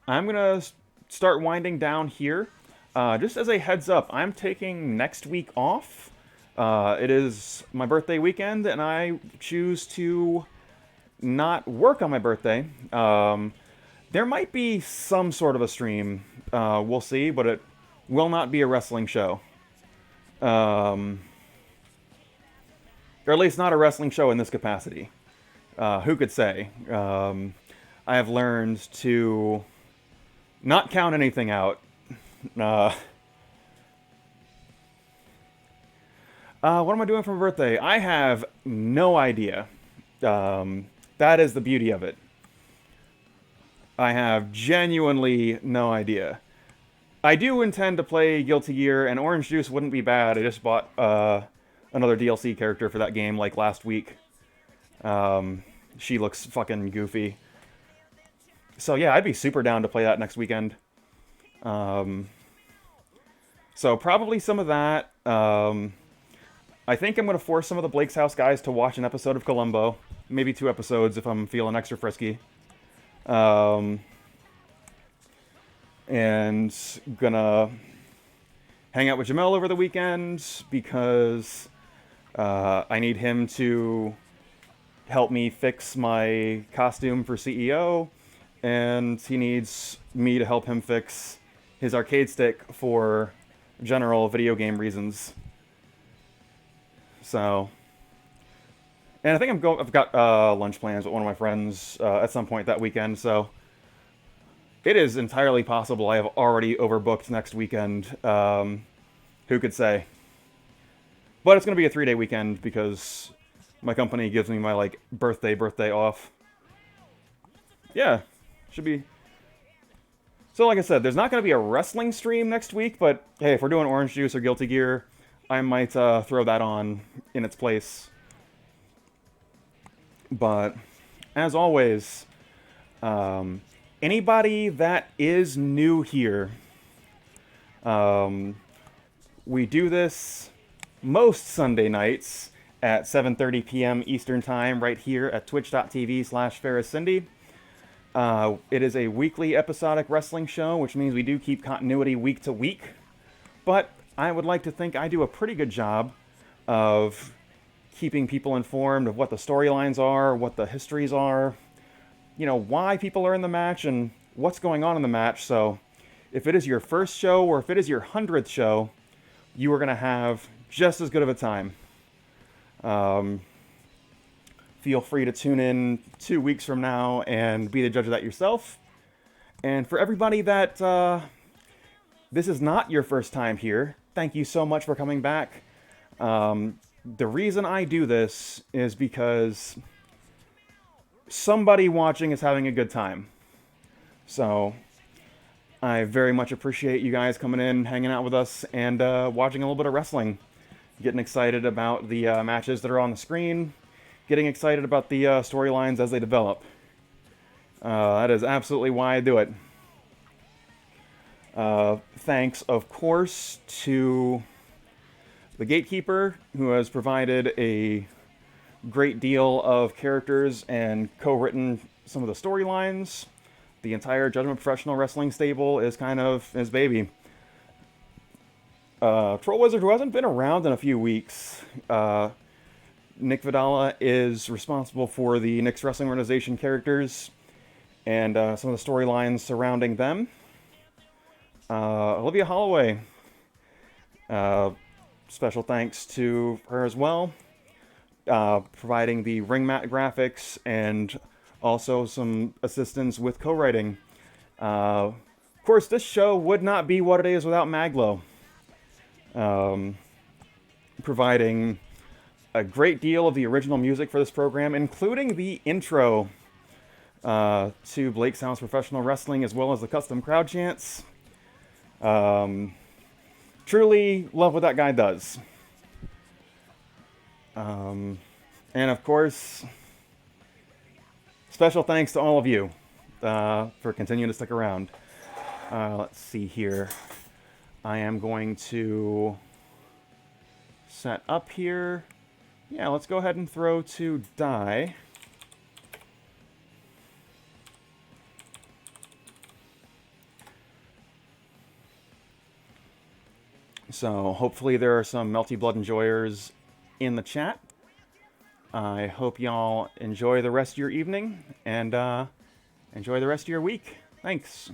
I'm going to start winding down here. Just as a heads up, I'm taking next week off. It is my birthday weekend, and I choose to not work on my birthday. There might be some sort of a stream. We'll see, but it will not be a wrestling show. Or at least not a wrestling show in this capacity. Who could say? I have learned to not count anything out. What am I doing for my birthday? I have no idea. That is the beauty of it. I have genuinely no idea. I do intend to play Guilty Gear, and Orange Juice wouldn't be bad. I just bought another DLC character for that game like last week. She looks fucking goofy. So yeah, I'd be super down to play that next weekend. So probably some of that. I think I'm going to force some of the Blake's House guys to watch an episode of Columbo. Maybe 2 episodes if I'm feeling extra frisky. And gonna hang out with Jamel over the weekend because I need him to help me fix my costume for CEO, and he needs me to help him fix his arcade stick for general video game reasons. So, and I think I've got lunch plans with one of my friends at some point that weekend, so it is entirely possible I have already overbooked next weekend. Who could say? But it's going to be a 3-day weekend because my company gives me my like birthday off. Yeah, should be. So like I said, there's not going to be a wrestling stream next week, but hey, if we're doing Orange Juice or Guilty Gear, I might throw that on in its place. But as always, anybody that is new here, we do this most Sunday nights at 7:30 p.m. Eastern Time right here at twitch.tv/FerrisCindy. It is a weekly episodic wrestling show, which means we do keep continuity week to week. But I would like to think I do a pretty good job of keeping people informed of what the storylines are, what the histories are, you know, why people are in the match and what's going on in the match. So if it is your first show or if it is your 100th show, you are going to have just as good of a time. Feel free to tune in 2 weeks from now and be the judge of that yourself. And for everybody that this is not your first time here, thank you so much for coming back. The reason I do this is because somebody watching is having a good time. So I very much appreciate you guys coming in, hanging out with us, and watching a little bit of wrestling. Getting excited about the matches that are on the screen. Getting excited about the storylines as they develop. That is absolutely why I do it. Thanks, of course, to the Gatekeeper, who has provided a great deal of characters and co-written some of the storylines. The entire Judgment Professional Wrestling stable is kind of his baby. Troll Wizard, who hasn't been around in a few weeks, Nick Vadala is responsible for the Nick's Wrestling Organization characters and some of the storylines surrounding them. Olivia Holloway, special thanks to her as well, providing the ring mat graphics and also some assistance with co-writing. Of course, this show would not be what it is without Maglo, providing a great deal of the original music for this program, including the intro to Blake's House Professional Wrestling, as well as the custom crowd chants. Truly love what that guy does. And of course, special thanks to all of you for continuing to stick around. Let's see here. I am going to set up here. Yeah, let's go ahead and throw to die. So hopefully there are some Melty Blood enjoyers in the chat. I hope y'all enjoy the rest of your evening and enjoy the rest of your week. Thanks.